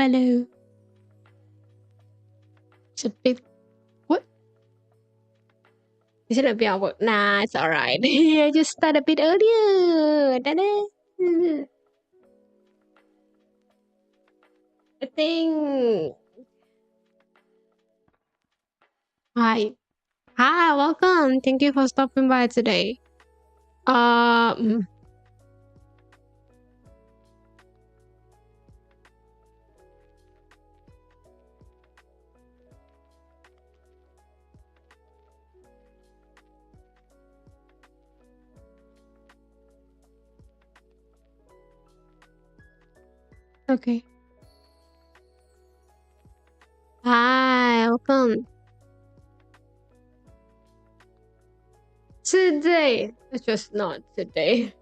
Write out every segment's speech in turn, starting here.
Hello. It's a bit... What? Is it a bit awkward? Nah, it's alright. I just started a bit earlier. Ta-da. I think... Hi. Hi, welcome. Thank you for stopping by today. Okay. Hi, welcome. Today, it's just not today.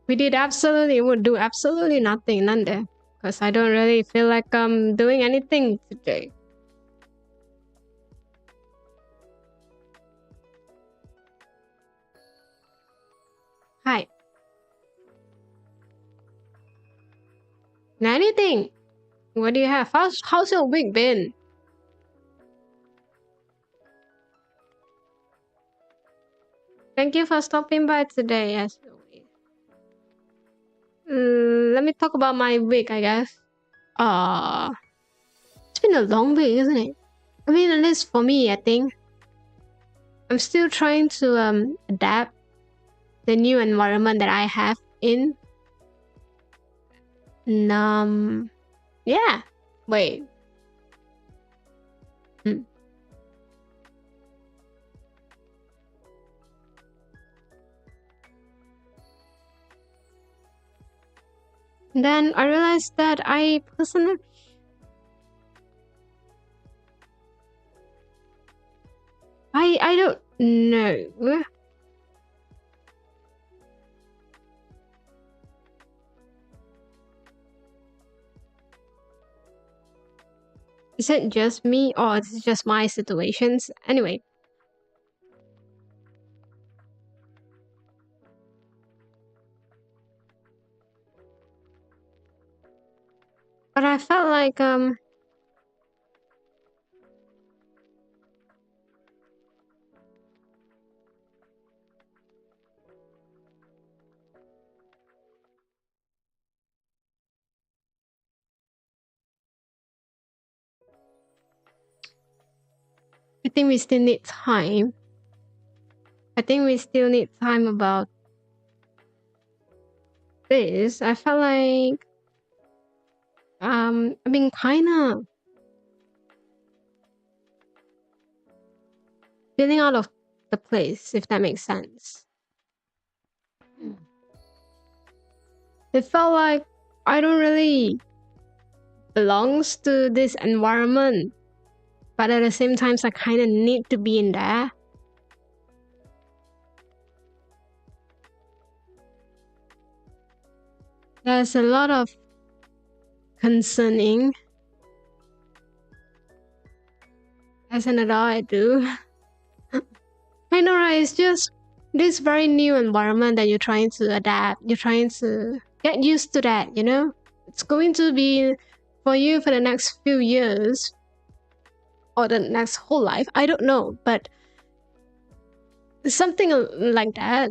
We would do absolutely nothing, none because I don't really feel like I'm doing anything today. Hi. Anything? What do you have? How's your week been? Thank you for stopping by today, as always. Let me talk about my week, I guess. It's been a long week, isn't it? I mean, at least for me, I think. I'm still trying to adapt the new environment that I have in. Yeah. Wait. Then I realized that I personally... I don't know. Is it just me or is it just my situations? Anyway. But I felt like I think we still need time. I think we still need time about this. I felt like I've been kinda feeling out of the place, if that makes sense. It felt like I don't really belongs to this environment, but at the same time I kind of need to be in there. There's a lot of concerning. As an adult, I do. I know, right? It's just this very new environment that you're trying to adapt. You're trying to get used to that, you know? It's going to be for you for the next few years or the next whole life. I don't know, but something like that.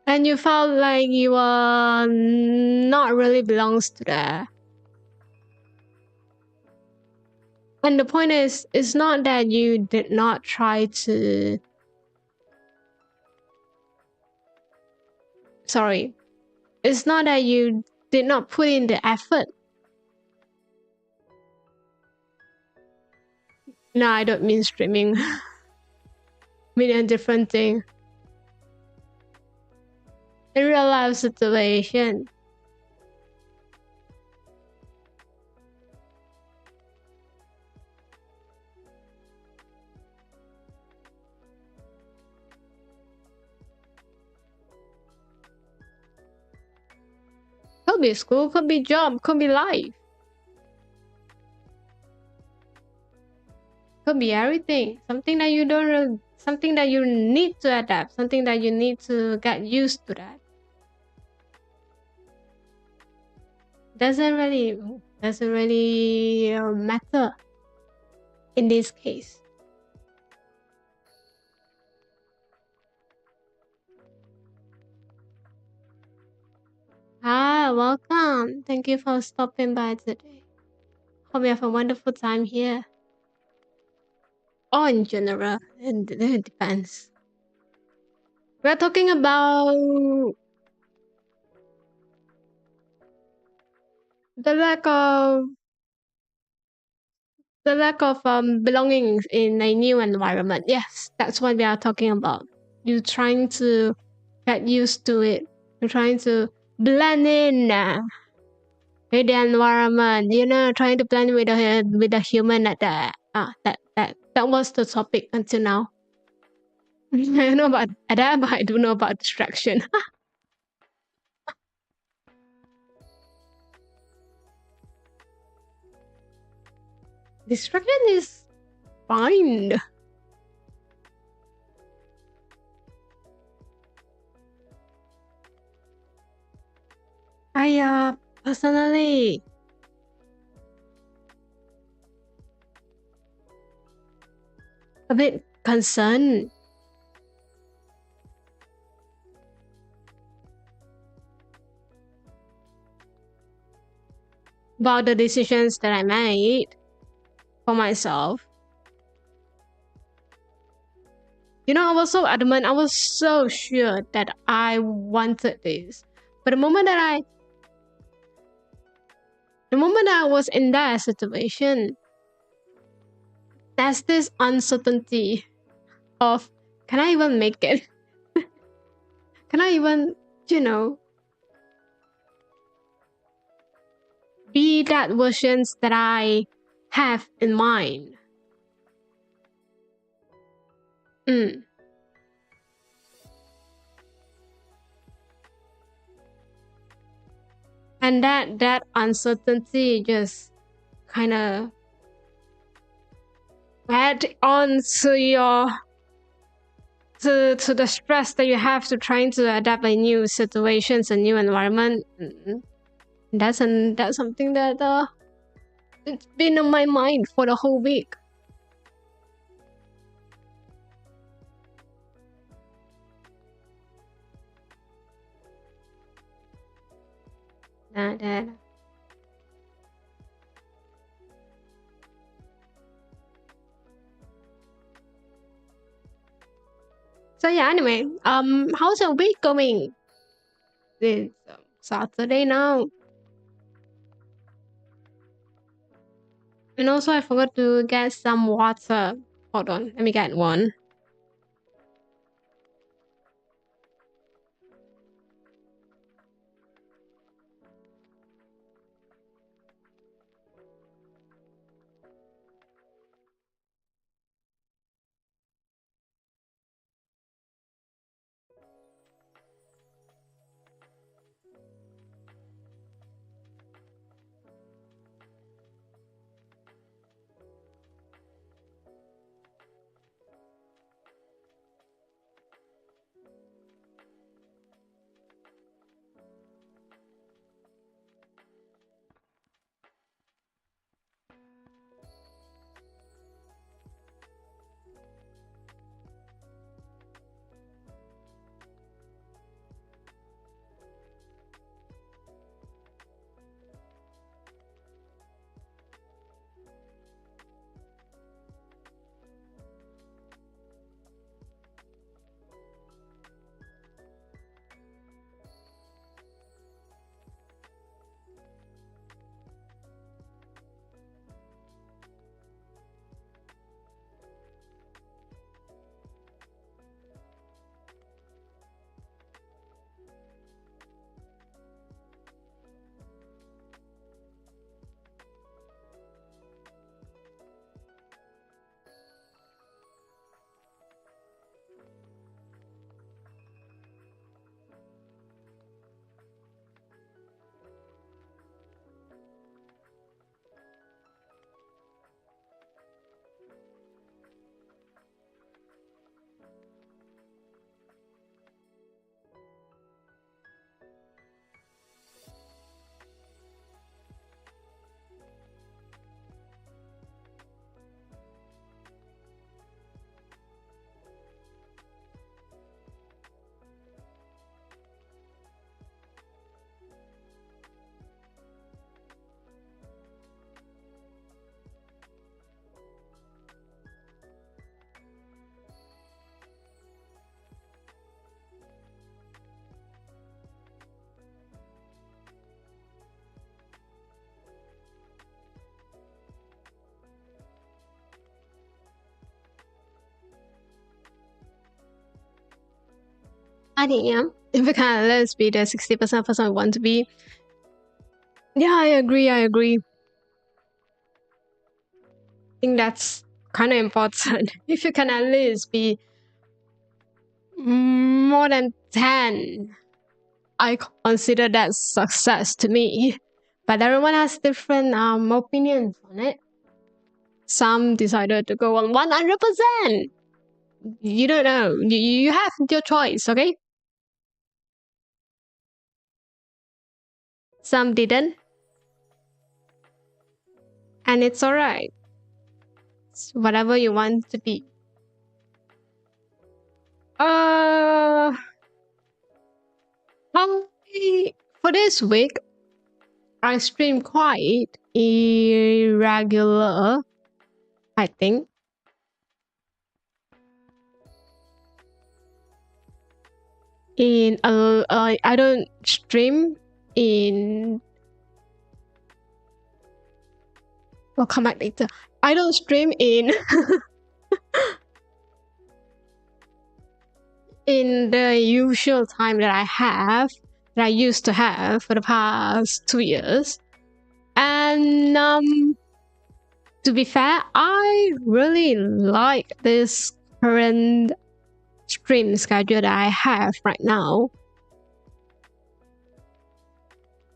And you felt like you are not really belongs to that. And the point is, it's not that you did not try to... Sorry. It's not that you did not put in the effort. No, I don't mean streaming. I mean a different thing. In real life situation. Could be school, could be job, could be life. Could be everything. Something that you don't really, something that you need to adapt, something that you need to get used to that. doesn't really matter in this case. Welcome. Thank you for stopping by today. Hope you have a wonderful time here. Or in general, it depends. We're talking about the lack of belonging in a new environment. Yes, that's what we are talking about. You're trying to get used to it. You're trying to blend in with the environment. Trying to blend with the human at that was the topic until now. I don't know about that, but I do know about distraction. Distraction is fine. I personally a bit concerned about the decisions that I made for myself. I was so adamant, I was so sure that I wanted this. But the moment that I was in that situation, there's this uncertainty of, can I even make it? Can I even, be that versions that I have in mind? Mm. And that uncertainty just kind of add on to the stress that you have to trying to adapt a new situations, a new environment. That's something that it's been on my mind for the whole week. That. So yeah, anyway, how's your week going? It's Saturday now. And also I forgot to get some water. Hold on, let me get one. I think, yeah. If we can, let's be the 60% person we want to be. Yeah, I agree. I think that's kind of important. If you can at least be more than 10, I consider that success to me. But everyone has different opinions on it. Some decided to go on 100%. You don't know. You have your choice, okay? Some didn't. And it's alright. It's whatever you want to be. For this week, I stream quite irregular, I think. I don't stream in. We'll come back later. I don't stream in in the usual time that I used to have for the past 2 years. And to be fair, I really like this current stream schedule that I have right now.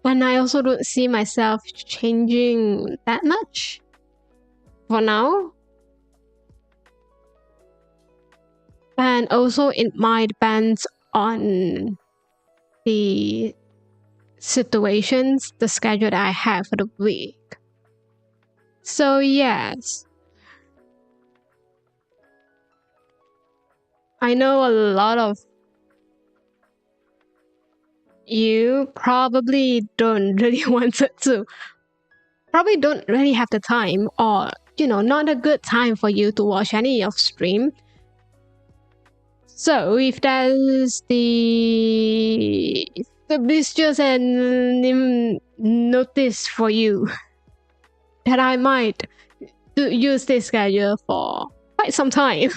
And I also don't see myself changing that much for now. And also it might depend on the situations, the schedule that I have for the week. So yes, I know a lot of you probably don't really want to, probably don't really have the time, or not a good time for you to watch any of stream. So if there's the just an notice for you that I might use this schedule for quite some time.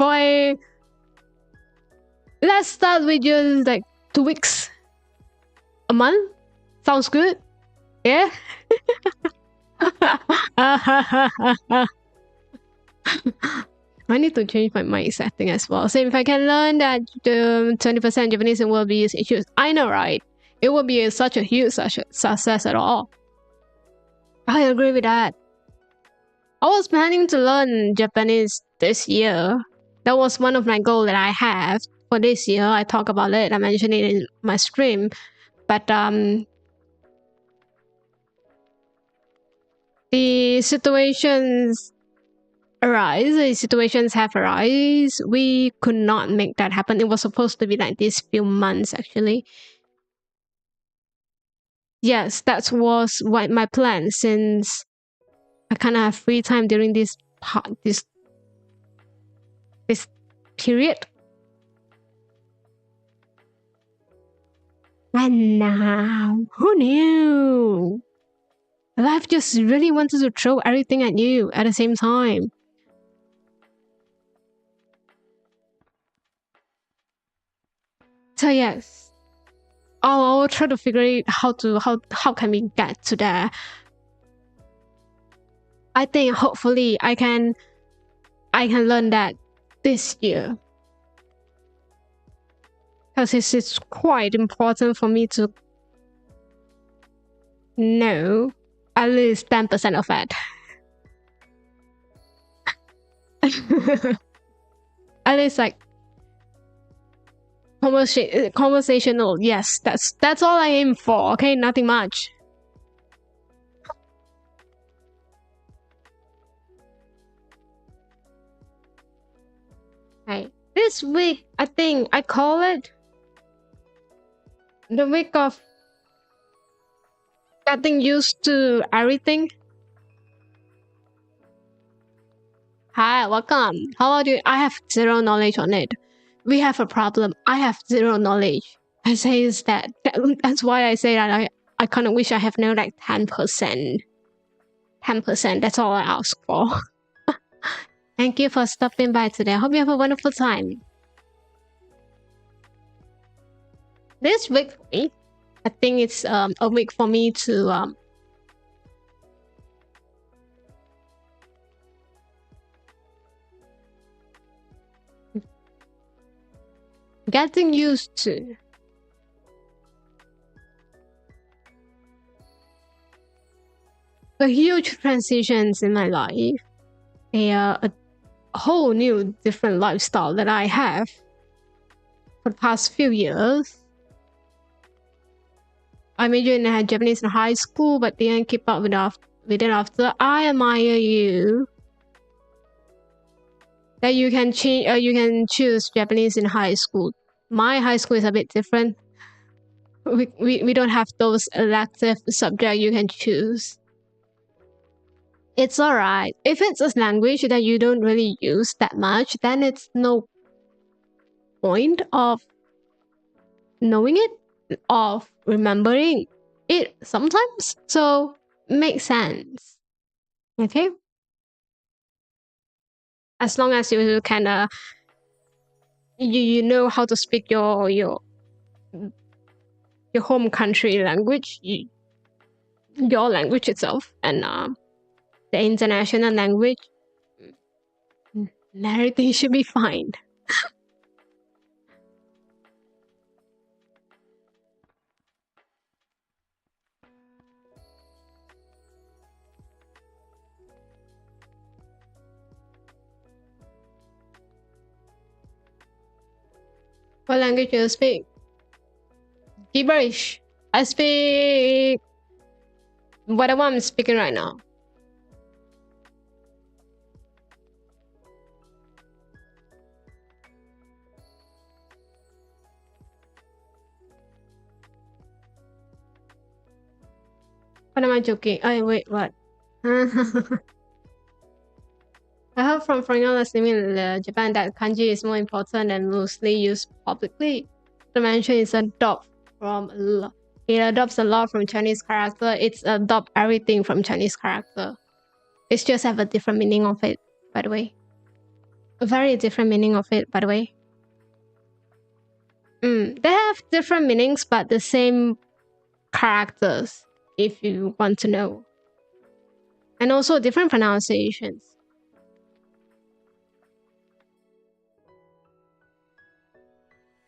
Let's start with just like 2 weeks, a month. Sounds good? Yeah. I need to change my mic setting as well. So if I can learn that the 20% Japanese and will be used issues, I know, right? It will be such a huge success at all. I agree with that. I was planning to learn Japanese this year. That was one of my goals that I have for this year. I talk about it. I mentioned it in my stream. But the situations have arisen. We could not make that happen. It was supposed to be like these few months actually. Yes, that was my plan, since I kind of have free time during this period. And now, who knew? Life just really wanted to throw everything at you at the same time. So yes, I'll try to figure out how can we get to there. I think hopefully I can learn that this year, because it's quite important for me to know at least 10% of it. At least like conversational. Yes, that's all I aim for. Okay, nothing much. Okay, this week I think I call it the week of getting used to everything. Hi, welcome. How are you? I have zero knowledge on it. We have a problem. I have zero knowledge. I say is that's why I say that I kind of wish I have known like 10%. 10%, that's all I ask for. Thank you for stopping by today. I hope you have a wonderful time. this week for me, I think it's a week for me to getting used to the huge transitions in my life, a whole new different lifestyle that I have for the past few years. I majored in Japanese in high school, but didn't keep up with it after. I admire you that you can change. You can choose Japanese in high school. My high school is a bit different. We don't have those elective subjects you can choose. It's alright. If it's a language that you don't really use that much, then it's no point of knowing it, of remembering it sometimes. So makes sense. Okay? As long as you can you know how to speak your home country language, your language itself, and the international language, everything should be fine. What language do you speak? Gibberish. I speak whatever I'm speaking right now. What am I joking? Oh, wait, what? I heard from foreigners living in Japan that kanji is more important and mostly used publicly. The mention is adopt from it adopts a lot from Chinese character. It's adopt everything from Chinese character. It's just have a different meaning of it, by the way. A very different meaning of it, by the way. They have different meanings, but the same characters, if you want to know. And also different pronunciations.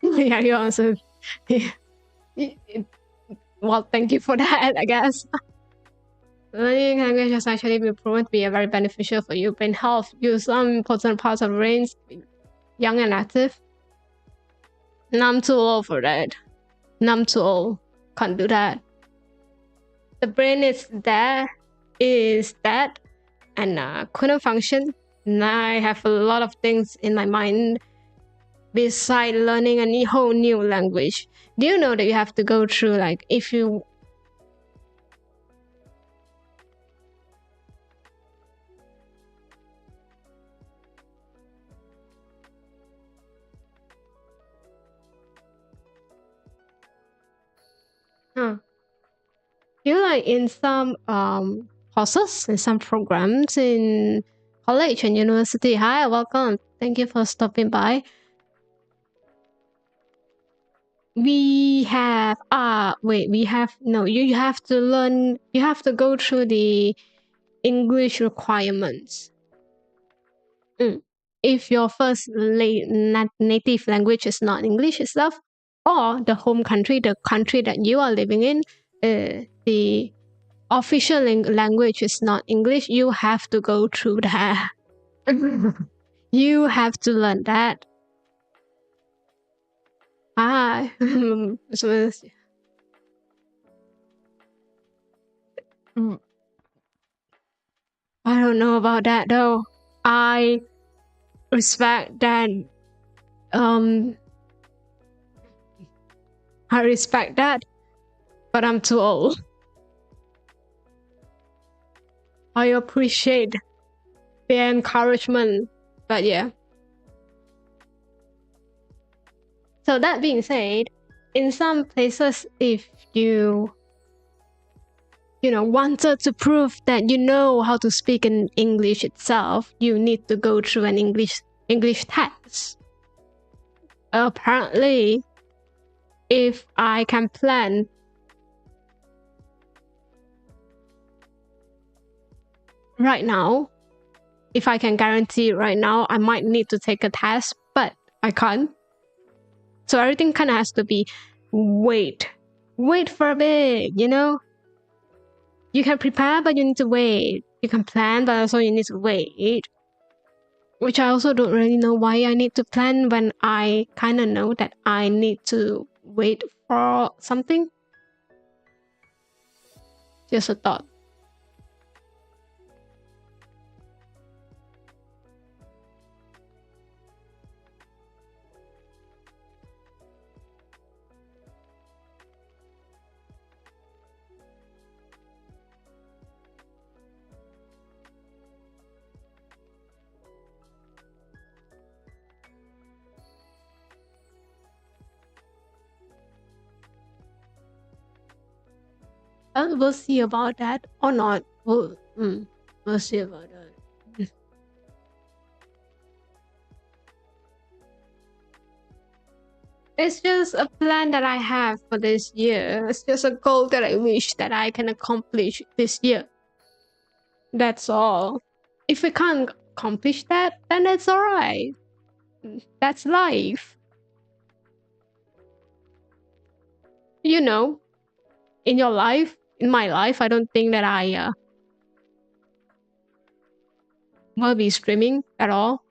Yeah, you answered. Yeah. Well, thank you for that, I guess. Learning language has actually been proven to be very beneficial for your brain health. Use some important parts of brain, young and active. And I'm too old for that. And I'm too old. Can't do that. The brain is dead, and couldn't function. And I have a lot of things in my mind besides learning a whole new language. Do you know that you have to go through, like, if you... You like in some courses, in some programs in college and university. Hi, welcome. Thank you for stopping by. We have you have to learn, you have to go through the English requirements. If your first native language is not English itself, or the home country, the country that you are living in, the official language is not English, you have to go through that. You have to learn that. I don't know about that though. I respect that. I respect that, but I'm too old. I appreciate the encouragement, but yeah. So that being said, in some places, if you wanted to prove that you know how to speak in English itself, you need to go through an English test. Apparently, if I can plan right now, if I can guarantee right now, I might need to take a test, but I can't. So everything kind of has to be wait for a bit, you know? You can prepare, but you need to wait. You can plan, but also you need to wait. Which I also don't really know why I need to plan when I kind of know that I need to wait for something. Just a thought. We'll see about that or not. We'll see about that. It's just a plan that I have for this year. It's just a goal that I wish that I can accomplish this year. That's all. If we can't accomplish that, then that's alright. That's life. You know, in your life, in my life, I don't think that I will be streaming at all.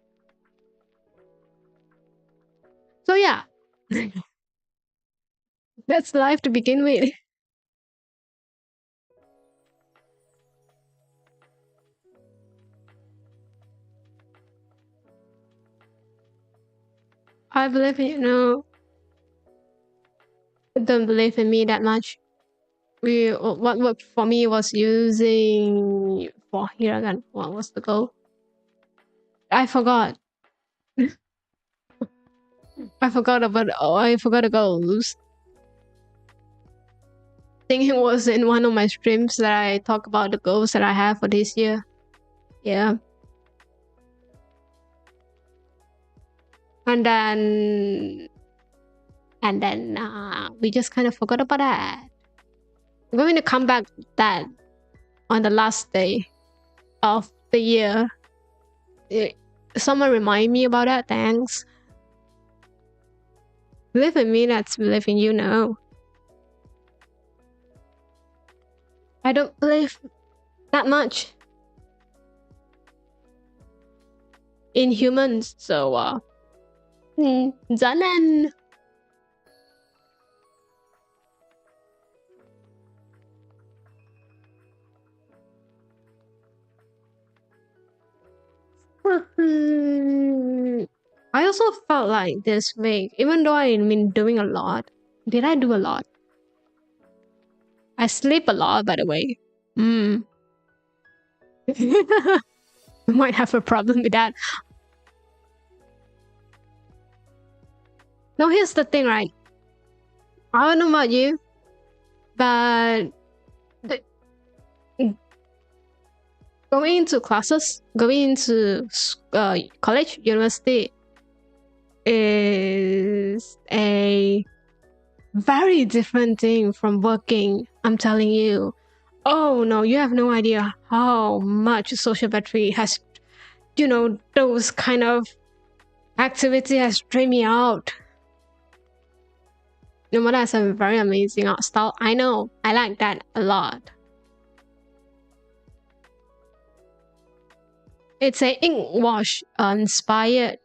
So yeah, that's life to begin with. I believe in you. Don't believe in me that much. What worked for me was using for here again. What was the goal? I forgot. I forgot the goals. I think it was in one of my streams that I talk about the goals that I have for this year. Yeah. And then we just kind of forgot about that. I'm going to come back that on the last day of the year. Someone remind me about that, thanks. Believe in me, that's believe in you now. I don't believe that much in humans, so Zanen. I also felt like this week, even though I've been doing a lot. Did I do a lot? I sleep a lot, by the way. We might have a problem with that. No, here's the thing, right? I don't know about you, but going into classes, going into college, university is a very different thing from working. I'm telling you. Oh no, you have no idea how much social battery has, those kind of activity has drained me out. No matter, has a very amazing art style. I know, I like that a lot. It's a ink wash inspired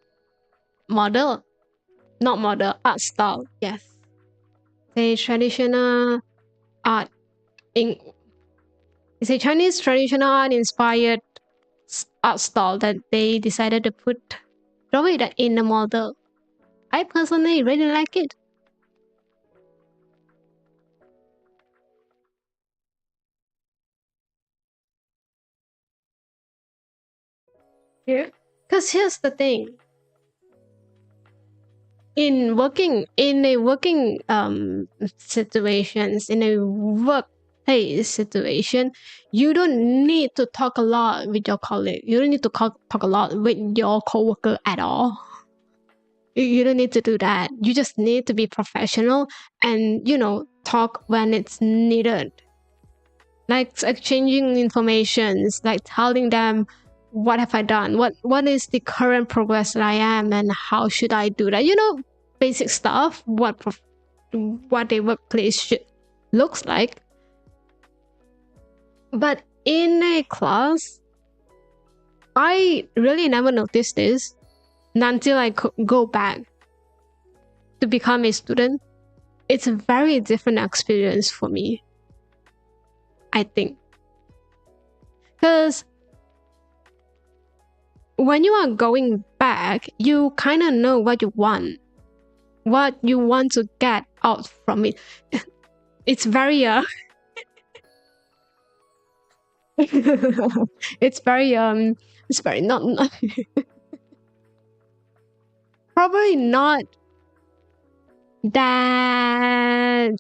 model, not model, art style. Yes, a traditional art ink. It's a Chinese traditional art inspired art style that they decided to throw it in the model. I personally really like it. Yeah, because here's the thing. In a working situations, in a workplace situation, you don't need to talk a lot with your colleague. You don't need to talk a lot with your coworker at all. You don't need to do that. You just need to be professional and, talk when it's needed. Like exchanging information, like telling them what have I done, what is the current progress that I am, and how should I do that. Basic stuff. What a workplace should looks like. But in a class, I really never noticed this until I could go back to become a student. It's a very different experience for me, I think. Because when you are going back, you kind of know what you want to get out from it. It's very it's very not probably not that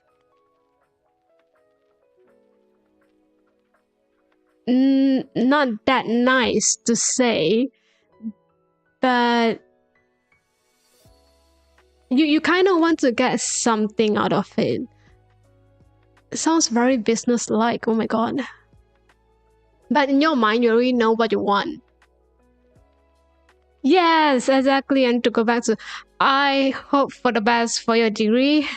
not that nice to say, but you kind of want to get something out of it. It sounds very business-like. Oh my god. But in your mind, you already know what you want. Yes, exactly. And to go back to, I hope for the best for your degree.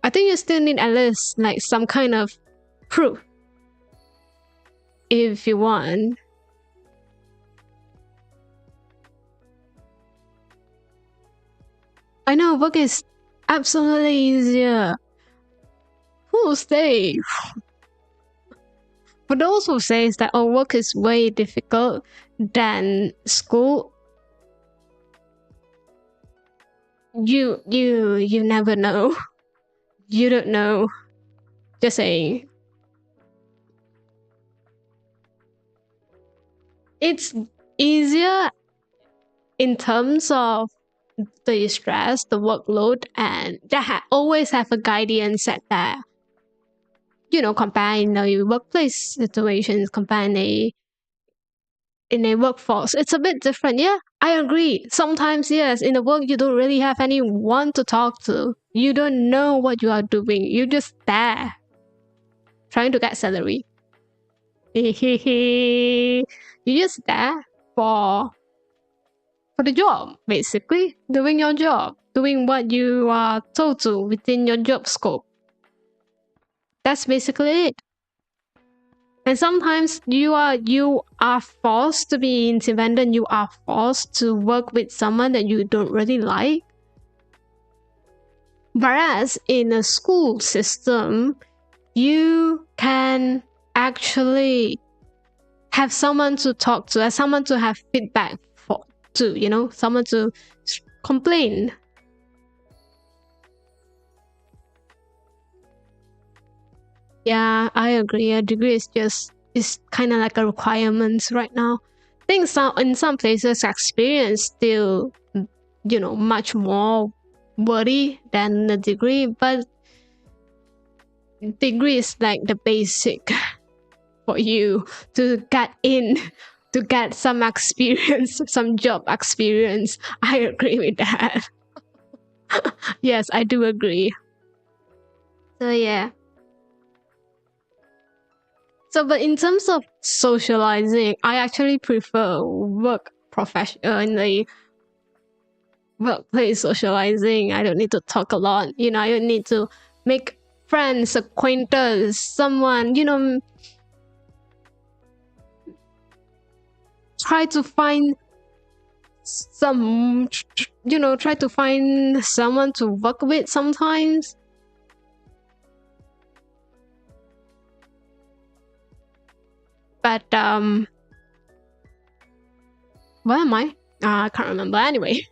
I think you still need at least like some kind of proof if you want. I know work is absolutely easier. Who will say? For those who say that work is way difficult than school, you never know. You don't know. Just saying. It's easier in terms of the stress, the workload, and that always have a guidance set there. Compare in a workplace situations, compare in a workforce, it's a bit different. Yeah, I agree. Sometimes, yes, in the work, you don't really have anyone to talk to. You don't know what you are doing. You're just there, trying to get salary. You're just there for the job, basically. Doing your job. Doing what you are told to within your job scope. That's basically it. And sometimes you are forced to be independent. You are forced to work with someone that you don't really like. Whereas in a school system, you can actually have someone to talk to, someone to have feedback to, someone to complain. Yeah, I agree. A degree is kind of like a requirement right now. I think in some places experience still, much more worthy than the degree, but degree is like the basic for you to get in, to get some experience, some job experience. I agree with that. Yes, I do agree. So yeah. So, but in terms of socializing, I actually prefer in the workplace socializing. I don't need to talk a lot. I don't need to make friends, acquaintance, someone, try to find someone to work with sometimes. But where am I? I can't remember anyway.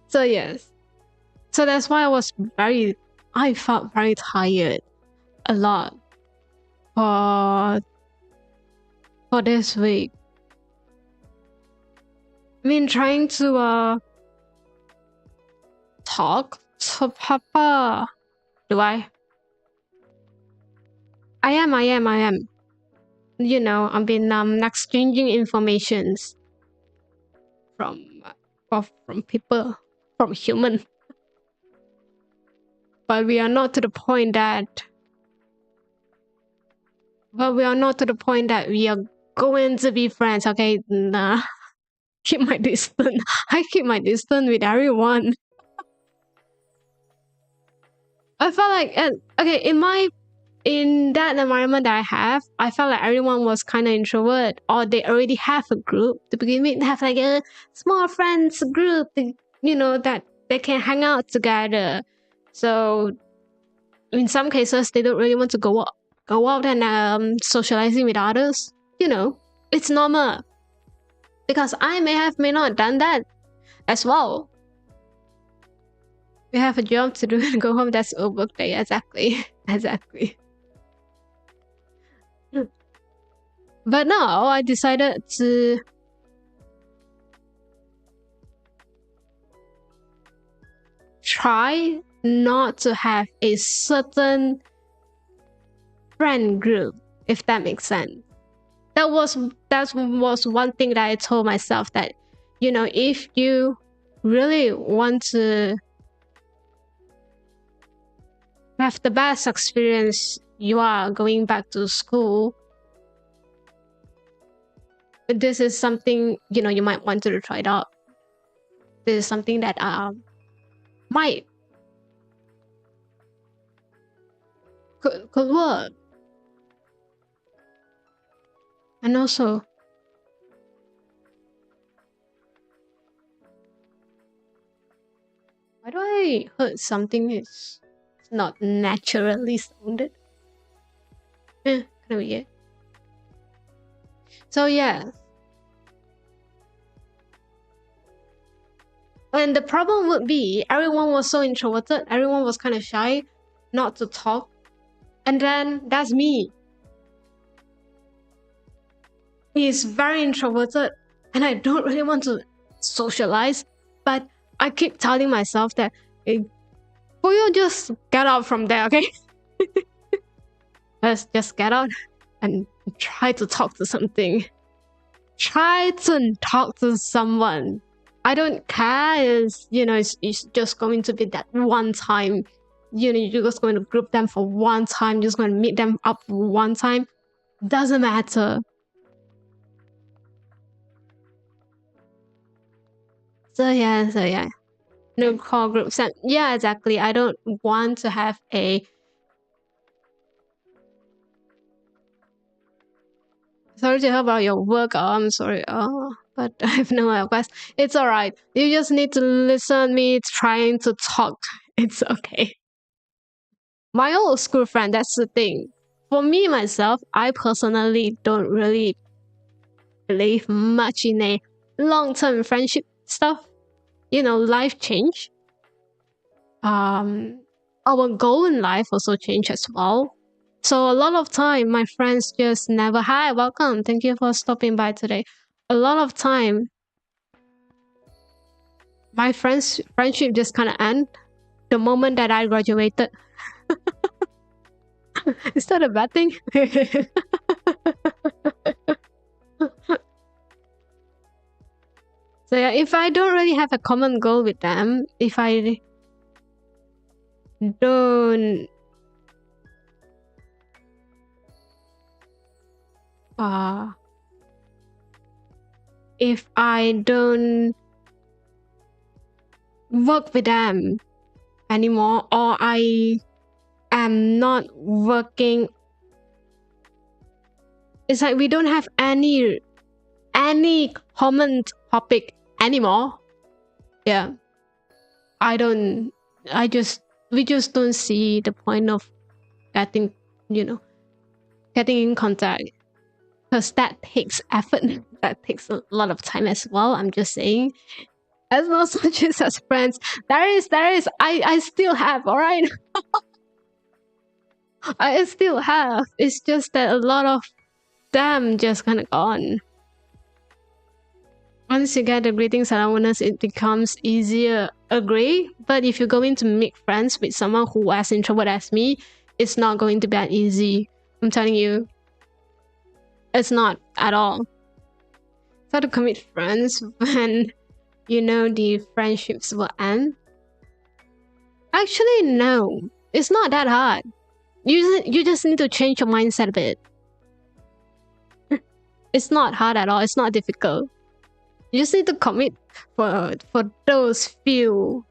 So yes. So that's why I felt very tired a lot for this week. I mean, trying to talk to Papa. Do I? I am. I've been exchanging informations from from people, from human, but we are not to the point that we are going to be friends. Okay, nah. Keep my distance. I keep my distance with everyone. I felt like, okay, in that environment that I have, I felt like everyone was kind of introvert, or they already have a group to begin with. They have like a small friends group, that they can hang out together. So in some cases, they don't really want to go out and socializing with others. It's normal, because I may not done that as well. We have a job to do and go home. That's a work day. Exactly. But now I decided to try not to have a certain friend group, if that makes sense. That was one thing that I told myself, that if you really want to have the best experience, you are going back to school. But this is something you might want to try it out. This is something that might could work. And also, why do I heard something is not naturally sounded? Kind of weird. So yeah. And the problem would be, everyone was so introverted, everyone was kind of shy, not to talk. And then that's me. He's very introverted, and I don't really want to socialize, but I keep telling myself that, hey, Fuyo, just get out from there, okay? Let's just get out and try to talk to something. Try to talk to someone. I don't care. It's just going to be that one time. You're just going to group them for one time. You're just going to meet them up for one time. Doesn't matter. So yeah. No call groups. Yeah, exactly. I don't want to have a... Sorry to hear about your work. Oh, I'm sorry. Oh, but I have no request. It's alright. You just need to listen me trying to talk. It's okay. My old school friend, that's the thing. For me, myself, I personally don't really believe much in a long-term friendship stuff. Life change. Our goal in life also change as well. So a lot of time, my friends just never, hi, welcome, thank you for stopping by today. A lot of time, my friendship just kind of end the moment that I graduated. Is that a bad thing? So yeah, if I don't really have a common goal with them, if I don't work with them anymore, or I am not working, it's like we don't have any common topic anymore. Yeah, we just don't see the point of getting in contact, because that takes effort. That takes a lot of time as well. I'm just saying, as not such as friends, there is I still have, all right. I still have. It's just that a lot of them just kind of gone. Once you get the greetings and awareness, it becomes easier. Agree. But if you're going to make friends with someone who as introvert as me, it's not going to be that easy. I'm telling you. It's not at all. So to commit friends when you know the friendships will end? Actually, no. It's not that hard. You just need to change your mindset a bit. It's not hard at all. It's not difficult. You just need to commit for those few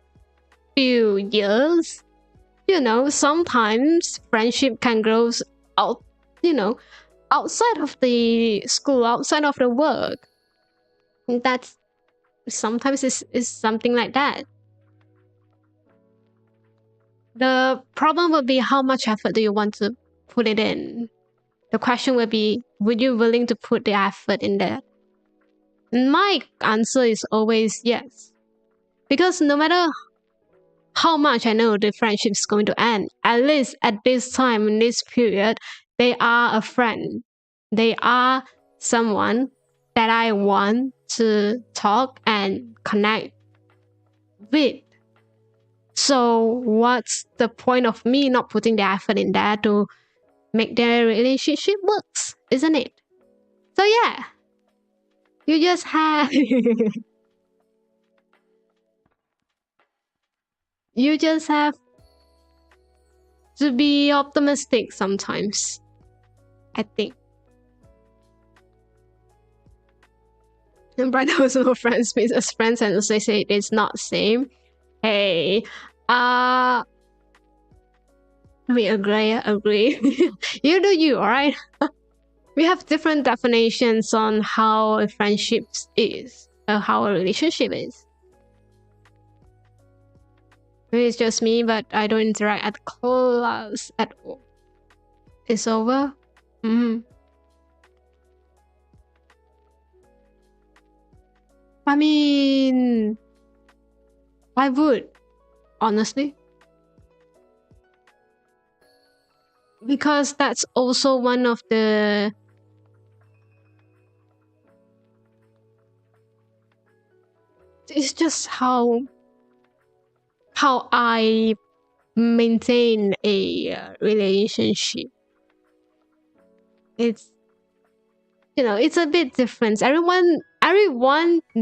years. You know, sometimes friendship can grow out, you know, outside of the school, outside of the work. That's sometimes is something like that. The problem will be how much effort do you want to put it in? The question will be, would you willing to put the effort in there? My answer is always yes. Because no matter how much I know the friendship is going to end, at least at this time, in this period, they are a friend. They are someone that I want to talk and connect with. So what's the point of me not putting the effort in there to make their relationship works, isn't it? So yeah, you just have you just have to be optimistic sometimes, I think. And brother also friends means as friends and associate is not same. Hey, we agree. You do you, alright? We have different definitions on how a friendship is, or how a relationship is. Maybe it's just me, but I don't interact at class at all. It's over? I mean, I would, honestly. Because that's also one of the it's just how I maintain a relationship. It's it's a bit different. Everyone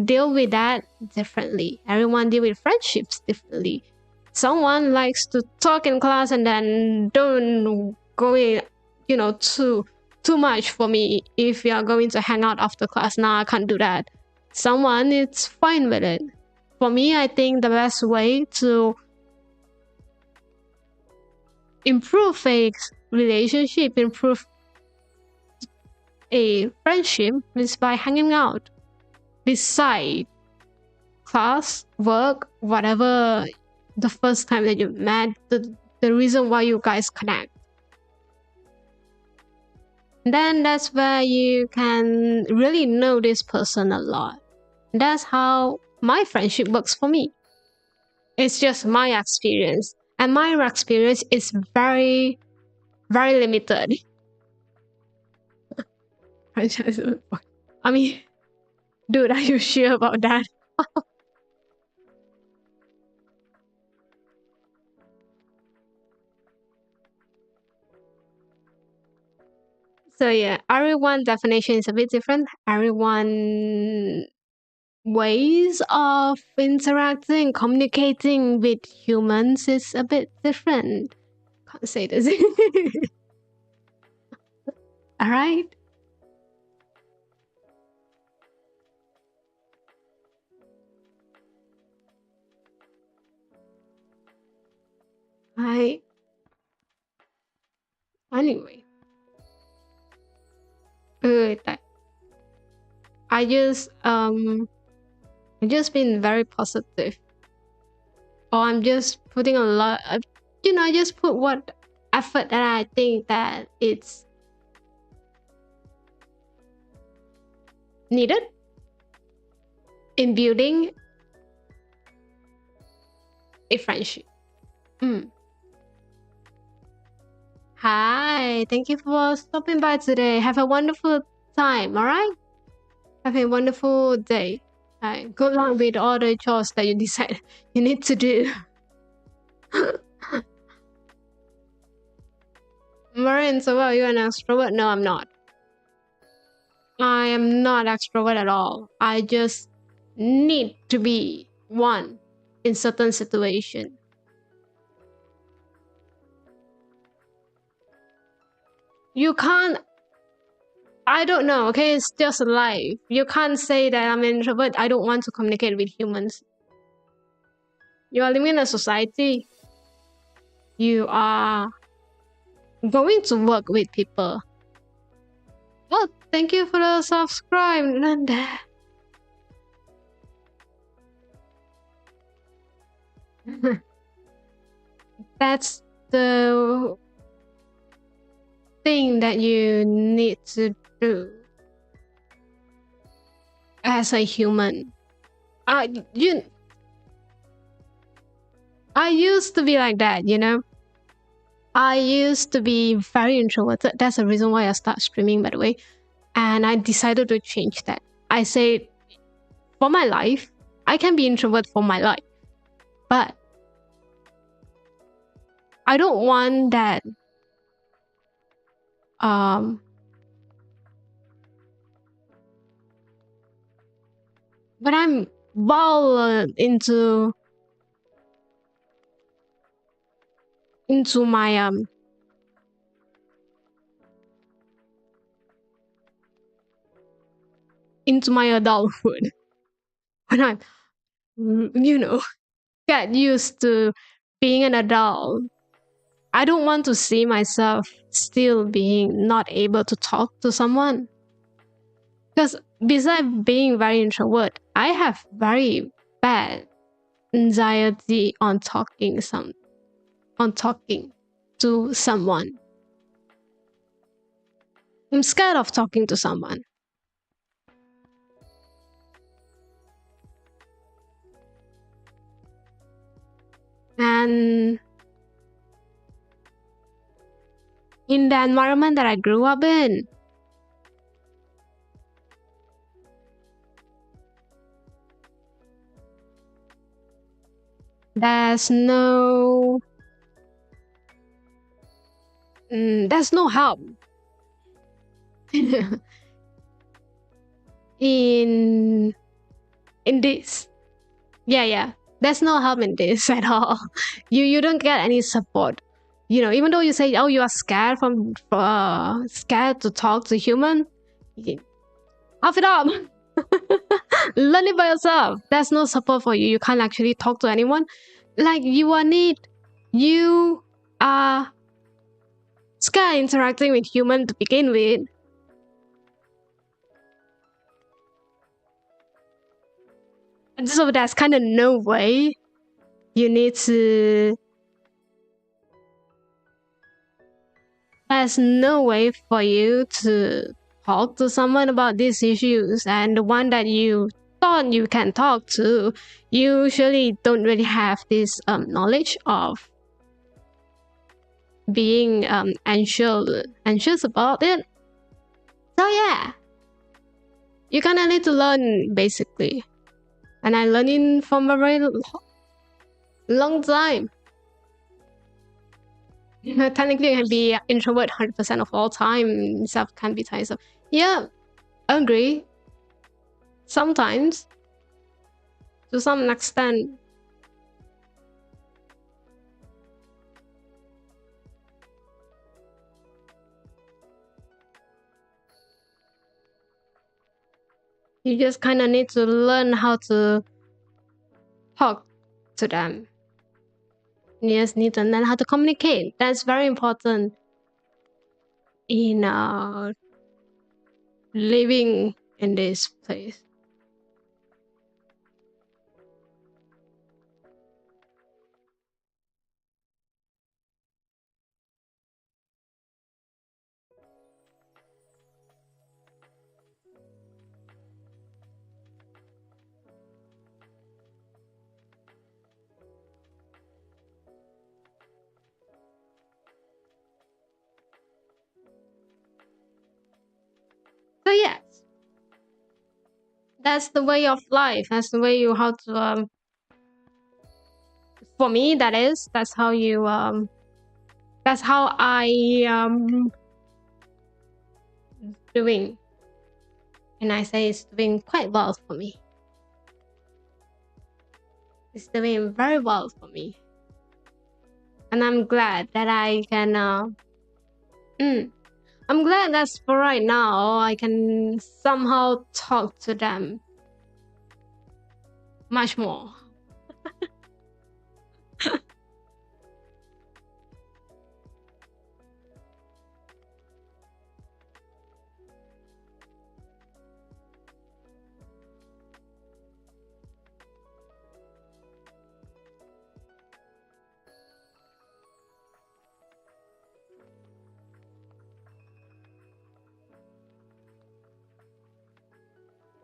deal with that differently. Everyone deal with friendships differently. Someone likes to talk in class and then don't go in, too much for me. If we are going to hang out after class, nah, I can't do that. Someone is fine with it. For me, I think the best way to improve a relationship, improve a friendship is by hanging out beside class, work, whatever the first time that you met, the reason why you guys connect. Then that's where you can really know this person a lot. That's how my friendship works for me. It's just my experience. And my experience is very, very limited. I mean, dude, are you sure about that? So yeah, everyone definition is a bit different. Everyone ways of interacting, communicating with humans is a bit different. Can't say this. Alright. Anyway. I just been very positive. Or I'm just putting a lot of, I just put what effort that I think that it's needed in building a friendship. Hi, thank you for stopping by today. Have a wonderful time, alright? Have a wonderful day. Good luck with all the chores that you decide you need to do. Marin, so well, you're an extrovert? No, I'm not. I am not extrovert at all. I just need to be one in certain situation. You can't, I don't know, okay? It's just life. You can't say that I'm an introvert. I don't want to communicate with humans. You are living in a society. You are going to work with people. Oh, thank you for the subscribe, Nanda. That's the thing that you need to do as a human. I used to be like that, you know. I used to be very introverted. That's the reason why I started streaming, by the way. And I decided to change that. I said, for my life, I can be introvert for my life, but I don't want that. But I'm well into my into my adulthood, when I'm, you know, get used to being an adult. I don't want to see myself still being not able to talk to someone. Because besides being very introvert, I have very bad anxiety on talking to someone. I'm scared of talking to someone. And in the environment that I grew up in, there's no help in this. Yeah, there's no help in this at all. You don't get any support, you know. Even though you say, oh, you are scared scared to talk to human, off it up. Learn it by yourself. There's no support for you. You can't actually talk to anyone. Like, you are scared interacting with human to begin with. So there's kind of no way. You need to, there's no way for you to talk to someone about these issues, and the one that you thought you can talk to usually don't really have this knowledge of being anxious about it. So yeah, you kind of need to learn, basically. And I learned it from a very long time. Technically, you can be introvert 100% of all time. Self can be tired. So yeah, I agree. Sometimes, to some extent. You just kind of need to learn how to talk to them. You just need to learn how to communicate. That's very important in living in this place. So yes, that's the way of life. That's the way you how to for me, that is, that's how you that's how I doing. And I say it's doing quite well for me. It's doing very well for me. And I'm glad that I can, I'm glad that for right now, I can somehow talk to them much more.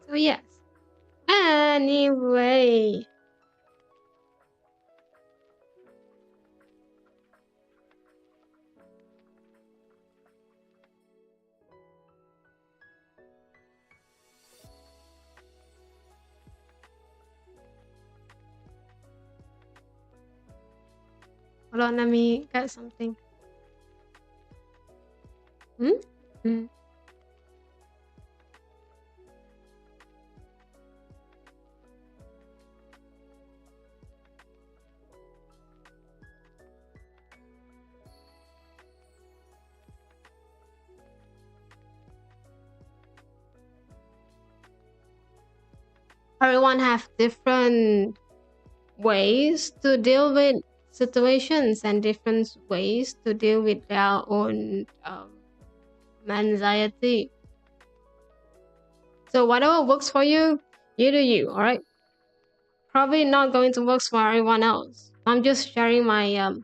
So yes. Anyway. Hold on, let me get something. Hmm? Hmm. Everyone have different ways to deal with situations and different ways to deal with their own anxiety. So whatever works for you, you do you, alright? Probably not going to work for everyone else. I'm just sharing my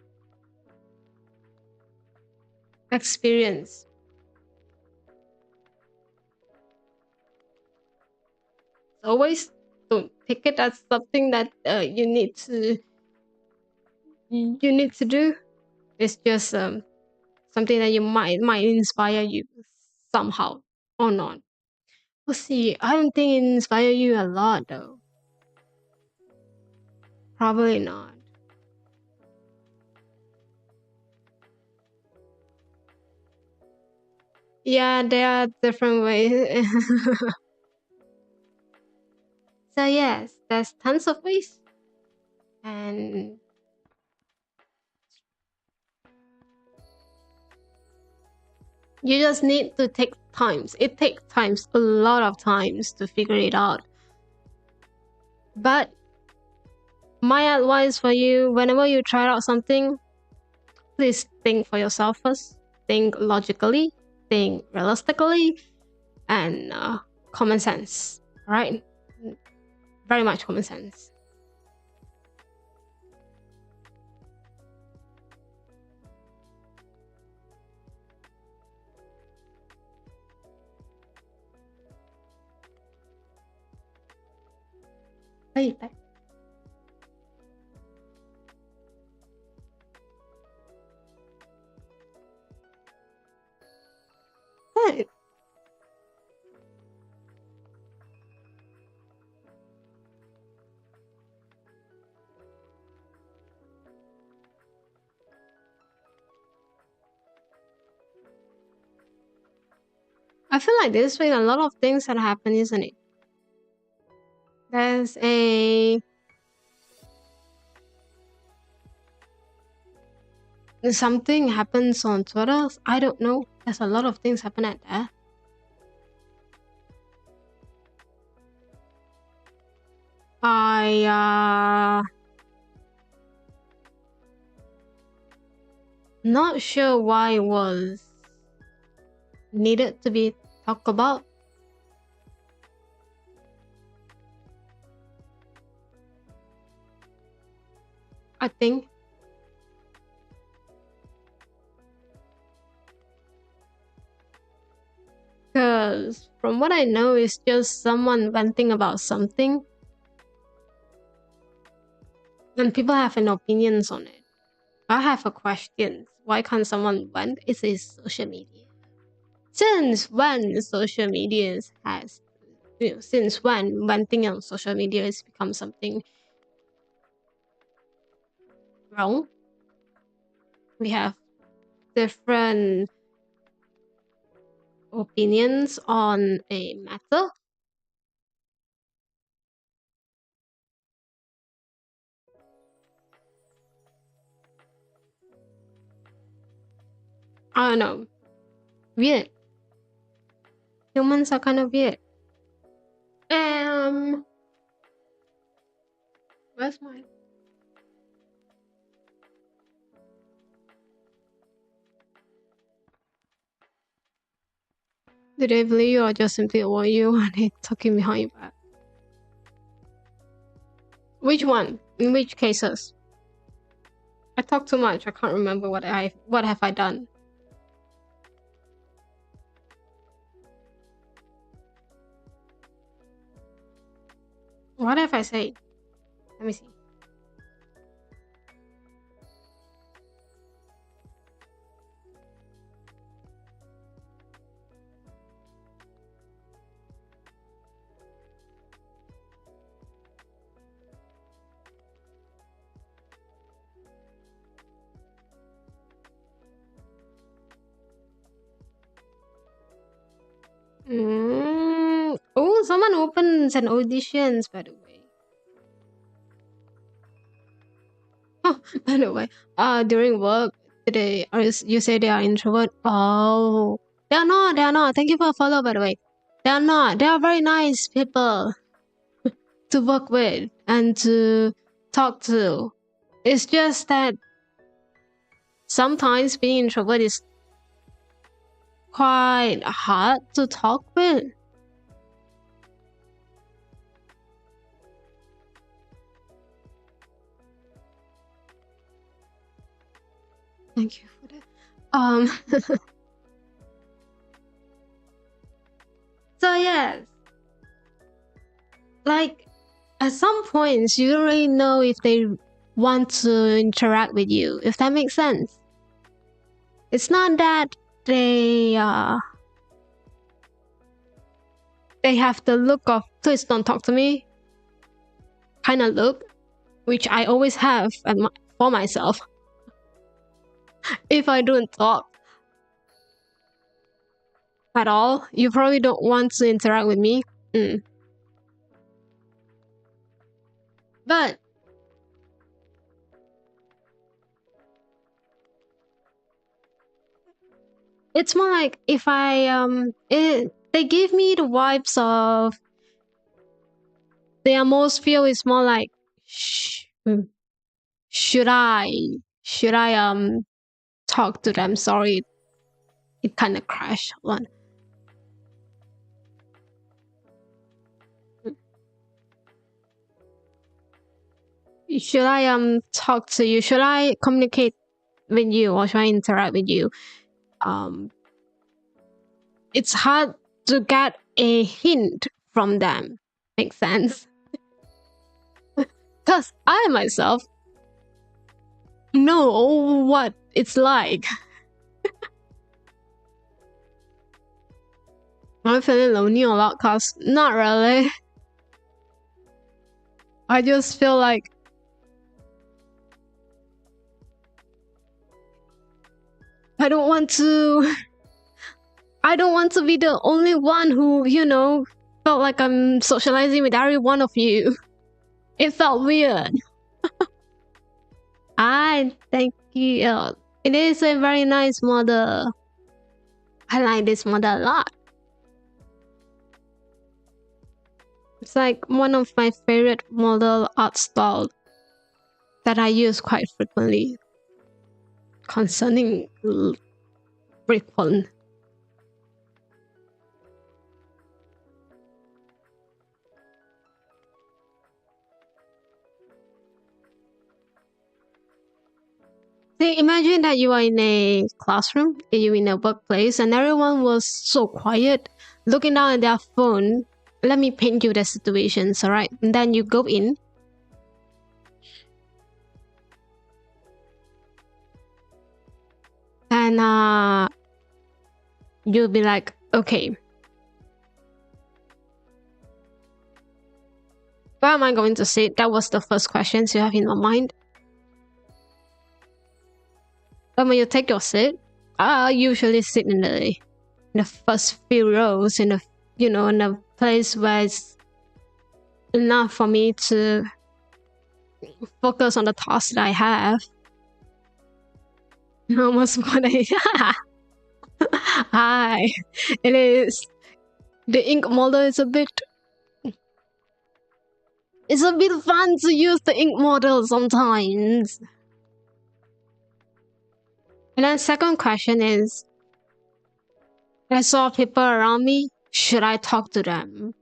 experience. Always don't take it as something that you need to do. It's just something that you might inspire you somehow or not. We'll see. I don't think it inspire you a lot though. Probably not. Yeah, there are different ways. So yes, there's tons of ways, and you just need to take times. It takes times, a lot of times to figure it out. But my advice for you, whenever you try out something, please think for yourself first. Think logically, think realistically, and common sense. Right? Very much common sense. Right. Right. I feel like this way a lot of things that happen, isn't it? There's a something happens on Twitter. I don't know. There's a lot of things happen at there. I not sure why it was needed to be talked about. I think because from what I know, it's just someone venting about something, and people have an opinions on it. I have a question. Why can't someone vent? It is social media. Since when social media has, since when venting on social media has become something wrong? We have different opinions on a matter. I don't know. Weird. Humans are kind of weird. Where's mine? Did they believe you or just simply avoid you and they talking behind your back? Which one? In which cases? I talk too much. I can't remember what have I done. What have I said? Let me see. Oh, someone opens and auditions, by the way. Oh, by the way, during work today, you say they are introvert. Oh, they are not. They are not. Thank you for follow, by the way. They are not. They are very nice people to work with and to talk to. It's just that sometimes being introvert is quite hard to talk with. Thank you for that. So yes, like at some points you don't really know if they want to interact with you, if that makes sense. It's not that they have the look of please don't talk to me kind of look, which I always have for myself. If I don't talk at all, you probably don't want to interact with me. But it's more like if they give me the vibes of the atmosphere is more like should I talk to them? Sorry, it kind of crashed one. Should I talk to you? Should I communicate with you or should I interact with you? It's hard to get a hint from them. Makes sense? Because I myself know what it's like. I'm feeling lonely a lot cause not really. I just feel like I don't want to be the only one who, felt like I'm socializing with every one of you. It felt weird. Thank you. It is a very nice model. I like this model a lot. It's like one of my favorite model art style that I use quite frequently concerning refrain. See, imagine that you are in a classroom, you're in a workplace, and everyone was so quiet, looking down at their phone. Let me paint you the situations, alright? And then you go in. And you'll be like, okay, where am I going to sit? That was the first questions you have in your mind. But when you take your seat, I usually sit in the first few rows in a in a place where it's enough for me to focus on the task that I have. I almost forgot it. Hi. It is. The ink model is it's a bit fun to use the ink model sometimes. And then second question is, I saw people around me, should I talk to them?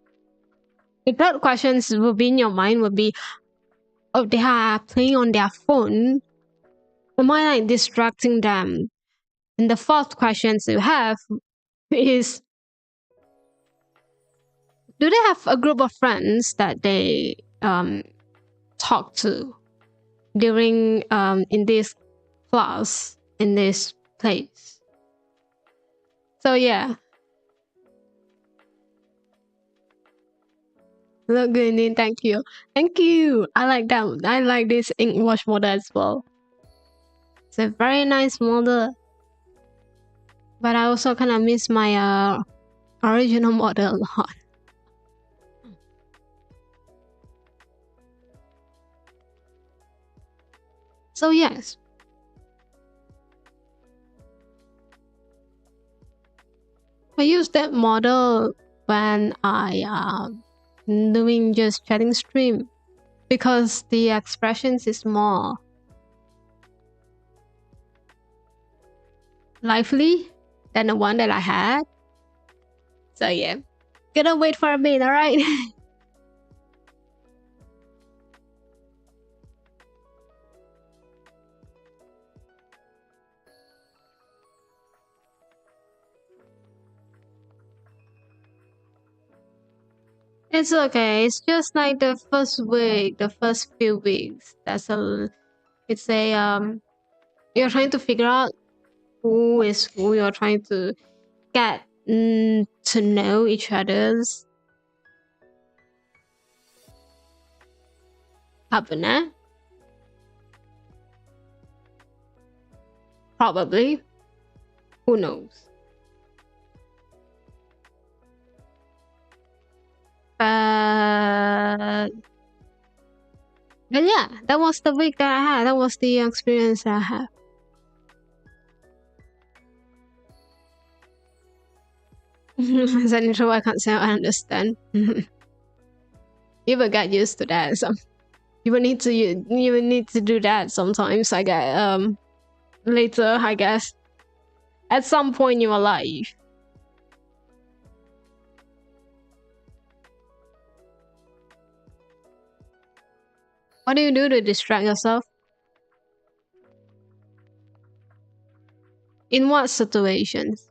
The third questions will be in your mind would be, oh, they are playing on their phone. Am I like distracting them? And the fourth questions you have is, do they have a group of friends that they talk to during in this class, in this place? So yeah. Look good, Nin. Thank you. Thank you. I like that. I like this ink wash model as well. It's a very nice model. But I also kind of miss my original model a lot. So yes. I use that model when I doing just chatting stream because the expressions is more lively than the one that I had. So yeah, gonna wait for a bit, alright? It's okay. It's just like the first week, the first few weeks. It's a you're trying to figure out who is who. You're trying to get to know each other's partner. Probably. Who knows? But yeah, that was the week that I had. That was the experience that I had. As an intro, I can't say I understand. You will get used to that. So you will need to do that sometimes. I get later, I guess, at some point in your life. What do you do to distract yourself? In what situations?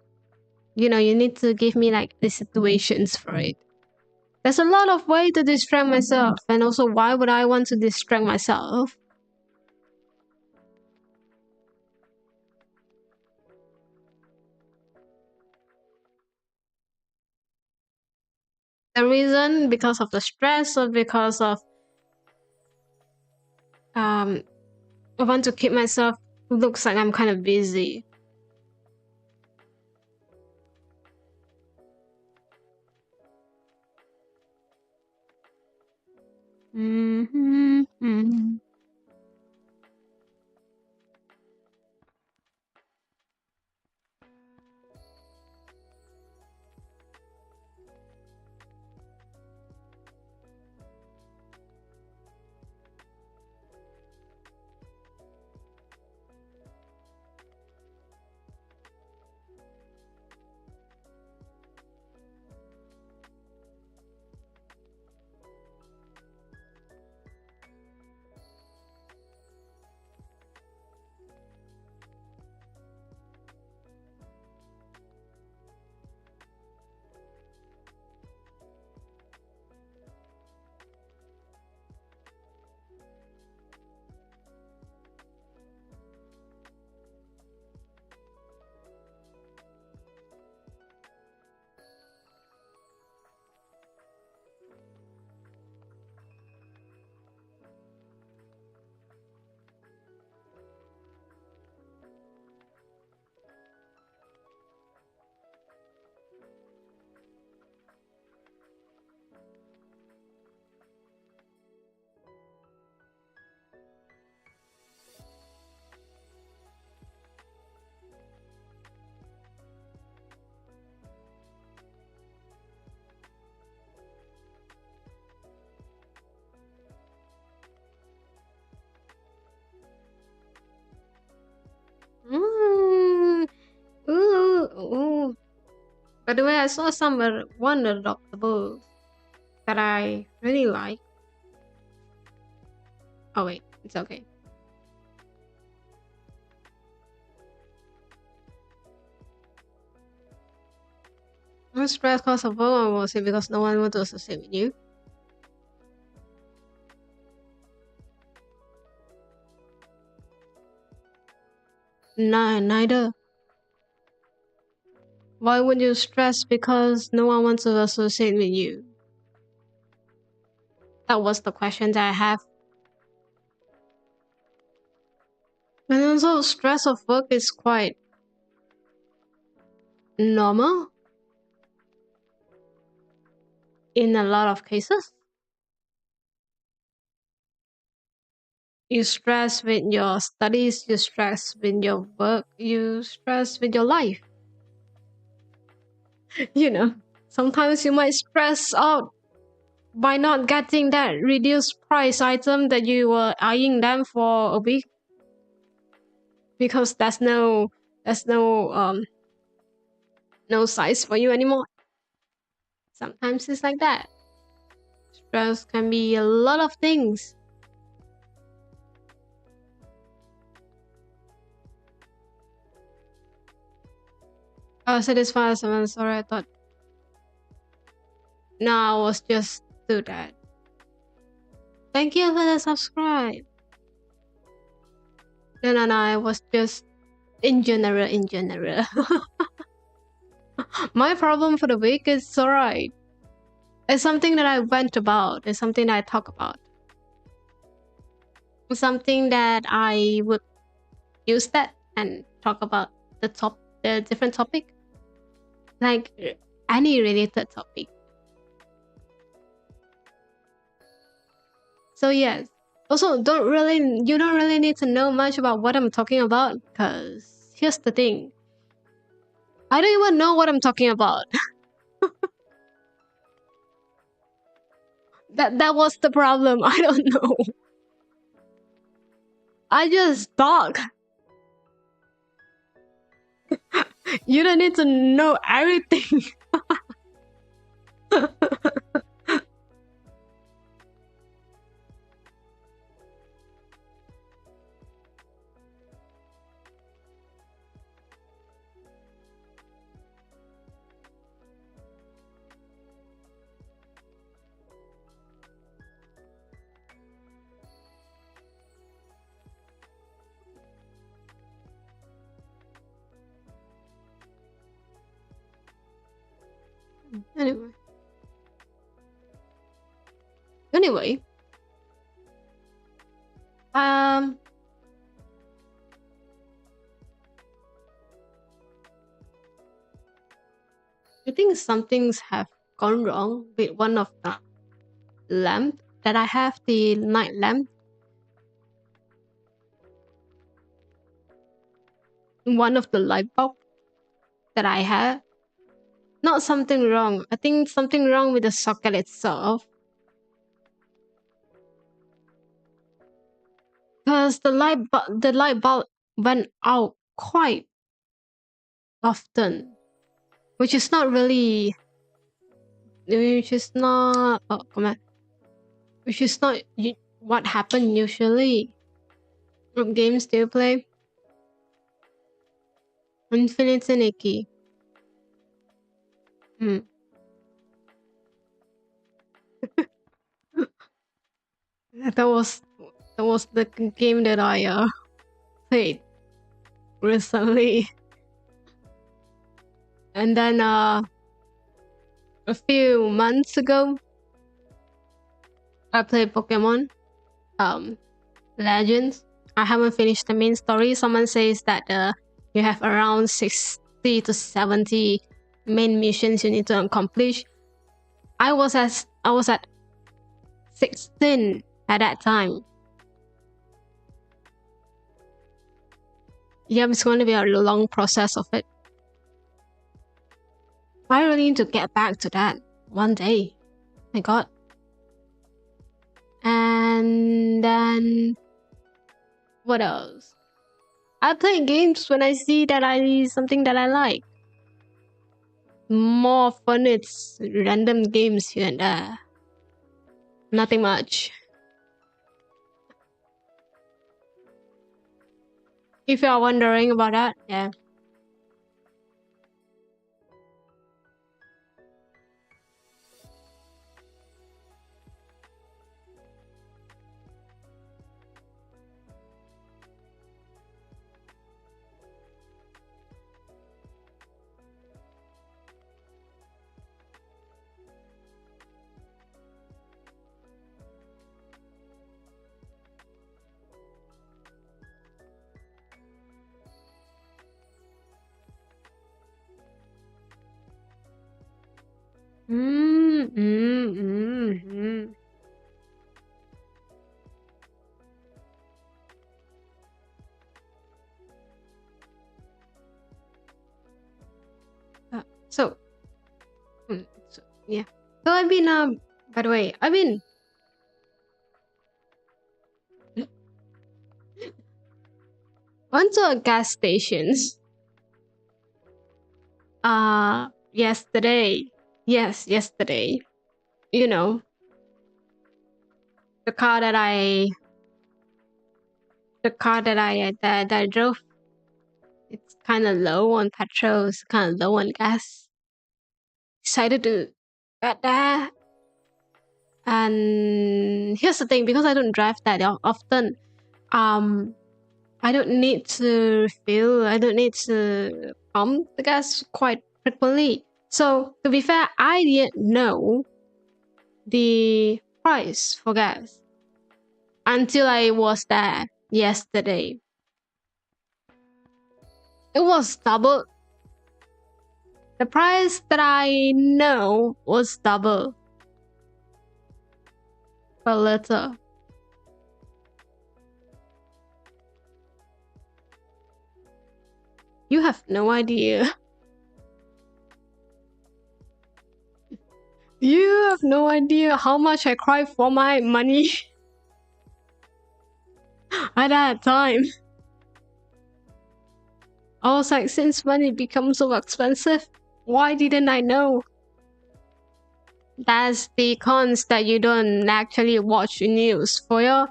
You need to give me like the situations for it. There's a lot of ways to distract myself, and also why would I want to distract myself? The reason because of the stress or because of I want to keep myself looks like I'm kind of busy. By the way, I saw one adoptable that I really like. Oh wait, it's okay. I'm stressed because of what, or was it because no one wants to associate with you? No, neither. Why would you stress because no one wants to associate with you? That was the question that I have. And also, stress of work is quite normal in a lot of cases. You stress with your studies, you stress with your work, you stress with your life. You know, sometimes you might stress out by not getting that reduced price item that you were eyeing them for a week because there's no size for you anymore. Sometimes it's like that. Stress can be a lot of things. Oh, satisfied someone. Sorry, I thought. No, I was just do that. Thank you for the subscribe. No, I was just in general. My problem for the week is alright. It's something that I went about. It's something that I talk about. It's something that I would use that and talk about the different topic, like any related topic. So yes. Also, you don't really need to know much about what I'm talking about, because here's the thing. I don't even know what I'm talking about. That was the problem. I don't know. I just talk. You don't need to know everything. Anyway, I think some things have gone wrong with one of the lamp that I have, the night lamp. One of the light bulb that I have. Not something wrong. I think something wrong with the socket itself. Because the light bulb went out quite often, which is not really, which is not, oh, come on, which is not what happened usually. What games do you play? Infinity Nikki. That was the game that I played recently. And then a few months ago, I played Pokemon Legends. I haven't finished the main story. Someone says that you have around 60 to 70 main missions you need to accomplish. I was at 16 at that time. Yeah, it's going to be a long process of it. I really need to get back to that one day. My god. And then what else? I play games when I see that something that I like. More fun, it's random games here and there. Nothing much. If you are wondering about that, yeah. Mm, mm, mm, mm. So, yeah. So I've been by the way, I've been went to a gas stations yesterday. Yes, yesterday. You know, the car that I drove, it's kind of low on petrol, it's kind of low on gas. Decided to get there. And here's the thing, because I don't drive that often, I don't need to refill, I don't need to pump the gas quite frequently. So to be fair, I didn't know the price for gas until I was there yesterday. It was double. The price that I know was double per liter. You have no idea. You have no idea how much I cried for my money at that time. I was like, since when it becomes so expensive, why didn't I know? That's the cons that you don't actually watch news for your.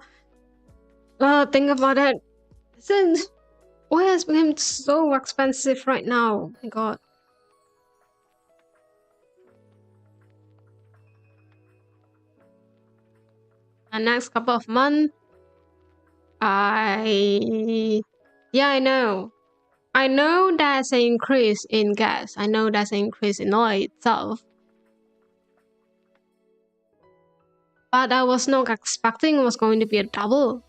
Think about it. Since oil has become so expensive right now. Oh my god. The next couple of months, I know. I know there's an increase in gas. I know there's an increase in oil itself. But I was not expecting it was going to be a double.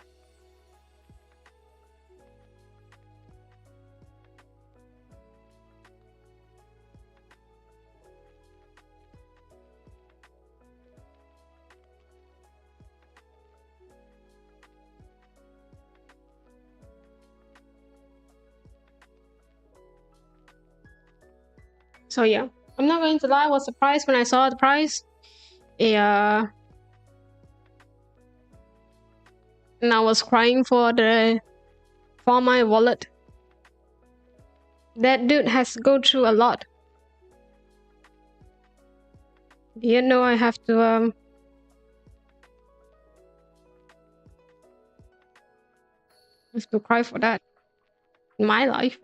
So yeah, I'm not going to lie, I was surprised when I saw the price. Yeah. And I was crying for my wallet. That dude has to go through a lot. You know, I have to cry for that in my life.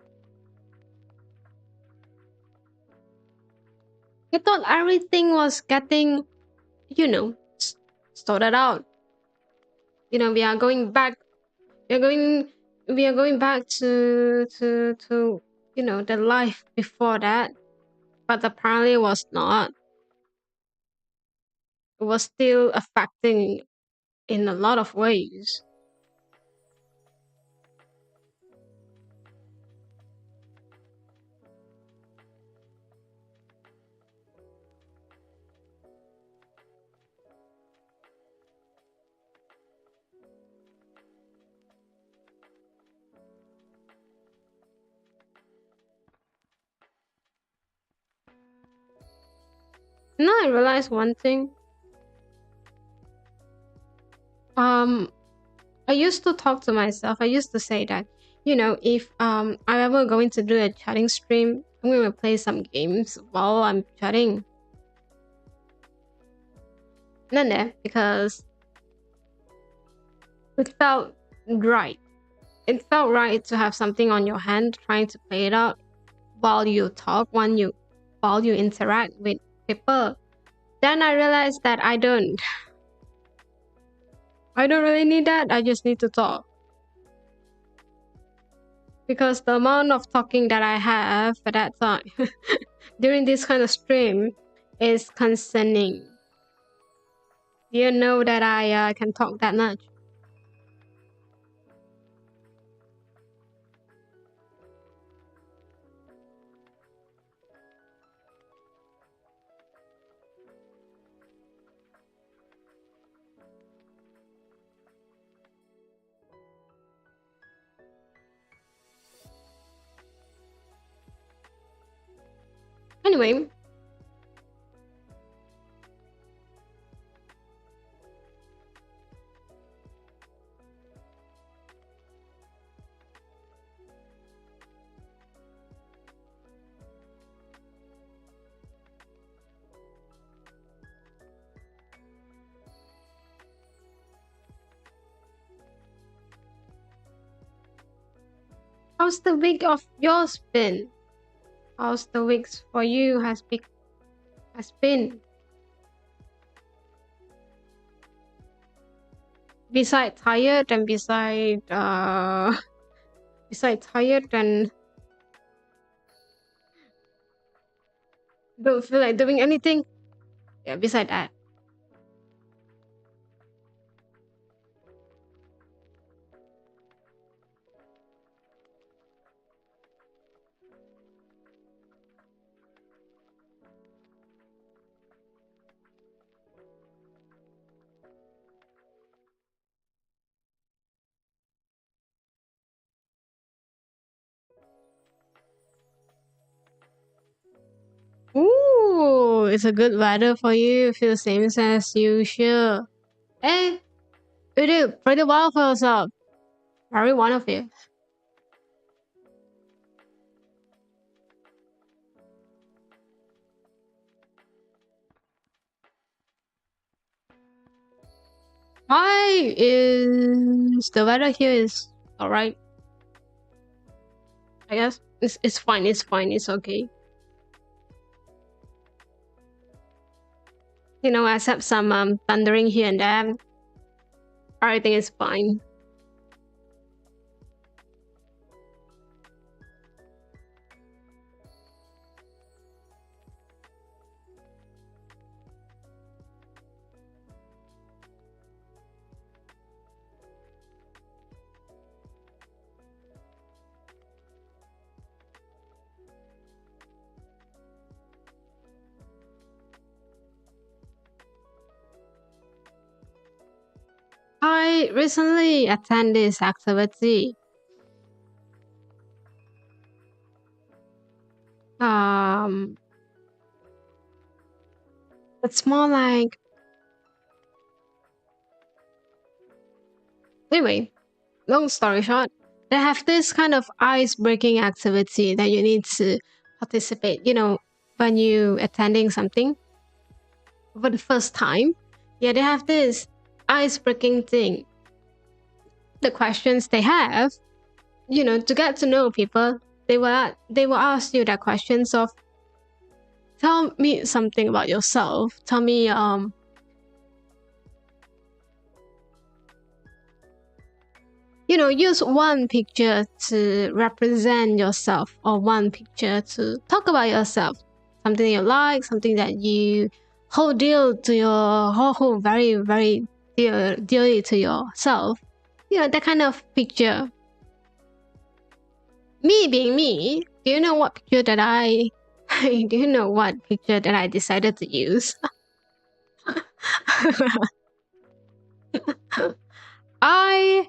I thought everything was getting, sorted out. We are going back. We are going back to the life before that. But apparently it was not. It was still affecting in a lot of ways. Now I realized one thing. I used to talk to myself. I used to say that, if I'm ever going to do a chatting stream, I'm gonna play some games while I'm chatting. No, because it felt right. It felt right to have something on your hand, trying to play it out while you talk, while you interact with people. Then I realized that I don't. I don't really need that. I just need to talk. Because the amount of talking that I have at that time during this kind of stream is concerning. You know that I can talk that much. Anyway, how's the week of yours been? How's the weeks for you has been? Beside tired and beside tired and don't feel like doing anything. Yeah, beside that. Ooh, it's a good weather for you. Feel same as usual. Hey, you do pretty well for yourself. Very one of you. Why is the weather here is alright? I guess it's fine. It's fine. It's okay. You know, except some thundering here and there. Everything is fine. I recently attended this activity. Um, it's more like anyway. Long story short, they have this kind of ice-breaking activity that you need to participate. You know, when you attending something for the first time, yeah, they have this ice-breaking thing. The questions they have, you know, to get to know people, they will ask you that questions of, tell me something about yourself. Tell me you know, use one picture to represent yourself or one picture to talk about yourself. Something you like, something that you hold dear to your hold very, very dearly to yourself. You know, that kind of picture. Me being me, do you know what picture that I do you know what picture that I decided to use? I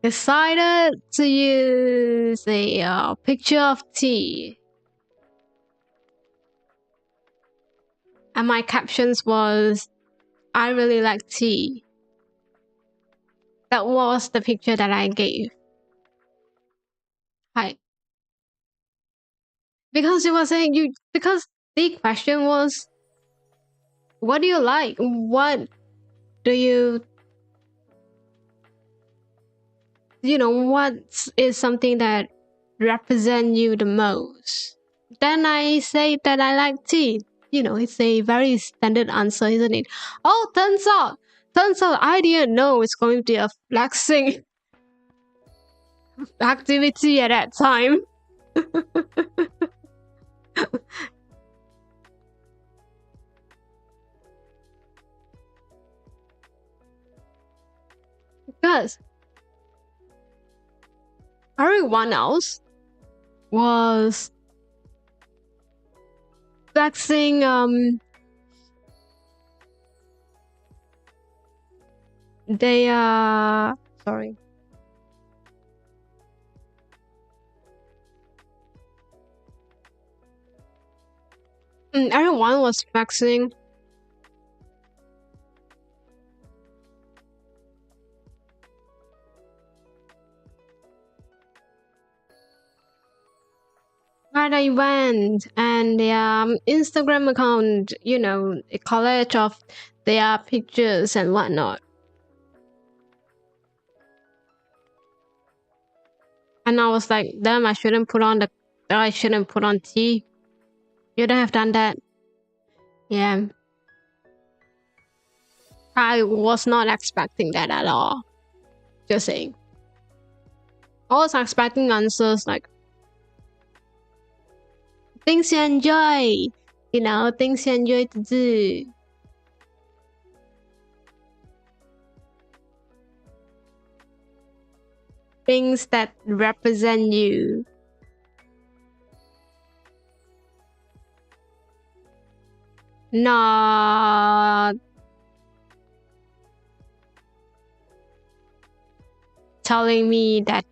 decided to use a picture of tea. And my captions was, I really like tea. That was the picture that I gave. Hi. Because you were saying you because the question was, what do you like? What do what is something that represent you the most? Then I say that I like tea. It's a very standard answer, isn't it? Oh, turns out I didn't know it's going to be a flexing activity at that time. Because everyone else was flexing they sorry. Everyone was flexing where I went, and their Instagram account, a collage of their pictures and whatnot. And I was like, damn, I shouldn't put on tea. You don't have done that. Yeah. I was not expecting that at all. Just saying. I was expecting answers like things you enjoy. Things you enjoy to do. Things that represent you. Not telling me that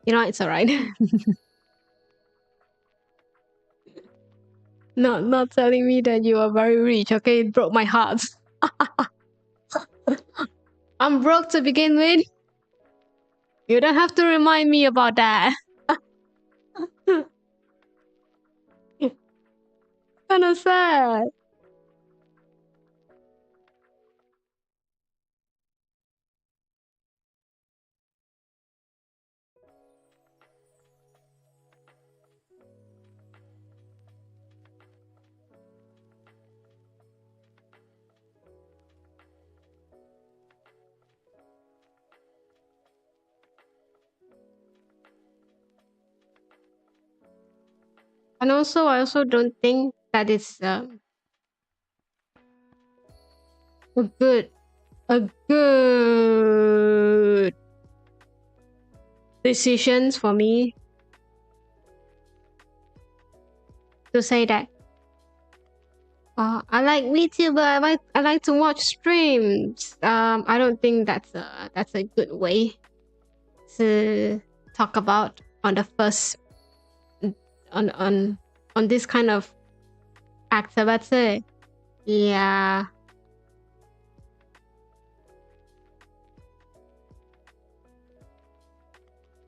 it's alright. Not telling me that you are very rich. Okay, it broke my heart. I'm broke to begin with. You don't have to remind me about that. Kind of sad. And also, I also don't think that it's a good decisions for me to say that. I like VTuber. I like to watch streams. I don't think that's a good way to talk about on the first on this kind of activity. Yeah.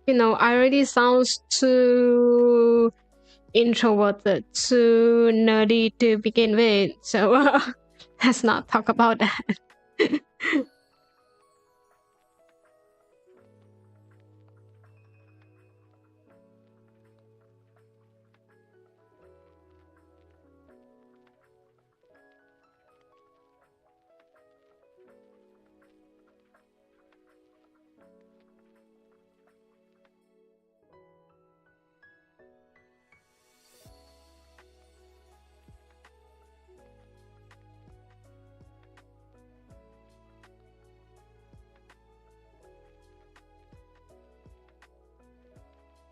I already sounds too introverted, too nerdy to begin with. So let's not talk about that.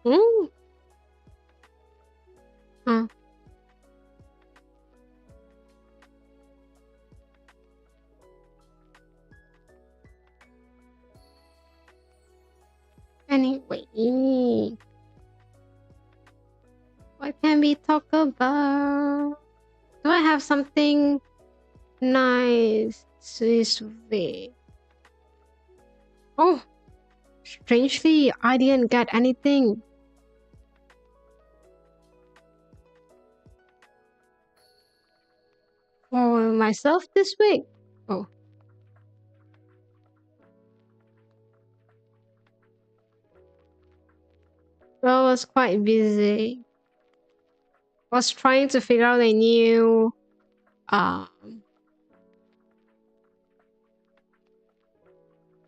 Mm. Huh. Anyway, what can we talk about? Do I have something Nice this way. Oh, strangely, I didn't get anything. For myself this week. Oh, well, I was quite busy. Was trying to figure out um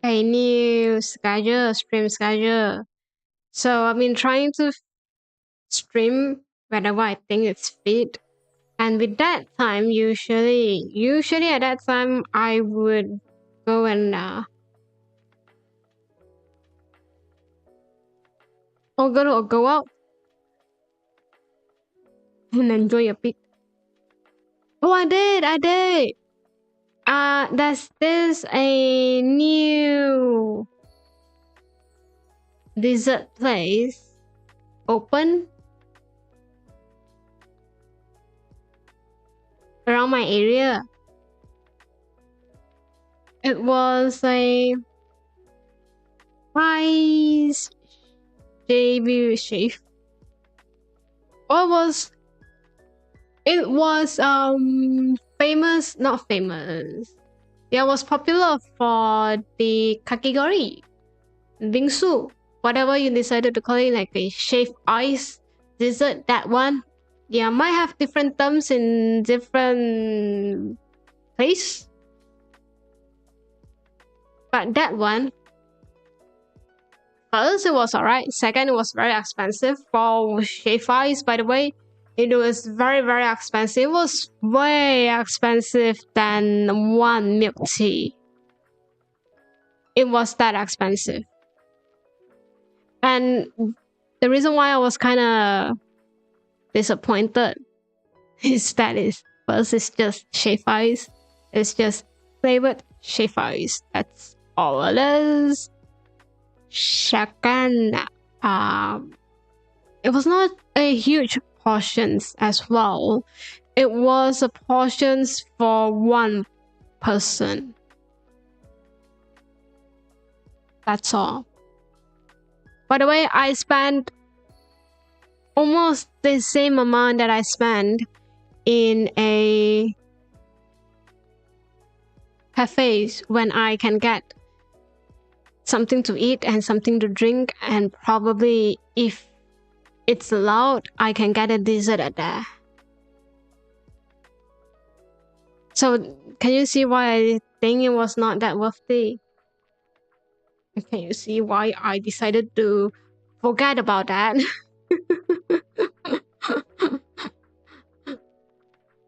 a new schedule, stream schedule. So I've been trying to stream whenever I think it's fit. And with that time, usually at that time, I would go and go out and enjoy a bit. Oh, I did. There's this a new dessert place open around my area. It was a rice JV chef. Oh, it was famous, not famous. It was popular for the kakigori, bingsu, whatever you decided to call it, like a shaved ice dessert. That one, yeah, might have different terms in different place, but that one, first it was alright. Second, it was very expensive for shaved ice. By the way, it was very, very expensive. It was way expensive than one milk tea. It was that expensive. And the reason why I was kind of disappointed is that first it's just shaved ice. It's just flavored shaved ice. That's all it is. Second, it was not a huge portions as well. It was a portions for one person. That's all. By the way, I spent almost the same amount that I spent in a cafes when I can get something to eat and something to drink, and probably if it's allowed, I can get a dessert at there. So can you see why I think it was not that worthy? Can you see why I decided to forget about that?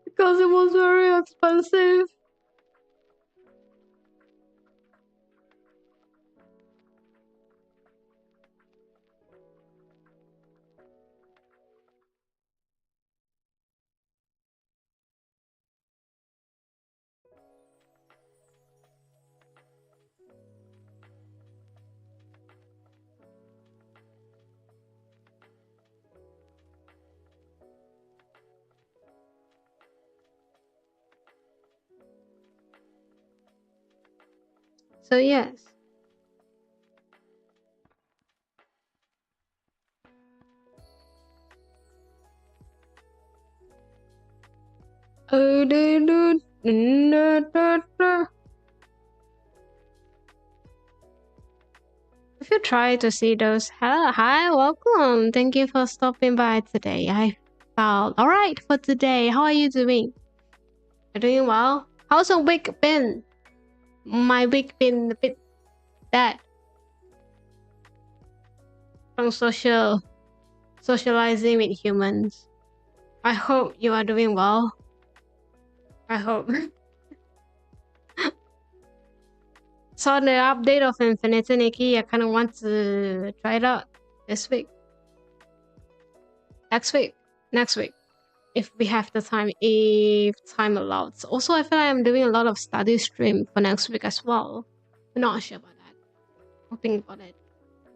Because it was very expensive. So yes. If you try to see those, hello, hi, welcome. Thank you for stopping by today. I felt alright for today. How are you doing? You're doing well? How's your week been? My week been a bit dead from socializing with humans. I hope you are doing well. I hope. Saw the update of Infinity Nikki. I kind of want to try it out this week. Next week. If we have the time, if time allows. Also, I feel like I'm doing a lot of study stream for next week as well. I'm not sure about that. I'll think about it.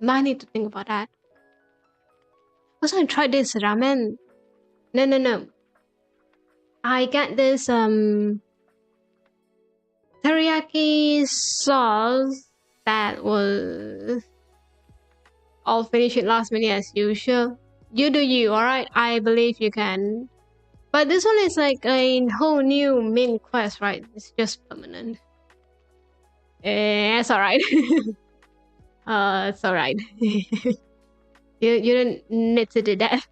Might need to think about that. Also, I tried this ramen. No. I get this teriyaki sauce that was I'll finish it last minute as usual. You do you, alright? I believe you can. But this one is like a whole new main quest, right? It's just permanent. It's alright. It's alright. You don't need to do that.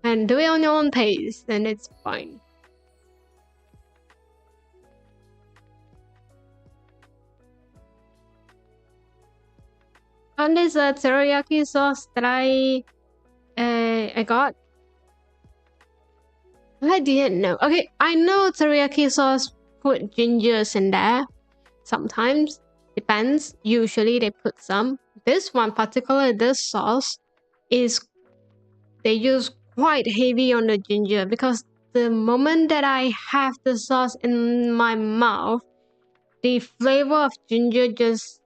And do it on your own pace, and it's fine. On this teriyaki sauce that I got, I didn't know. Okay, I know teriyaki sauce put gingers in there. Sometimes, depends. Usually they put some. This one, particularly this sauce, they use quite heavy on the ginger because the moment that I have the sauce in my mouth, the flavor of ginger just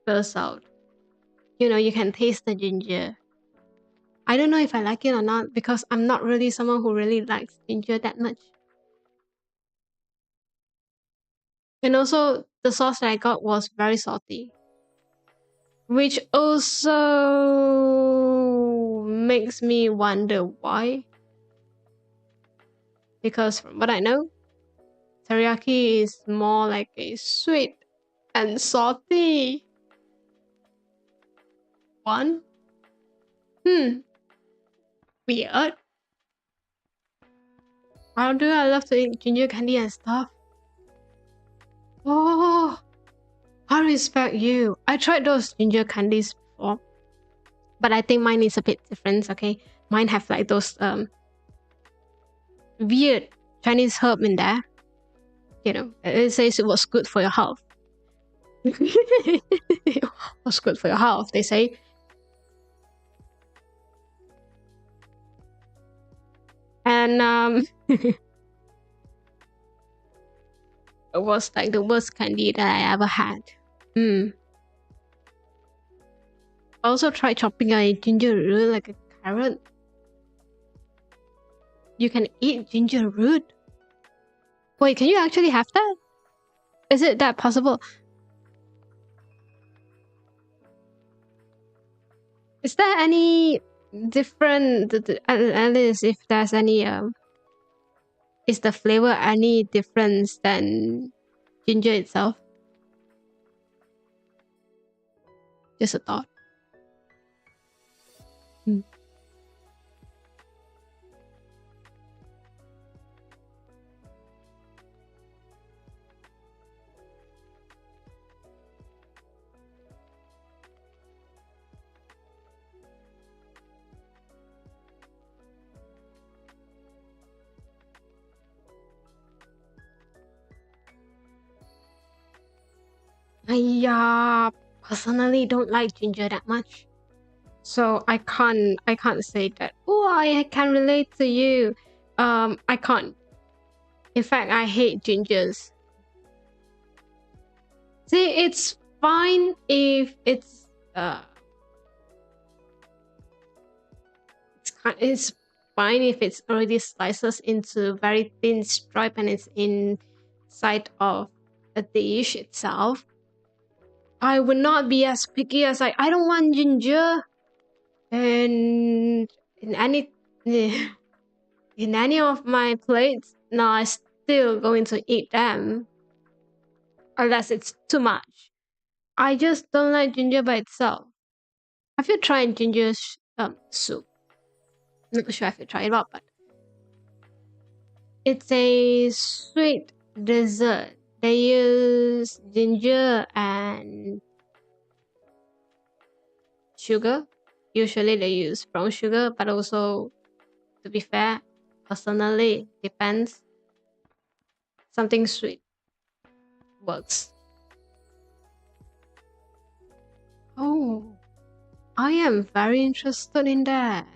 bursts out. You know, you can taste the ginger. I don't know if I like it or not because I'm not really someone who really likes ginger that much. And also, the sauce that I got was very salty, which also makes me wonder why. Because from what I know, teriyaki is more like a sweet and salty one. Weird. How do I love to eat ginger candy and stuff? Oh, I respect you. I tried those ginger candies before, but I think mine is a bit different. Okay, mine have like those weird Chinese herb in there. You know, it says it was good for your health. It was good for your health, they say. And it was like the worst candy that I ever had. I also tried chopping a ginger root like a carrot. You can eat ginger root? Wait, can you actually have that? Is it that possible? Is there any different, at least if there's any, is the flavor any difference than ginger itself? Just a thought. I personally don't like ginger that much, so I can't say that. Oh, I can relate to you. I can't. In fact, I hate gingers. See, it's fine if it's it's fine if it's already slices into very thin stripe and it's inside of a dish itself. I would not be as picky as like I don't want ginger, and in any in any of my plates, no, I still going to eat them unless it's too much. I just don't like ginger by itself. Have you tried ginger soup? Not sure if you tried it out, but it's a sweet dessert. They use ginger and sugar. Usually they use brown sugar, but also, to be fair, personally, depends. Something sweet works. Oh, I am very interested in that.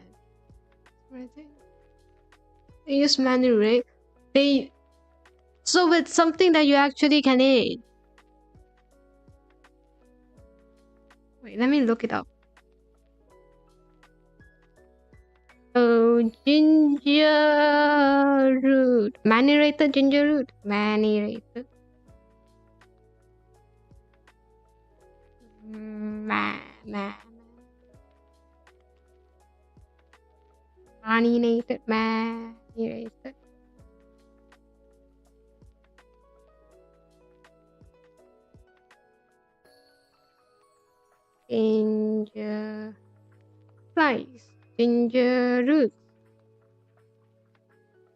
They use manually. So it's something that you actually can eat. Wait, let me look it up. Oh, ginger root. Marinated ginger root. Marinated. Marinated, marinated. Ginger slice. Ginger root.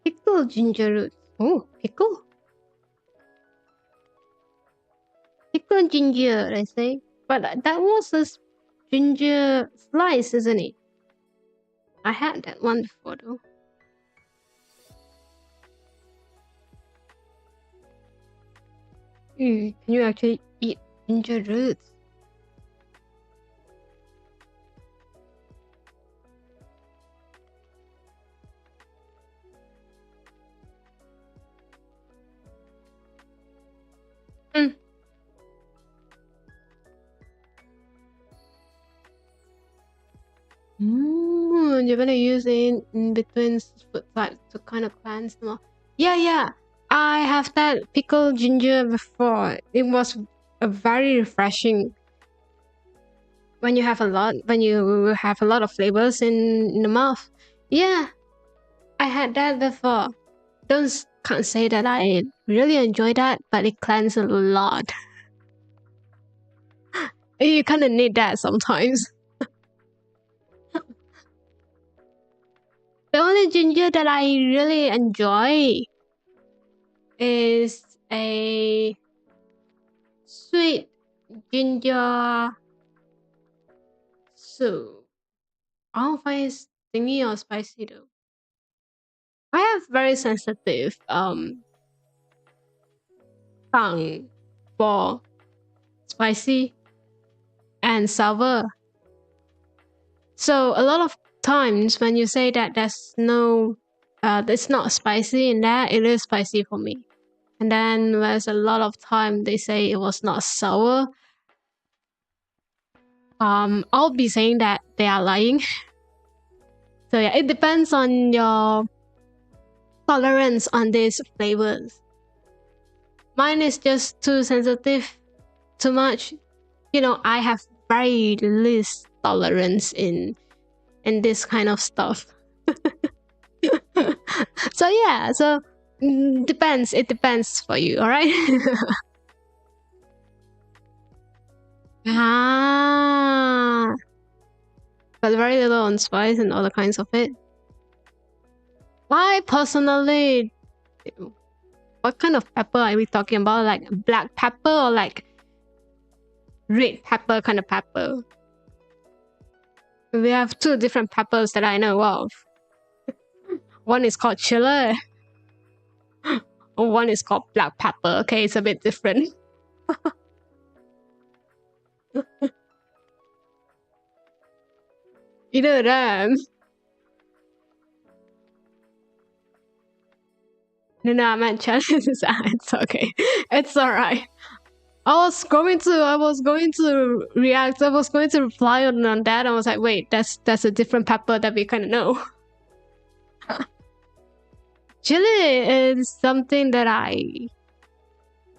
Pickle ginger root. Oh, pickle? Pickle ginger, I say. But that was a ginger slice, isn't it? I had that one before though. Can you actually eat ginger roots? You're gonna use it in between food types to kind of cleanse them off. Yeah. I have that pickled ginger before. It was a very refreshing when you have a lot of flavors in the mouth. Yeah, I had that before. Can't say that I really enjoy that, but it cleanses a lot. You kind of need that sometimes. The only ginger that I really enjoy is a sweet ginger soup. I don't find it stingy or spicy though. I have very sensitive tongue for spicy and sour. So a lot of times when you say that there's no it's not spicy in that, it is spicy for me. And then there's a lot of time they say it was not sour. I'll be saying that they are lying. So yeah, it depends on your tolerance on these flavors. Mine is just too sensitive, too much. You know, I have very least tolerance in this kind of stuff. So yeah, depends. It depends for you, all right? But very little on spice and other kinds of it. I personally, what kind of pepper are we talking about? Like black pepper or like red pepper kind of pepper? We have two different peppers that I know of. One is called chili. One is called black pepper. Okay, it's a bit different. Either of them. No, I meant chili. It's okay. It's alright. I was going to react. I was going to reply on that. I was like, wait, that's a different pepper that we kind of know. Chili is something that I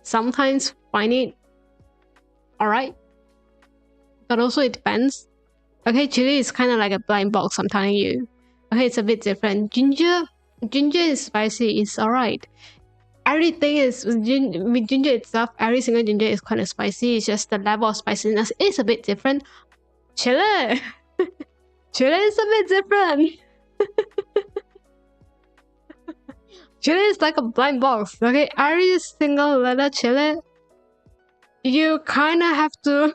sometimes find it alright, but also it depends. Okay, chili is kind of like a blind box, I'm telling you. Okay, it's a bit different. Ginger is spicy, it's alright. Everything is with ginger itself, every single ginger is kind of spicy. It's just the level of spiciness is a bit different. Chili chili is a bit different. Chili is like a blind box. Okay, every single letter chili, you kind of have to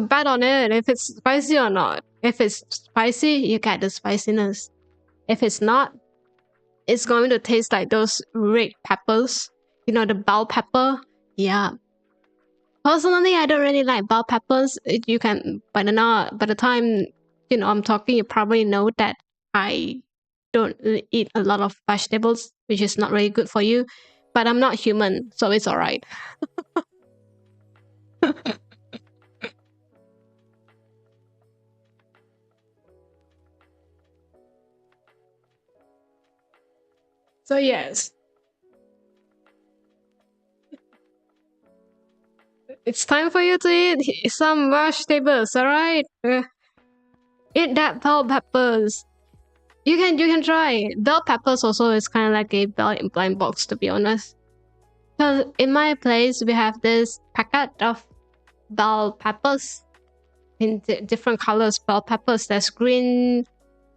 bet on it if it's spicy or not. If it's spicy, you get the spiciness. If it's not, it's going to taste like those red peppers. You know, the bell pepper? Yeah. Personally, I don't really like bell peppers. You can, by the time, you know, I'm talking, you probably know that I don't eat a lot of vegetables, which is not really good for you. But I'm not human, so it's alright. So yes. It's time for you to eat some vegetables, alright? Eat that bell peppers. You can try. Bell peppers also is kind of like a blind box, to be honest. Because in my place, we have this packet of bell peppers in different colors. Bell peppers, there's green,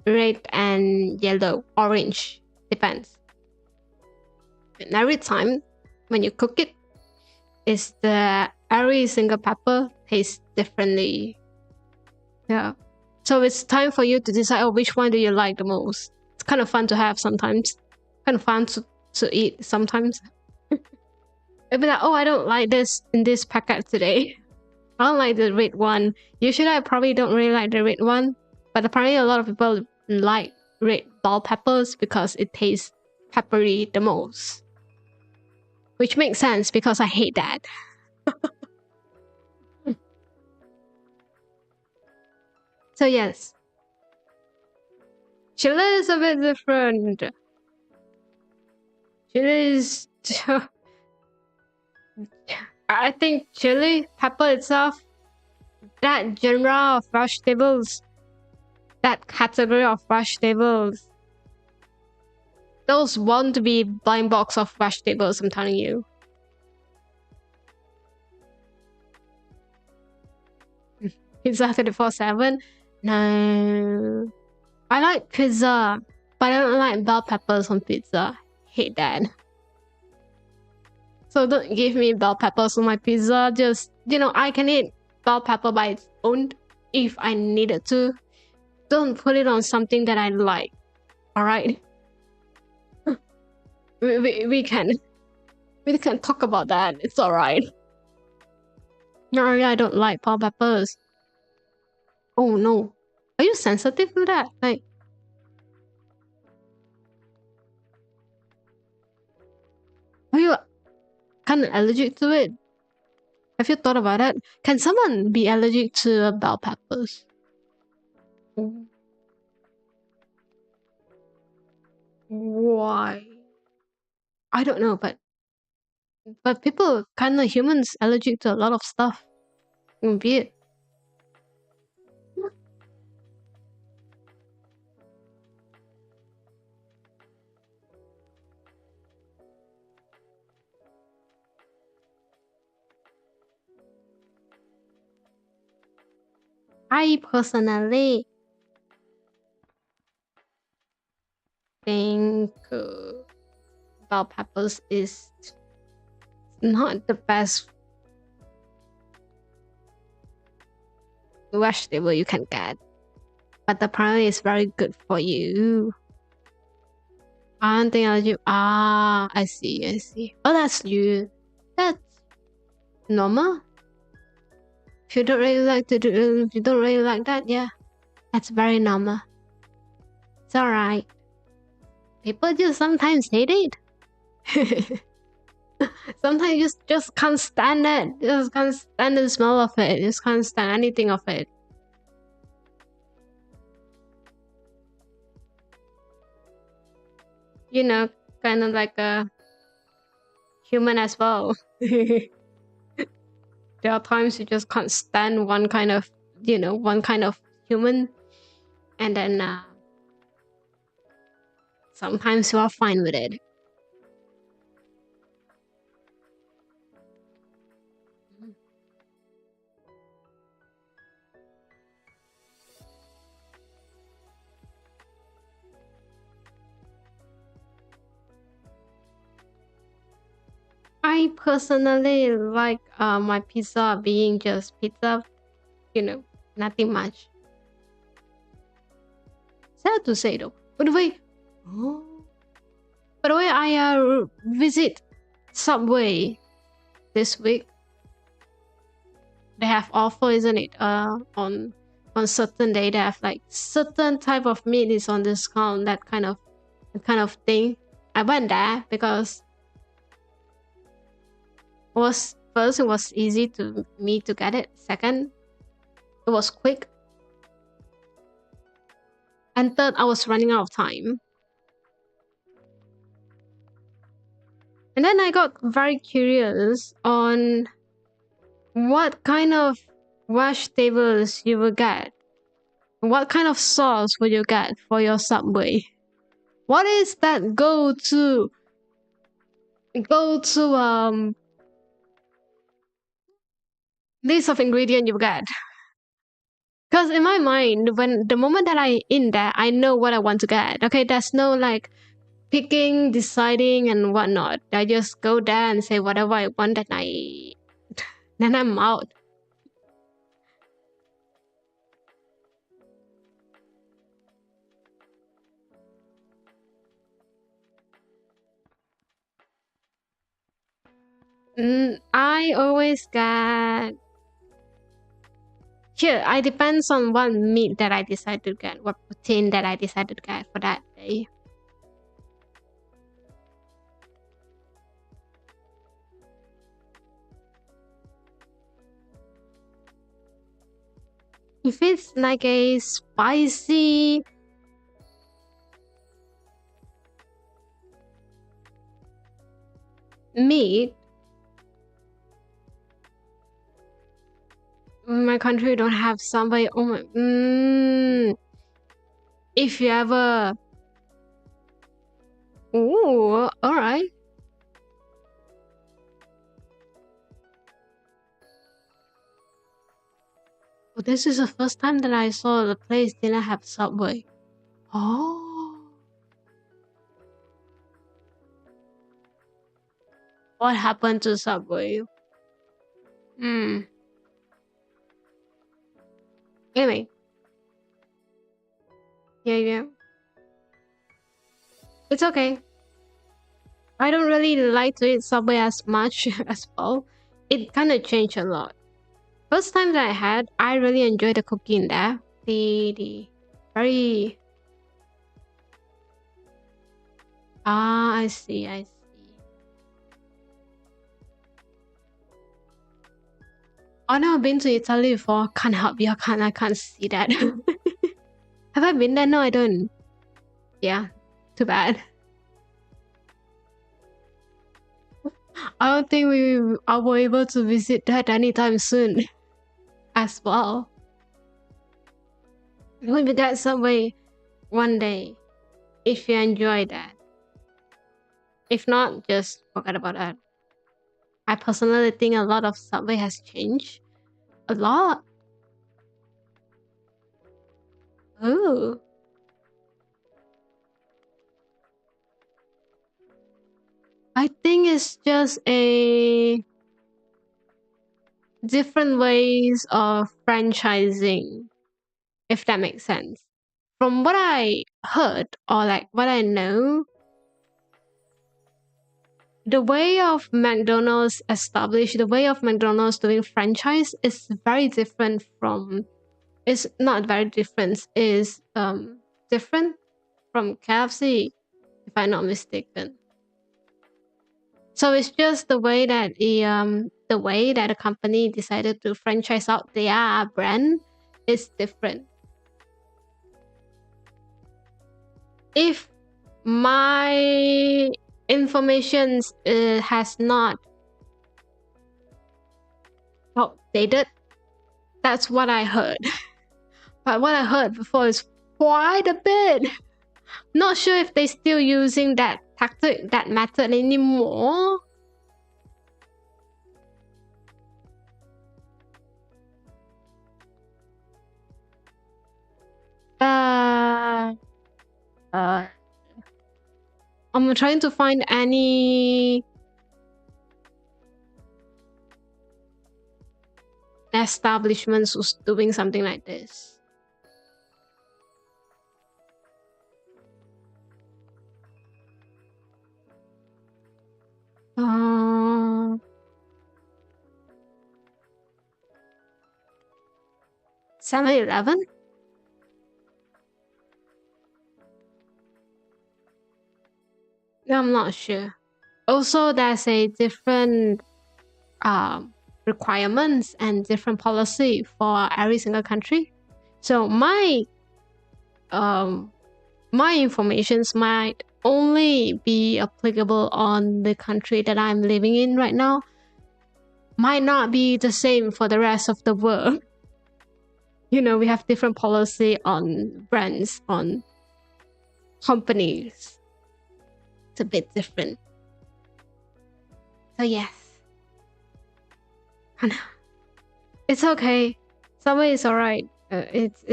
red, and yellow, orange, depends. And every time when you cook it, every single pepper tastes differently. Yeah. So it's time for you to decide, which one do you like the most. It's kind of fun to have sometimes. Kind of fun to eat sometimes. It'll be like, oh, I don't like this in this packet today. I don't like the red one. Usually I probably don't really like the red one. But apparently a lot of people like red bell peppers because it tastes peppery the most. Which makes sense because I hate that. So yes. Chili is a bit different. Chili is... I think chili, pepper itself, that genre of vegetables, that category of vegetables, those want to be blind box of vegetables, I'm telling you. Pizza 24/7? No. I like pizza, but I don't like bell peppers on pizza. Hate that. So don't give me bell peppers on my pizza. Just, I can eat bell pepper by its own if I needed to. Don't put it on something that I like. Alright? we can talk about that. It's alright. No, I don't like bell peppers. Oh no. Are you sensitive to that? Like, are you kind of allergic to it? Have you thought about that? Can someone be allergic to bell peppers? Why? I don't know, but people, kind of humans, allergic to a lot of stuff. Weird. I personally think bell peppers is not the best vegetable you can get, but apparently it's very good for you. I don't think allergy. I see. Oh, that's you. That's normal. If you don't really like if you don't really like that, yeah, that's very normal. It's alright. People just sometimes hate it. Sometimes you just can't stand it. Just can't stand the smell of it. Just can't stand anything of it. Kind of like a human as well. There are times you just can't stand one kind of human, and then sometimes you are fine with it. I personally like my pizza being just pizza, nothing much. Sad to say though. By the way, I visit Subway this week. They have offer, isn't it? On certain day they have like certain type of meat is on discount. That kind of thing. I went there because first it was easy to me to get it. Second, it was quick. And third, I was running out of time. And then I got very curious on What kind of vegetables you will get? What kind of sauce will you get for your Subway? What is that go to list of ingredients you get? Because in my mind, when the moment that I in there, I know what I want to get. Okay, there's no like picking, deciding, and whatnot. I just go there and say whatever I want, and then I'm out. I always get here. It depends on what meat that I decide to get, what protein that I decided to get for that day. If it's like a spicy meat, my country don't have somebody. Oh my. If you ever. Ooh, alright. Well, this is the first time that I saw the place didn't have Subway. Oh. What happened to Subway? Anyway. Yeah. It's okay. I don't really like to eat Subway as much as well. It kind of changed a lot. First time that I had, I really enjoyed the cooking there. The very I see. I've never been to Italy before. Can't help you. I can't see that. Have I been there? No, I don't. Yeah, too bad. I don't think we are able to visit that anytime soon as well. Maybe get Subway one day if you enjoy that. If not, just forget about that. I personally think a lot of Subway has changed. A lot. Ooh. I think it's just a different ways of franchising, if that makes sense. From what I heard or like what I know, the way of McDonald's established, the way of McDonald's doing franchise is very different from. It's not very different. Is different from KFC, if I'm not mistaken. So it's just the way that the company decided to franchise out their brand is different. If my information has not outdated, that's what I heard. But what I heard before is quite a bit. Not sure if they still using that tactic, that method anymore. I'm trying to find any establishments who's doing something like this. Uh, 7-Eleven? I'm not sure. Also, there's a different requirements and different policy for every single country. So my informations might only be applicable on the country that I'm living in right now. might not be the same for the rest of the world. You know, we have different policy on brands, on companies. It's a bit different. So yes. It's okay. Summer is alright. It's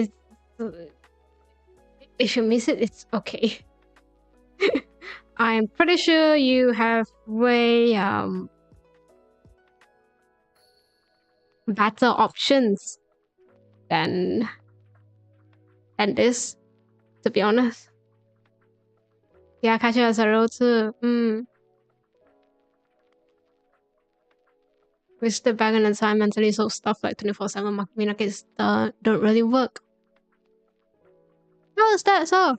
if you miss it, it's okay. I'm pretty sure you have way better options than this, to be honest. Yeah, catch it as a road too. We step back in the time mentally, so stuff like 24/7 markets don't really work. How is that so?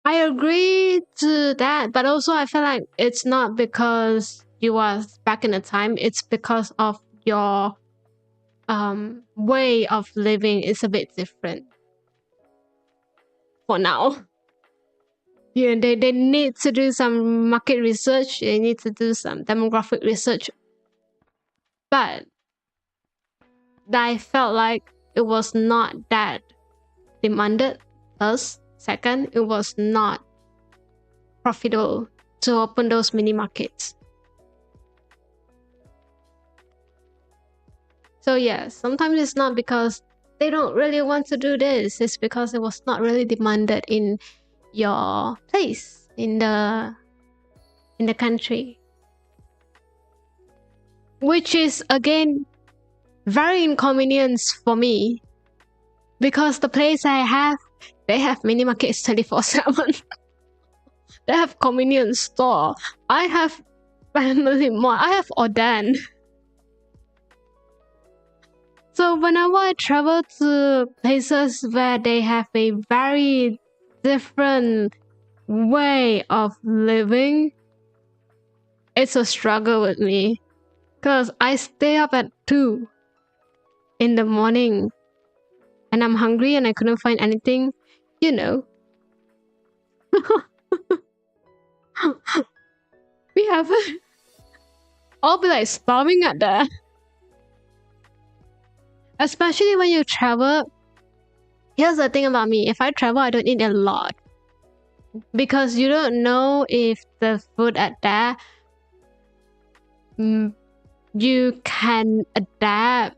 I agree to that, but also I feel like it's not because you are back in the time, it's because of your way of living is a bit different for now. Yeah, they need to do some market research, they need to do some demographic research. But I felt like it was not that demanded. First, second, it was not profitable to open those mini markets. So yeah, sometimes it's not because they don't really want to do this, it's because it was not really demanded in your place, in the country. Which is again very inconvenience for me, because the place I have, they have mini markets 24/7. They have convenience store. I have family mall. I have Odan. So whenever I travel to places where they have a very different way of living, it's a struggle with me. Because I stay up at 2 in the morning and I'm hungry and I couldn't find anything, you know. We have I'll be like starving at that. Especially when you travel. Here's the thing about me, if I travel, I don't eat a lot. Because you don't know if the food at there, you can adapt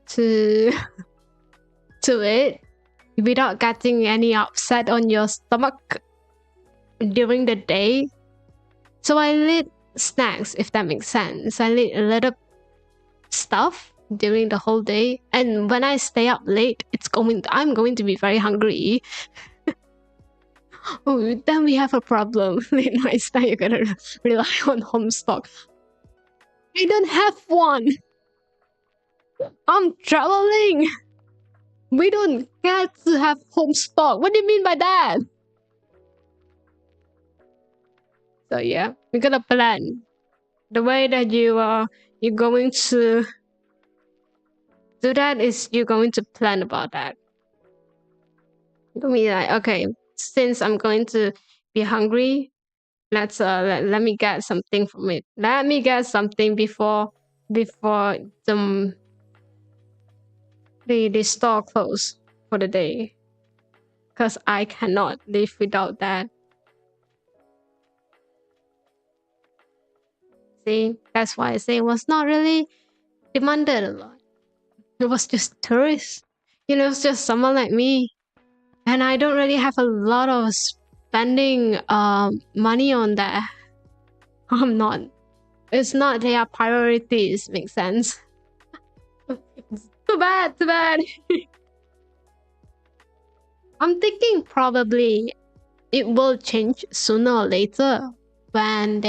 to it without getting any upset on your stomach during the day. So I eat snacks, if that makes sense. I eat a little stuff during the whole day, and when I stay up late, I'm going to be very hungry. Oh, then we have a problem. Late night snack, you're gonna rely on home stock. I don't have one. I'm traveling. We don't get to have home stock. What do you mean by that? So yeah, we gotta plan. The way that you're going to do that is you're going to plan about that. You'll be like, okay, since I'm going to be hungry, let me get something from it. Let me get something before the store close for the day, because I cannot live without that. See, that's why I say it was not really demanded a lot. It was just tourists. You know, it's just someone like me. And I don't really have a lot of spending money on that. I'm not. It's not their priorities, makes sense. Too bad. I'm thinking probably it will change sooner or later when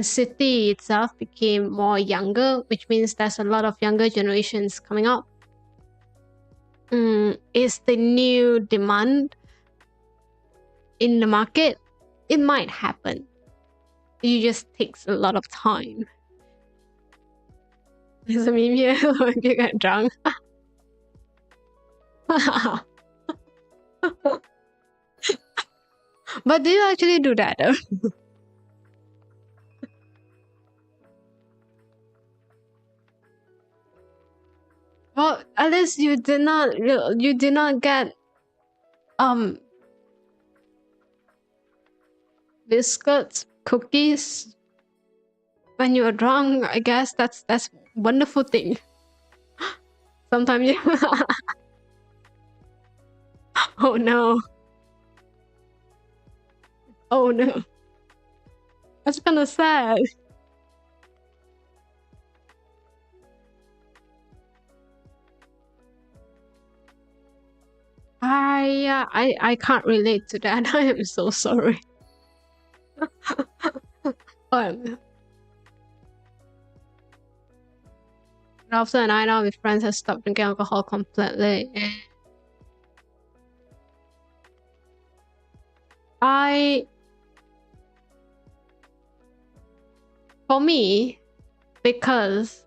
city itself became more younger, which means there's a lot of younger generations coming up. Is the new demand in the market? It might happen. It just takes a lot of time. There's a meme here when you get drunk. But do you actually do that though? Well, at least you did not get um biscuits, cookies when you are drunk. I guess that's wonderful thing. Sometimes you oh no. Oh no. That's kind of sad. I can't relate to that. I am so sorry. um, After a night out with friends, I stopped drinking alcohol completely. For me, because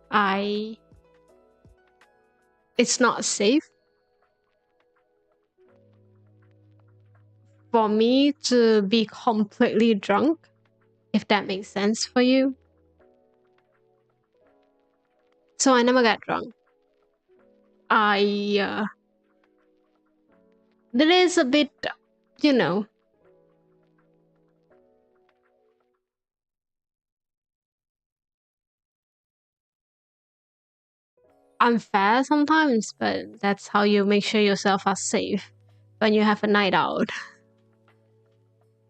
it's not safe for me to be completely drunk, if that makes sense for you. So I never got drunk. There is a bit, you know, unfair sometimes, but that's how you make sure yourself are safe when you have a night out.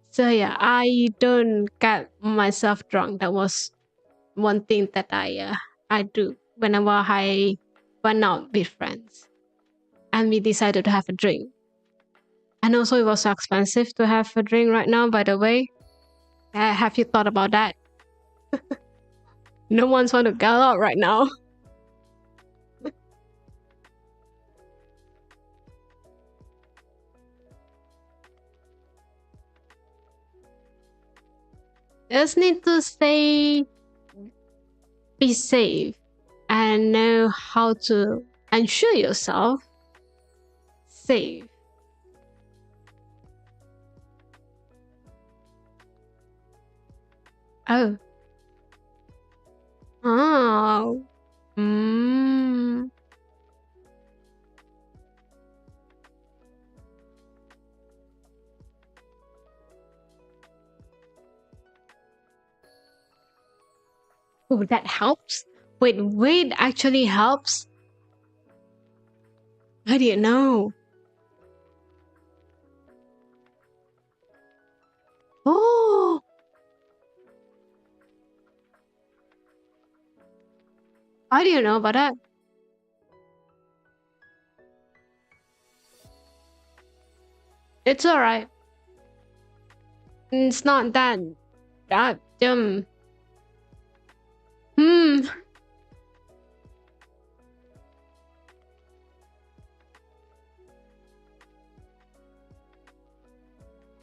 So yeah, I don't get myself drunk. That was one thing that I do whenever I went out with friends and we decided to have a drink. And also, it was so expensive to have a drink right now. By the way, have you thought about that? No one's want to go out right now. Just need to stay, be safe, and know how to ensure yourself safe. Oh. Oh. Mm. Oh, that helps. Wait, weed actually helps? I didn't know. Oh, I didn't know about that. It's alright. It's not that dumb. Hmm.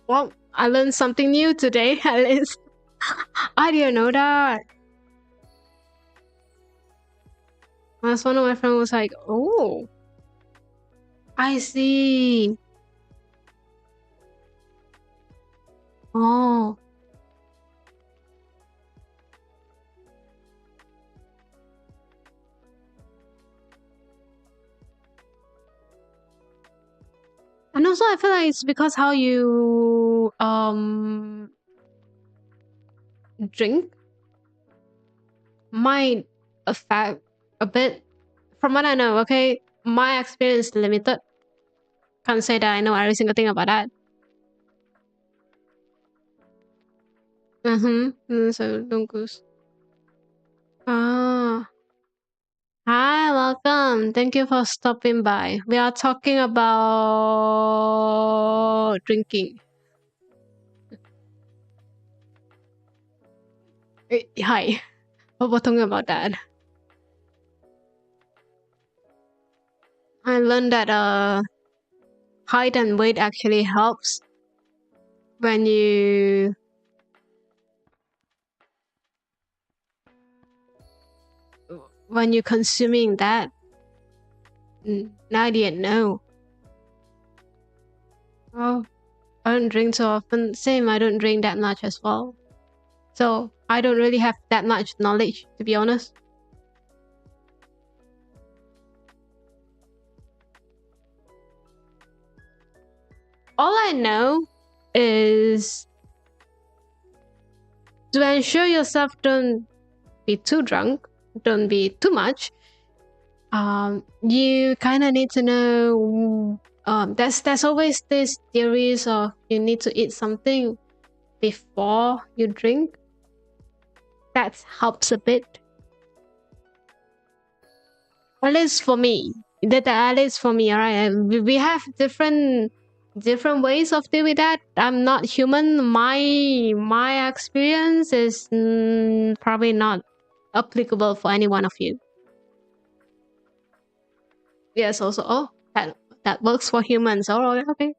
Well, I learned something new today, at least. I didn't know that. As one of my friends was like, oh, I see. Oh. And also I feel like it's because how you drink might affect a bit. From what I know, okay, my experience is limited. Can't say that I know every single thing about that. So don't goose. Ah. Hi, welcome. Thank you for stopping by. We are talking about drinking. Hi. We're talking about that. I learned that height and weight actually helps when you're consuming that. I didn't know. Oh, I don't drink so often. Same, I don't drink that much as well. So I don't really have that much knowledge, to be honest. All I know is to ensure yourself don't be too drunk, don't be too much. You kind of need to know. There's always this theories of you need to eat something before you drink. That helps a bit. At least for me. At least for me, alright. We have different ways of dealing with that. I'm not human. My experience is probably not applicable for any one of you. Yes, also. Oh, that works for humans. Oh, okay.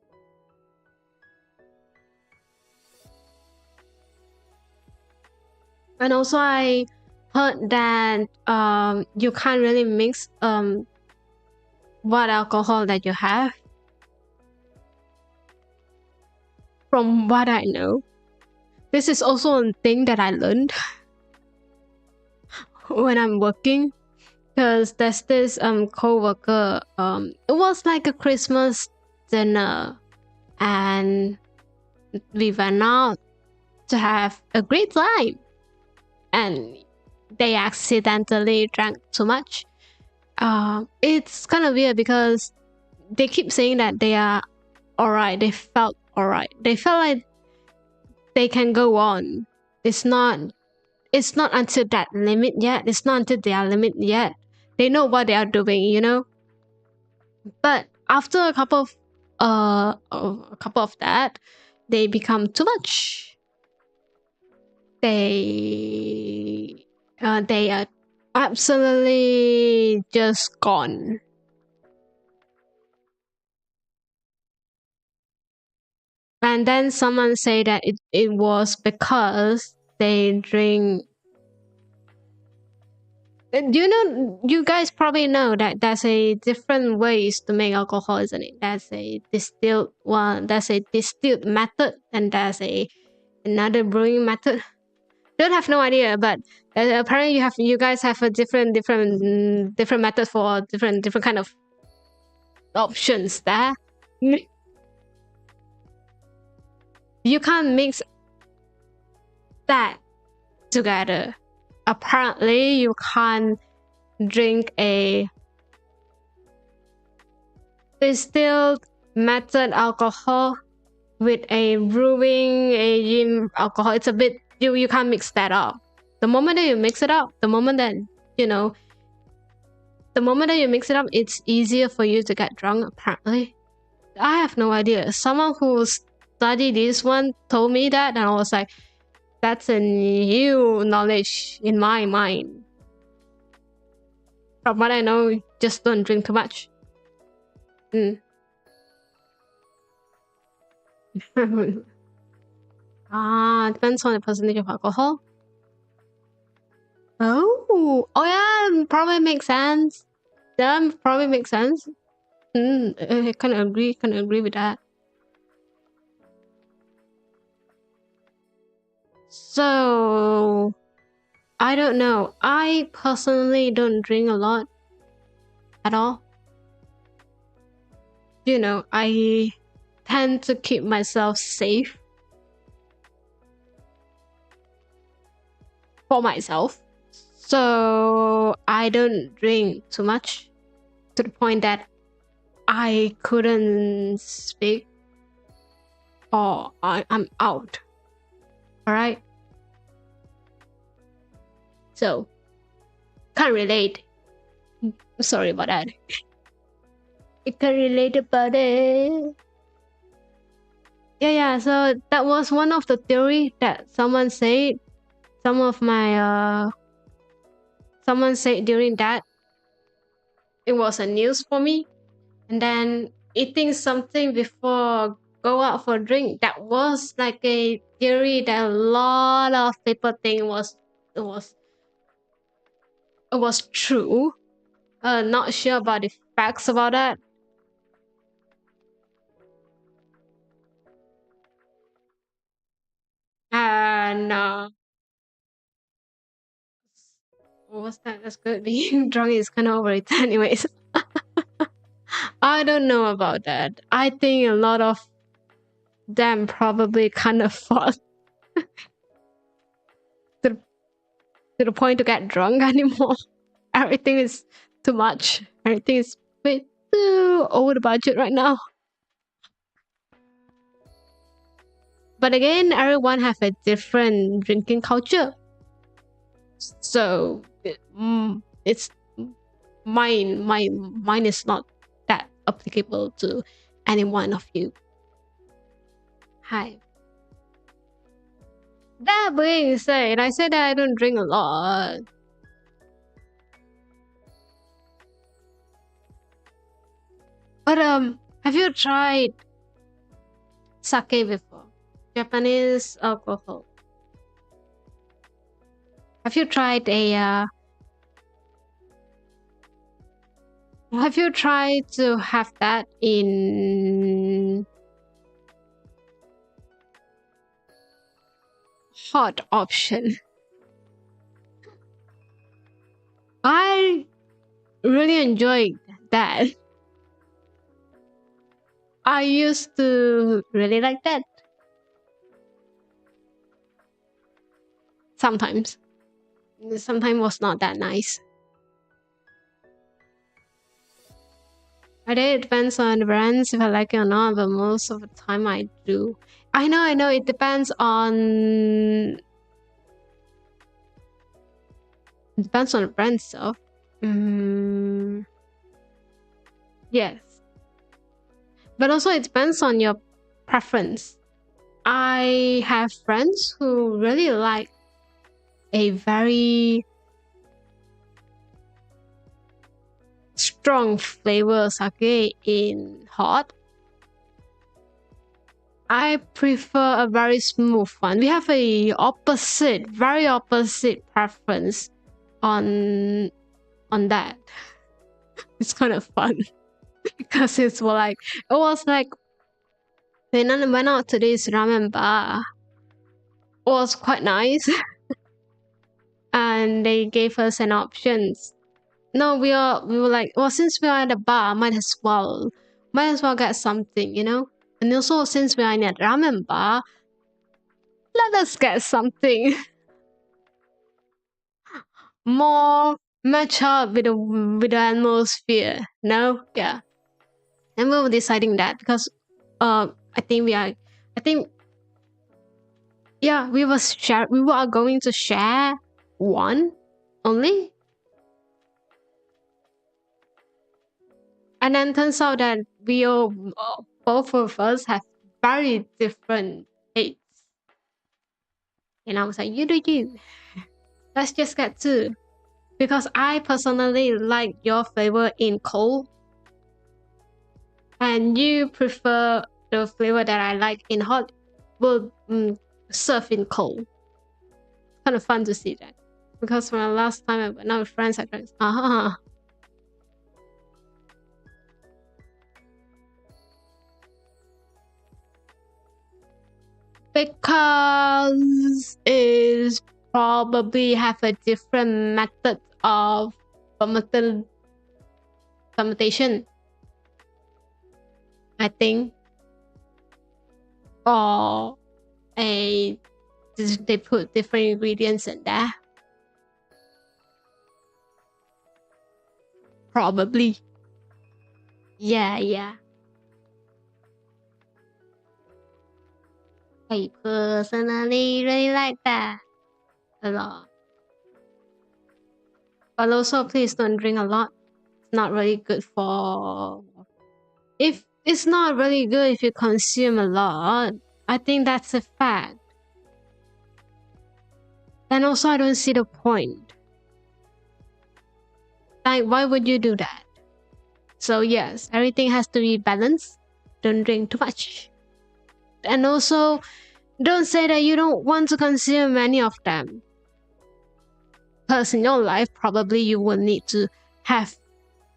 And also, I heard that you can't really mix what alcohol that you have. From what I know, this is also a thing that I learned when I'm working. Because there's this co-worker, it was like a Christmas dinner, and we went out to have a great time, and they accidentally drank too much. It's kind of weird because they keep saying that they are alright, they felt alright, they felt like they can go on. It's not until that limit yet. It's not until their limit yet. They know what they are doing, you know. But after a couple of that, they become too much. They are absolutely just gone. And then someone say that it was because they drink. You know, you guys probably know that there's a different ways to make alcohol, isn't it? There's a distilled one, there's a distilled method, and there's another brewing method. Don't have no idea, but apparently you guys have a different method for different kind of options there. You can't mix that together. Apparently, you can't drink a distilled method alcohol with a brewing aging alcohol. It's a bit you can't mix that up. The moment that you mix it up, the moment that you mix it up, it's easier for you to get drunk. Apparently, I have no idea. Someone who studied this one told me that, and I was like, that's a new knowledge in my mind. From what I know, just don't drink too much. Depends on the percentage of alcohol. Oh yeah, probably makes sense. Yeah, probably makes sense. I can agree with that. So, I don't know. I personally don't drink a lot at all. You know, I tend to keep myself safe for myself. So, I don't drink too much to the point that I couldn't speak or I'm out. Alright? So, can't relate. Sorry about that. I can't relate about it. Yeah, so that was one of the theory that someone said. Someone said during that. It was a news for me. And then eating something before go out for a drink, that was like a theory that a lot of people think it was true. Not sure about the facts about that. And what was that? That's good. Being drunk is kind of overrated, anyways. I don't know about that. I think a lot of them probably can't afford to the point to get drunk anymore. Everything is too much. Everything is way too over the budget right now. But again, everyone have a different drinking culture. So it's mine is not that applicable to any one of you. Hi. That being said, I said that I don't drink a lot. But have you tried sake before? Japanese alcohol. Have you tried have you tried to have that in hot option? I really enjoyed that. I used to really like that. Sometimes was not that nice. I think it depends on the brands if I like it or not, but most of the time I do. I know, it depends on the brand stuff. Yes. But also it depends on your preference. I have friends who really like a very strong flavor sake in hot. I prefer a very smooth one. We have a very opposite preference on that. It's kind of fun because it was like when I went out to this ramen bar. It was quite nice. And they gave us an options. No, we were like, well, since we are at the bar, might as well get something, you know. And also, since we are in a ramen bar, let us get something more match up with the atmosphere. No, yeah. And we were deciding that because we were going to share one only. And then turns out that both of us have very different tastes. And I was like, you do you. Let's just get two. Because I personally like your flavor in cold. And you prefer the flavor that I like in hot. Will serve in cold. It's kind of fun to see that. Because from the last time I went out with friends, I drank, because it probably have a different method of fermentation, I think, or they put different ingredients in there. Probably. Yeah. I personally really like that a lot. But also, please don't drink a lot. It's not really good for... If it's not really good if you consume a lot, I think that's a fact. Then also, I don't see the point. Like, why would you do that? So yes, everything has to be balanced. Don't drink too much. And also, don't say that you don't want to consume many of them. Because in your life, probably you will need to have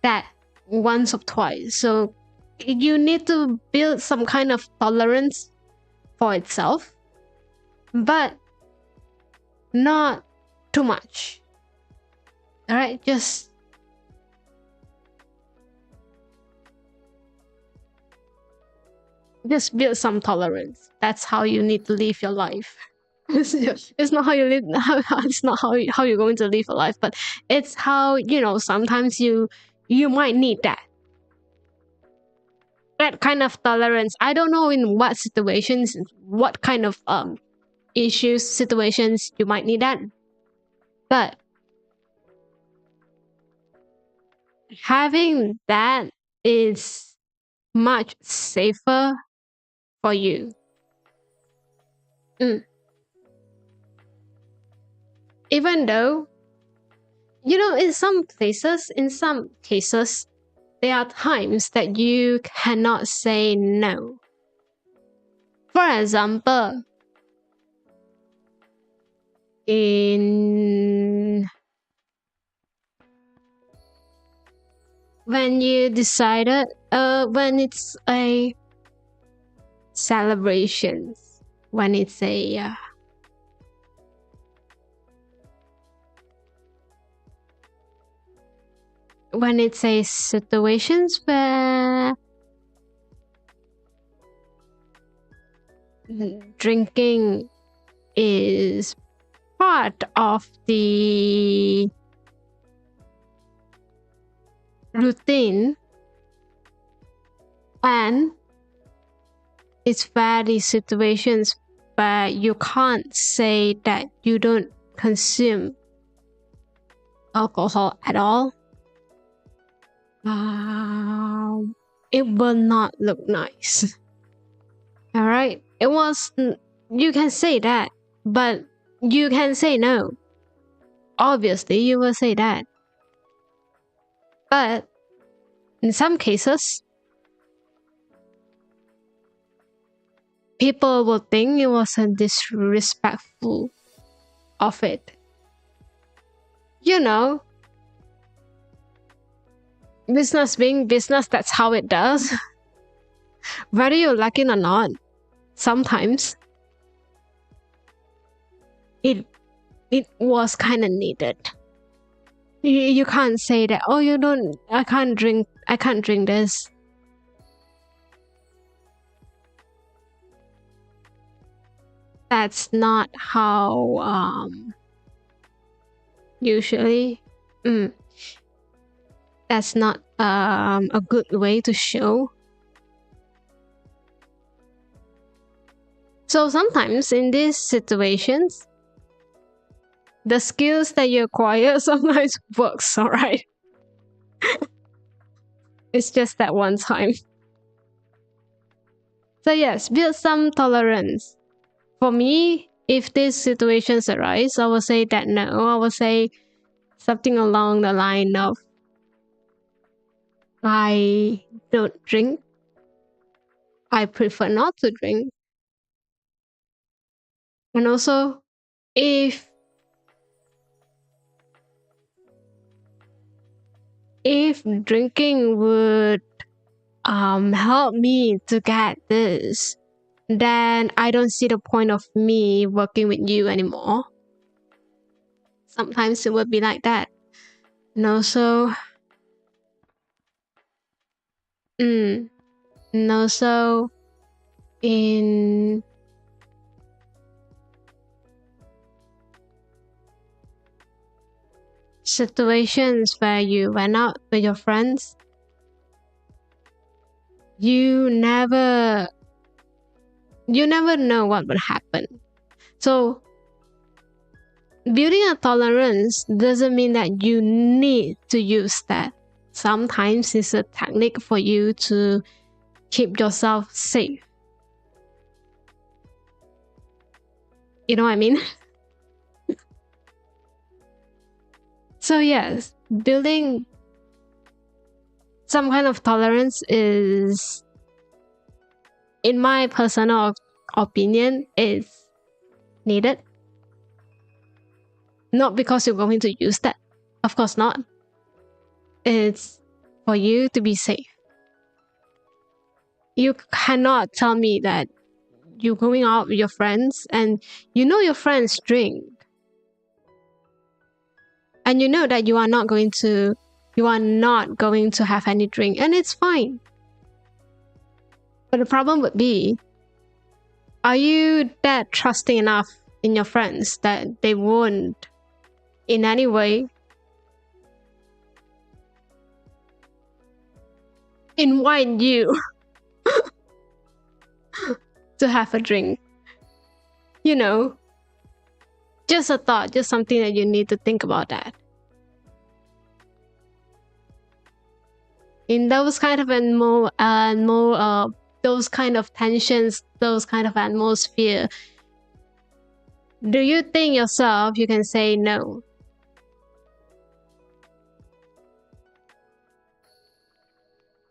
that once or twice. So you need to build some kind of tolerance for itself. But not too much. All right, just build some tolerance. That's how you need to live your life. It's not how you live. It's not how you're going to live your life, but it's how, sometimes you might need that kind of tolerance. I don't know in what situations, what kind of issues, situations you might need that, but having that is much safer for you. Even though, in some cases, there are times that you cannot say no. For example, when you decided, when it's a celebrations, when it's a situations where drinking is part of the routine, and it's very situations where you can't say that you don't consume alcohol at all. It will not look nice. All right, you can say that, but you can say no. Obviously, you will say that. But in some cases, people will think it was disrespectful of it. Business being business, that's how it does. Whether you like it or not, sometimes it was kind of needed. You can't say that, oh, I can't drink this. That's not how usually that's not a good way to show. So sometimes in these situations, the skills that you acquire sometimes works, all right? It's just that one time. So yes, build some tolerance. For me, if these situations arise, I will say that no. I will say something along the line of, I don't drink. I prefer not to drink. And also, if drinking would help me to get this, then I don't see the point of me working with you anymore. Sometimes it would be like that. And also, in situations where you went out with your friends, you never know what would happen. So building a tolerance doesn't mean that you need to use that. Sometimes it's a technique for you to keep yourself safe. You know what I mean? So yes, building some kind of tolerance is, in my personal opinion, is needed. Not because you're going to use that. Of course not. It's for you to be safe. You cannot tell me that you're going out with your friends and your friends drink. And you know that you are not going to have any drink, and it's fine. But the problem would be, are you that trusting enough in your friends that they won't in any way invite you to have a drink? You know, just a thought, just something that you need to think about that. In those kind of those kind of tensions, those kind of atmosphere, do you think yourself you can say no?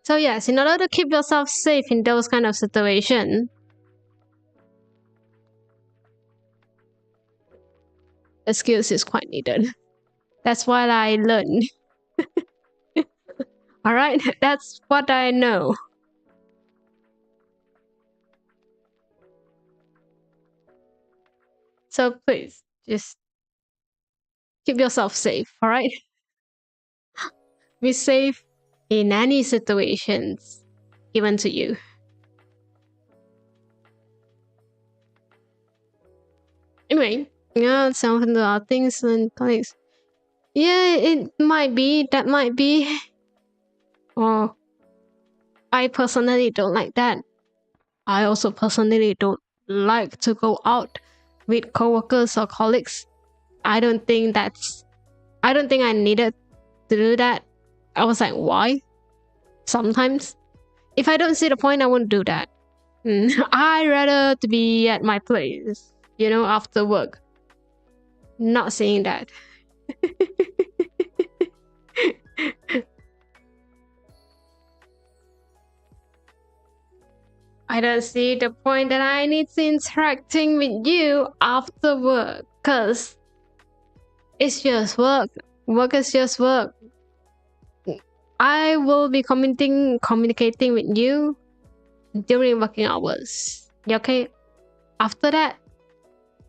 So yes, in order to keep yourself safe in those kind of situations, skills is quite needed. That's what I learned. All right, that's what I know. So please, just keep yourself safe, all right? Be safe in any situations given to you. Anyway, yeah, some of the things and colleagues. Yeah, it might be, that might be. Or I personally don't like that. I also personally don't like to go out with coworkers or colleagues. I don't think I needed to do that. I was like, why? Sometimes. If I don't see the point, I won't do that. I'd rather to be at my place, after work. Not saying that. I don't see the point that I need to interacting with you after work, cause it's just work. Work is just work. I will be communicating with you during working hours. You okay? After that,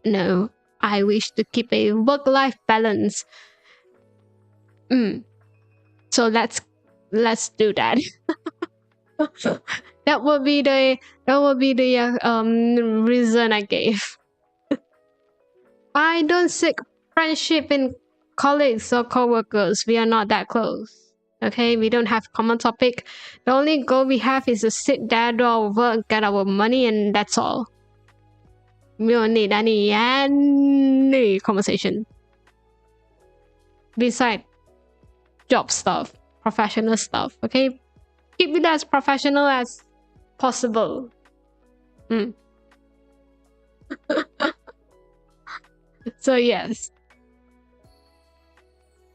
no. I wish to keep a work-life balance. So let's do that. That will be the reason I gave. I don't seek friendship in colleagues or co-workers. We are not that close. Okay, we don't have common topic. The only goal we have is to sit there, do our work, get our money, and that's all. We don't need any conversation. Besides job stuff, professional stuff, okay? Keep it as professional as possible. So yes,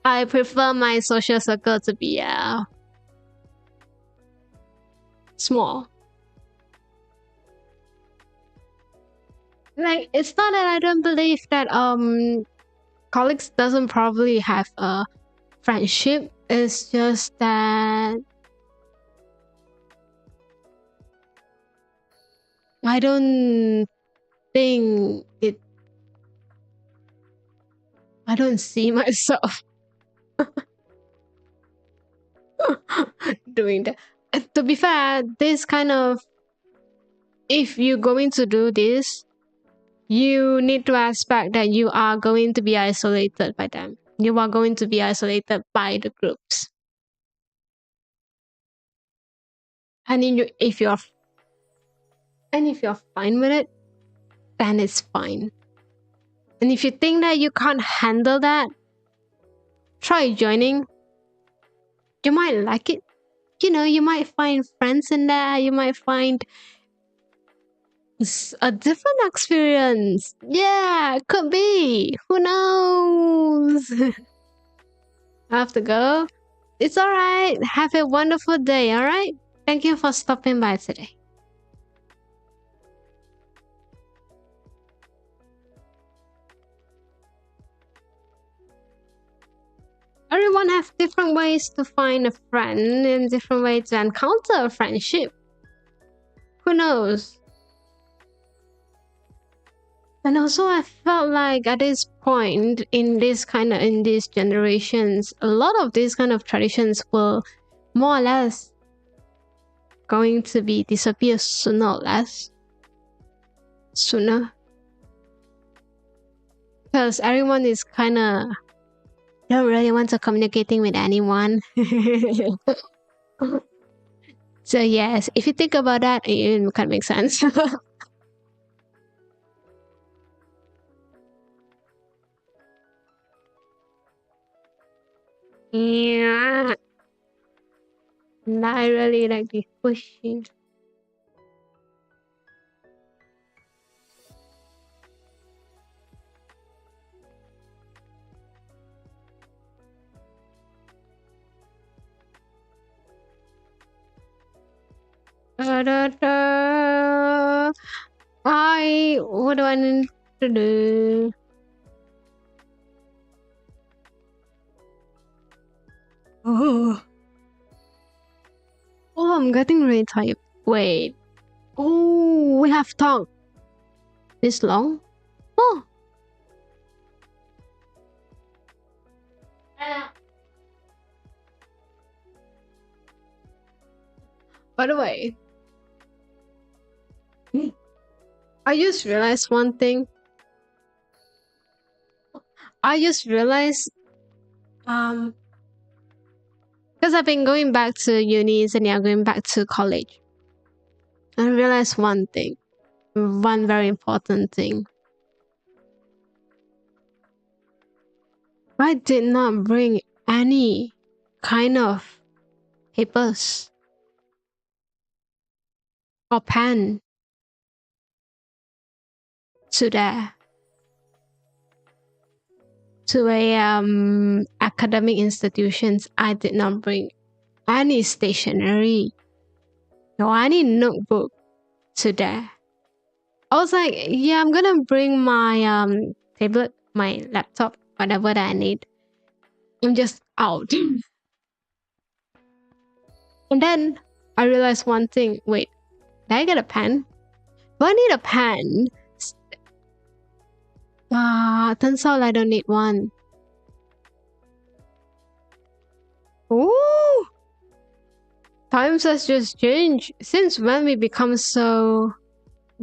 I prefer my social circle to be small. Like, it's not that I don't believe that colleagues doesn't probably have a friendship. It's just that I don't think it. I don't see myself doing that. To be fair, this kind of, if you're going to do this, you need to expect that you are going to be isolated by them. You are going to be isolated by the groups. And if you're fine with it, then it's fine. And if you think that you can't handle that, try joining. You might like it. You might find friends in there. You might find a different experience. Yeah, could be. Who knows? I have to go. It's alright. Have a wonderful day, alright? Thank you for stopping by today. Everyone has different ways to find a friend and different ways to encounter a friendship. Who knows? And also, I felt like at this point in these generations, a lot of these kind of traditions will more or less going to be disappear sooner, because everyone is kind of don't really want to communicating with anyone. So yes, if you think about that, it can make sense. Yeah, I really like this pushing. What do I need to do? Oh, I'm getting really tired. Wait. Oh, we have talked this long? Oh. By the way, I just realized one thing. I just realized, because I've been going back to unis and now going back to college. I realized one thing, one very important thing. I did not bring any kind of papers or pen to the academic institutions. I did not bring any stationery or any notebook to there. I was like, yeah, I'm gonna bring my tablet, my laptop, whatever that I need. I'm just out. And then I realized one thing. Wait, did I get a pen? Do I need a pen? Turns out I don't need one. Ooh! Times has just changed. Since when we become so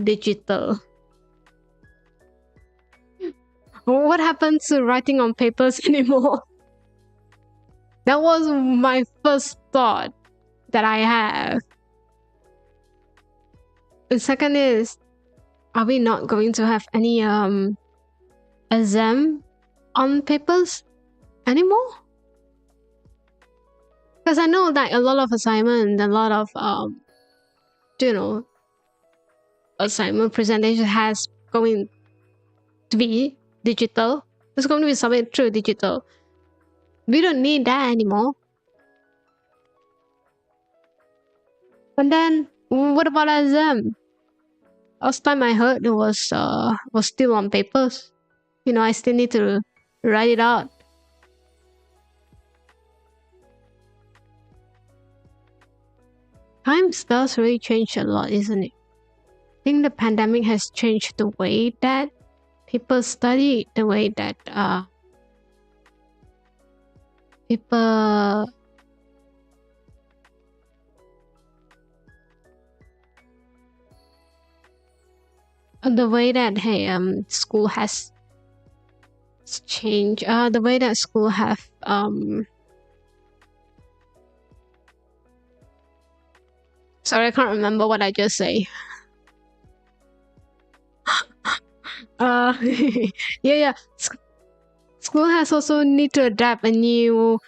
digital? What happened to writing on papers anymore? That was my first thought that I have. The second is, are we not going to have any exam on papers anymore? Because I know that a lot of assignment, a lot of assignment presentation has going to be digital. It's going to be submitted through digital. We don't need that anymore. And then what about exam? Last time I heard it was still on papers. I still need to write it out. Times does really change a lot, isn't it? I think the pandemic has changed the way that people study, the way that people the way that school has changed. The way that school have sorry, I can't remember what I just say. Yeah. School has also need to adapt a new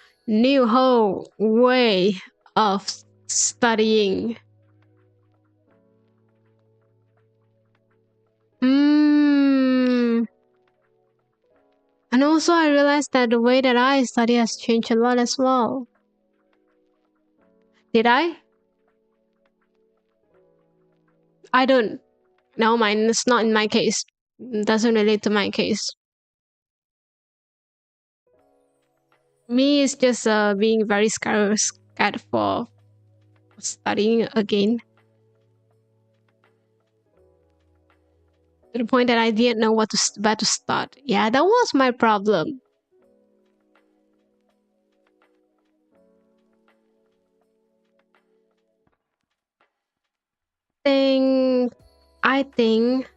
whole way of studying. And also I realized that the way that I study has changed a lot as well. Did I? I don't. No, mine is not in my case. Doesn't relate to my case. Me is just being very scared for studying again. To the point that I didn't know where to start. Yeah, that was my problem. I think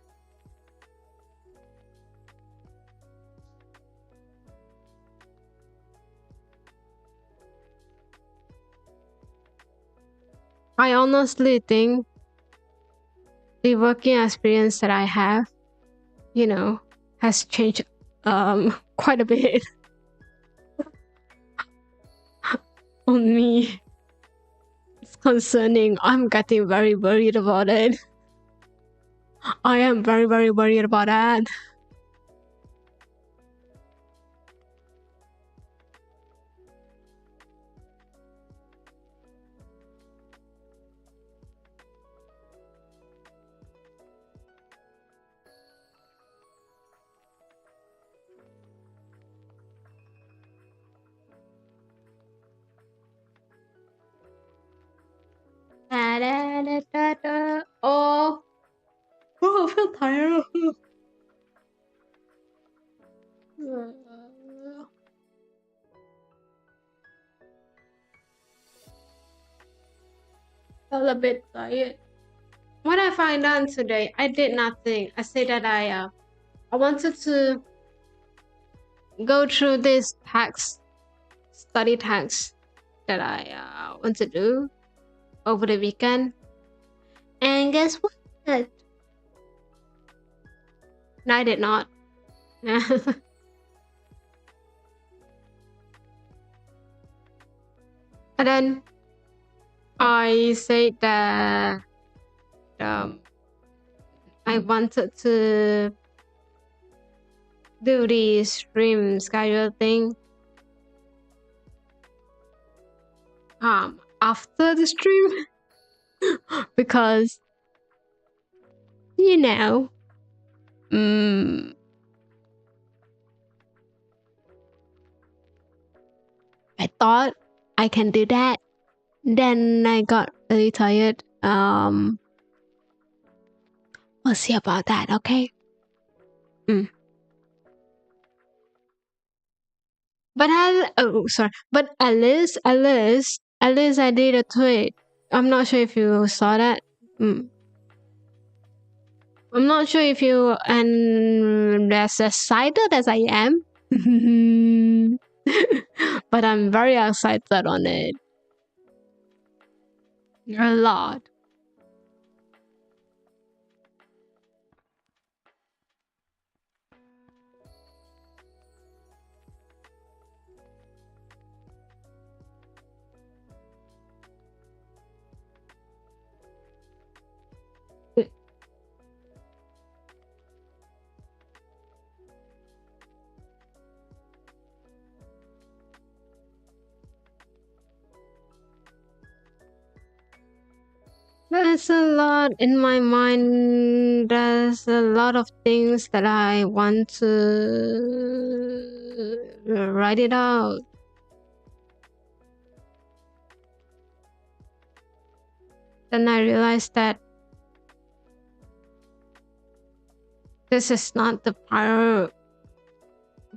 I honestly think the working experience that I have, you know, has changed quite a bit on me. It's concerning. I'm getting very worried about it. I am very, very worried about that. Oh, oh, I feel tired. Feel a bit tired. What I find out today, I did nothing. I said that I wanted to go through this study tax that I want to do over the weekend. And guess what? No, I did not. And then I said that I wanted to do the stream schedule thing after the stream because you know I thought I can do that. Then I got really tired. We'll see about that, okay? But But Alice, I did a tweet. I'm not sure if you saw that. I'm not sure if you and as excited as I am, but I'm very excited on it. A lot. There's a lot in my mind. There's a lot of things that I want to write it out. Then I realized that this is not the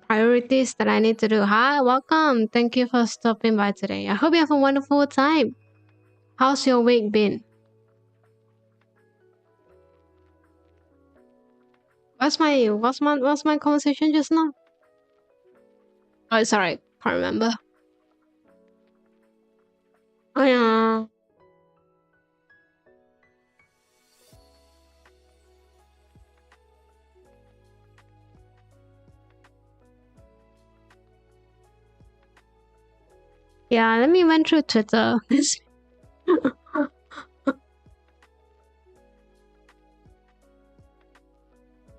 priorities that I need to do. Hi, welcome. Thank you for stopping by today. I hope you have a wonderful time. How's your week been? What's my conversation just now? Oh, sorry, can't remember. Oh yeah. Yeah, let me went through Twitter.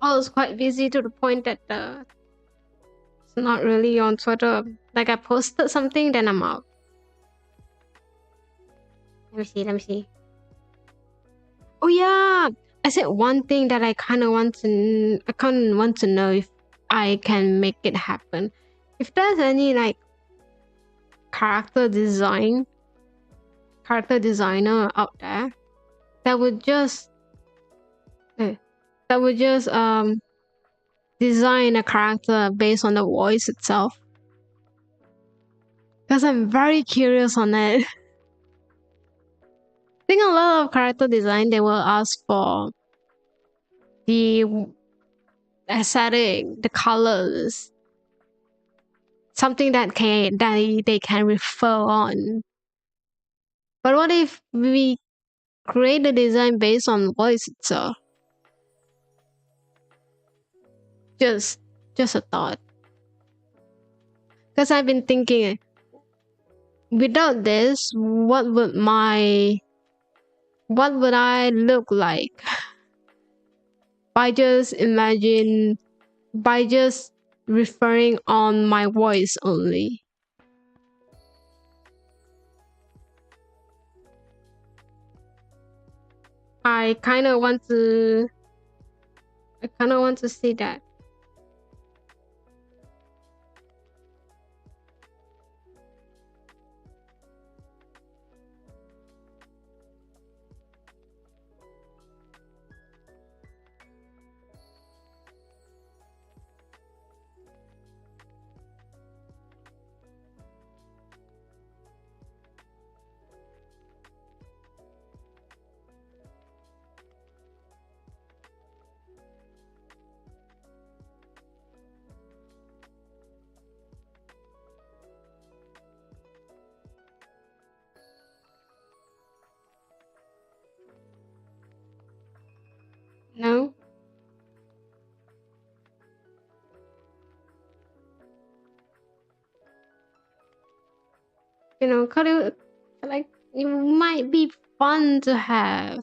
I was quite busy to the point that it's not really on Twitter. Like I posted something, then I'm out. Let me see. Oh yeah, I said one thing that I kind of want to know if I can make it happen. If there's any like character designer out there that would just that would just design a character based on the voice itself. Because I'm very curious on it. I think a lot of character design they will ask for the aesthetic, the colors, something that they can refer on. But what if we create the design based on voice itself? Just a thought. Because I've been thinking, without this, what would I look like? By just referring on my voice only. I kind of want to see that. No? You know, like it might be fun to have.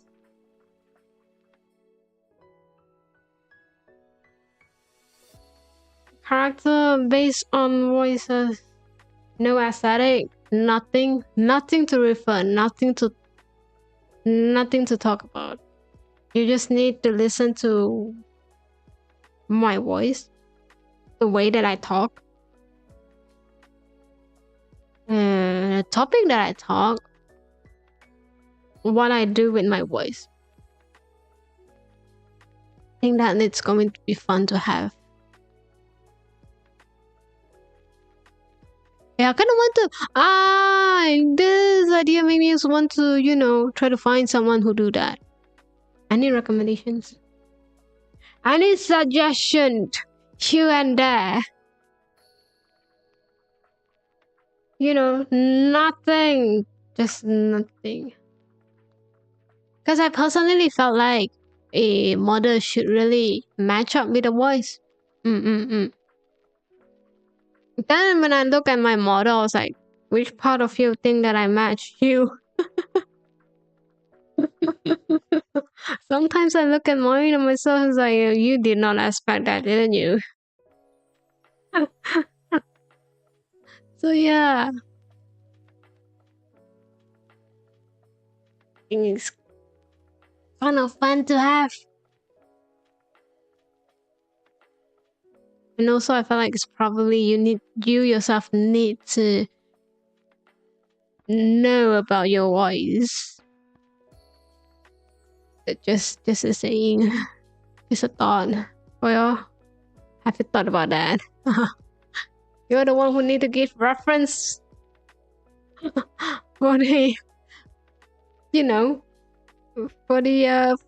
Character based on voices. No aesthetic, nothing to refer, nothing to talk about. You just need to listen to my voice, the way that I talk, the topic that I talk, what I do with my voice. I think that it's going to be fun to have. Yeah, I kind of want to. This idea made me want to, try to find someone who do that. Any recommendations? Any suggestions? Here and there. Nothing. Just nothing. Because I personally felt like a model should really match up with the voice. Then when I look at my model, I was like, which part of you think that I match you? Sometimes I look at mine and myself and like, you did not expect that, didn't you? So yeah. It's kind of fun to have. And also I feel like it's probably you yourself need to know about your voice. Just a saying. Just a thought. Well, have you thought about that? You're the one who need to give reference for the for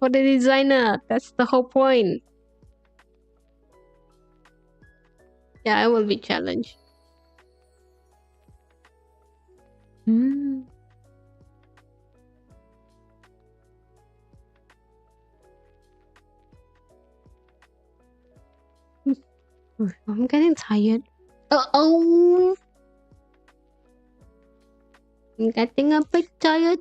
the designer. That's the whole point. Yeah, I will be challenged. I'm getting tired. Oh, I'm getting a bit tired.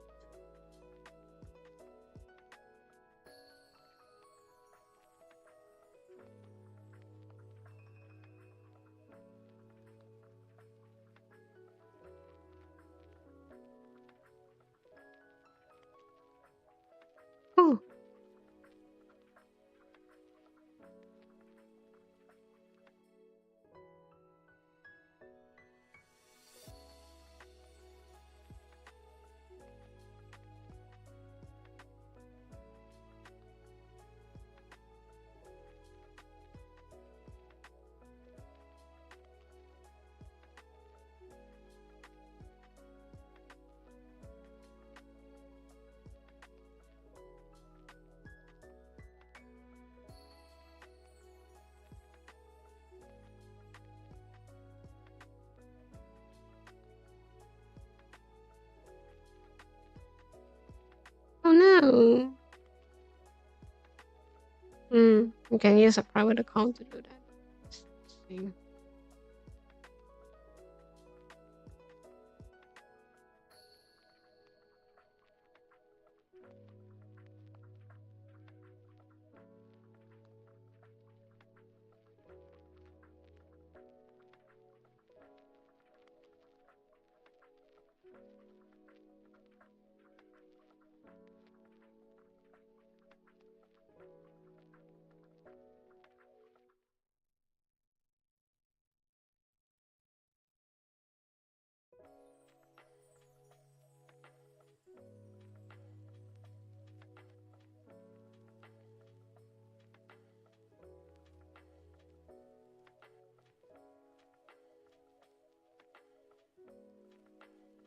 Oh. So, you can use a private account to do that. Interesting.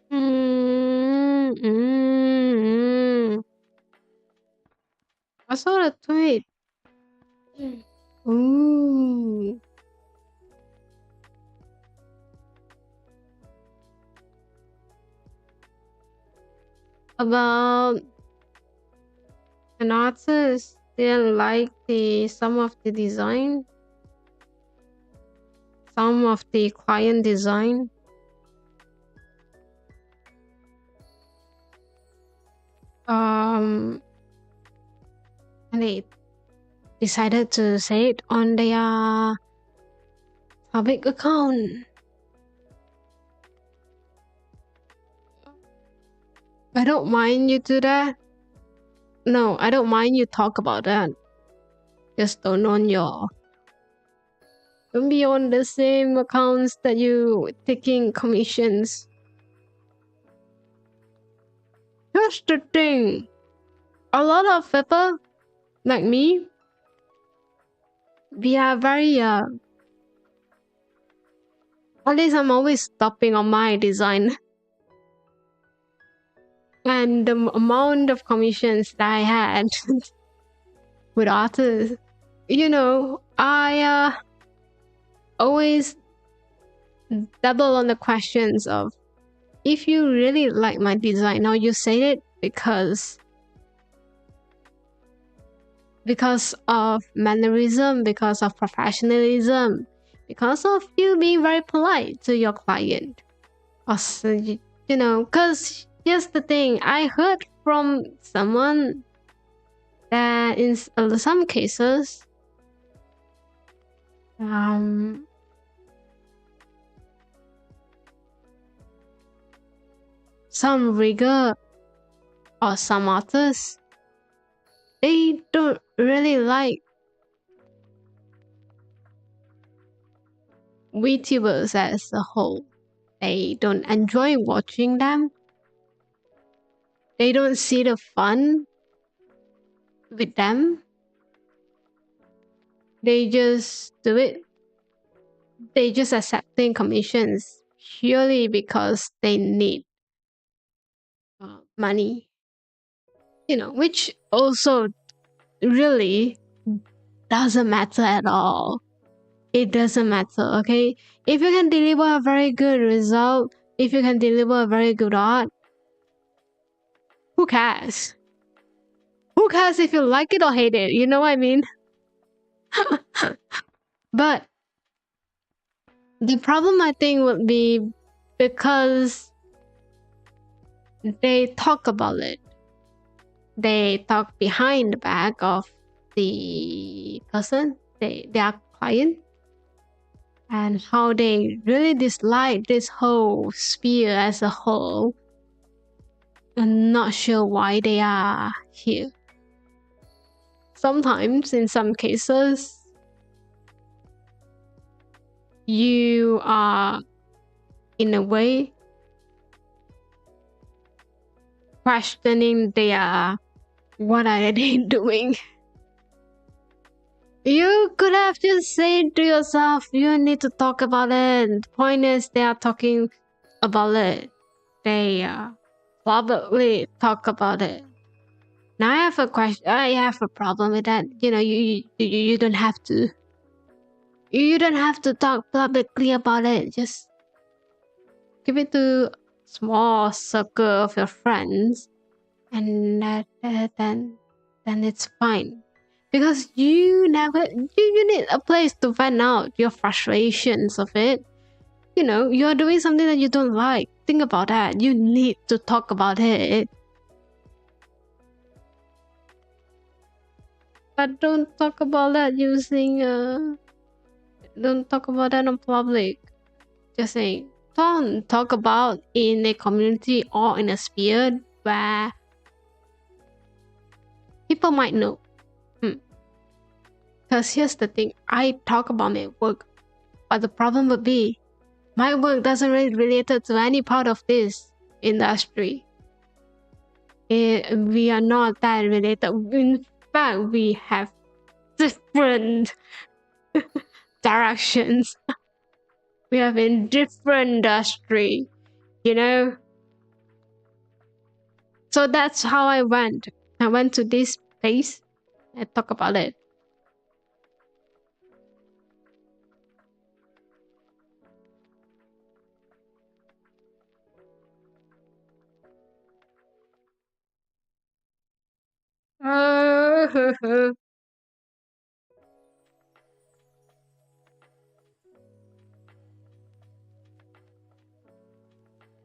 Mm, mm, mm. I saw the tweet. Ooh. About an artist didn't like some of the design, some of the client design. And they decided to say it on their public account. I don't mind you do that. No, I don't mind you talk about that. Just don't be on the same accounts that you taking commissions. Here's the thing. A lot of people like me, we are very at least I'm always stopping on my design. And the amount of commissions that I had with artists, I always double on the questions of, if you really like my design, or you say it because of mannerism, because of professionalism, because of you being very polite to your client. Also, because here's the thing, I heard from someone that in some cases, some rigor or some artists, they don't really like VTubers as a whole. They don't enjoy watching them. They don't see the fun with them. They just do it. They just accepting commissions purely because they need money. Which also really doesn't matter at all. It doesn't matter, okay? If you can deliver a very good result, if you can deliver a very good art, who cares? Who cares if you like it or hate it? You know what I mean? But the problem, I think, would be because they talk about it. They talk behind the back of the person, their client, and how they really dislike this whole sphere as a whole. I'm not sure why they are here. Sometimes, in some cases, you are, in a way, questioning what are they doing. You could have just said to yourself, you need to talk about it. The point is, they are talking about it. They probably talk about it. Now I have a question. I have a problem with that. You don't have to. You don't have to talk publicly about it. Just give it to a small circle of your friends and then it's fine. Because you need a place to vent out your frustrations of it. You know, you're doing something that you don't like. Think about that. You need to talk about it. But don't talk about that don't talk about that in public. Just saying, don't talk about in a community or in a sphere where people might know. Because here's the thing, I talk about my work, but the problem would be my work doesn't really related to any part of this industry. We are not that related. In fact, we have different directions. We have in different industry, you know. So that's how I went. I went to this place and talk about it.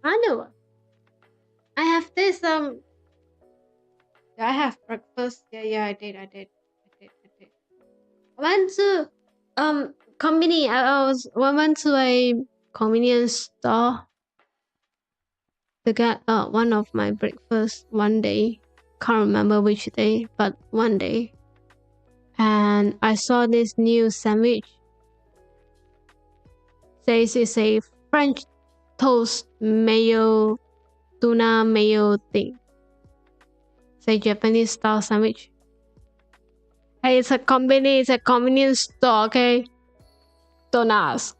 I know. I have this I have breakfast. Yeah, I did. I went to I went to a convenience store to get one of my breakfast one day. Can't remember which day, but one day. And I saw this new sandwich. Says it's a French toast mayo tuna mayo thing. It's a Japanese style sandwich. Hey, it's a convenience store, okay? Don't ask.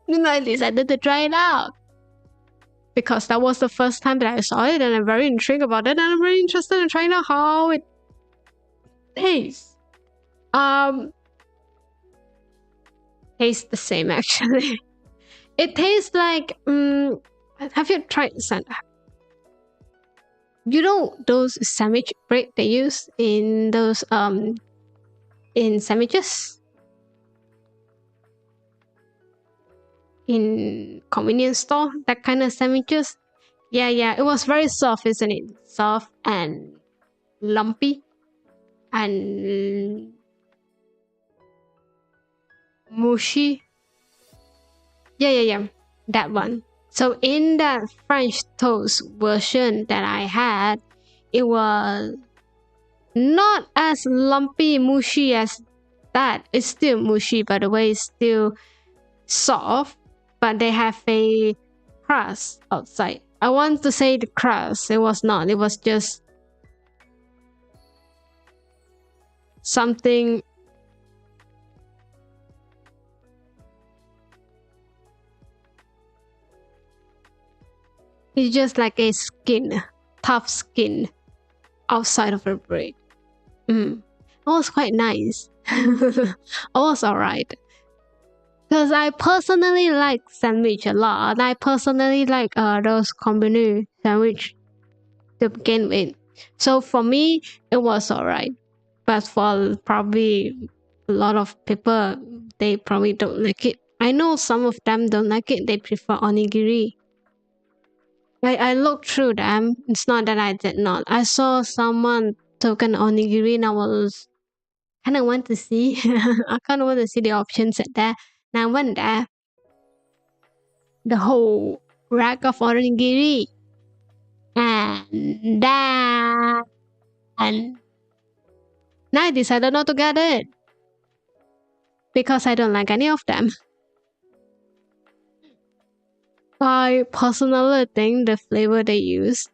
Then I decided to try it out. Because that was the first time that I saw it and I'm very intrigued about it and I'm very interested in trying out how it tastes. Tastes the same actually. It tastes like have you tried you know those sandwich bread they use in those in sandwiches? In convenience store, that kind of sandwiches. Yeah, it was very soft, isn't it? Soft and lumpy and mushy. Yeah, that one. So in that French toast version that I had, it was not as lumpy, mushy as that. It's still mushy, by the way, it's still soft, but they have a crust outside. I want to say the crust. It was not. It was just something. It's just like a skin, tough skin outside of a bread. It was quite nice. It was alright. Because I personally like sandwich a lot. I personally like those combination sandwich to begin with. So for me, it was alright. But for probably a lot of people, they probably don't like it. I know some of them don't like it. They prefer onigiri. I looked through them. It's not that I did not. I saw someone took an onigiri and I was kind of want to see. I kind of want to see the options at there. And I went there. The whole rack of onigiri. And that. And now I decided not to get it. Because I don't like any of them. I personally think the flavor they use,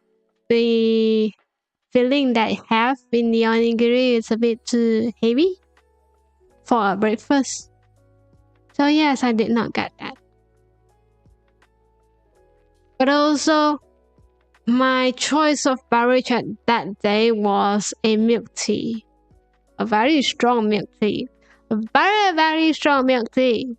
the filling that I have in the onigiri is a bit too heavy for a breakfast. So yes, I did not get that. But also, my choice of beverage at that day was a milk tea. A very strong milk tea. A very, very strong milk tea.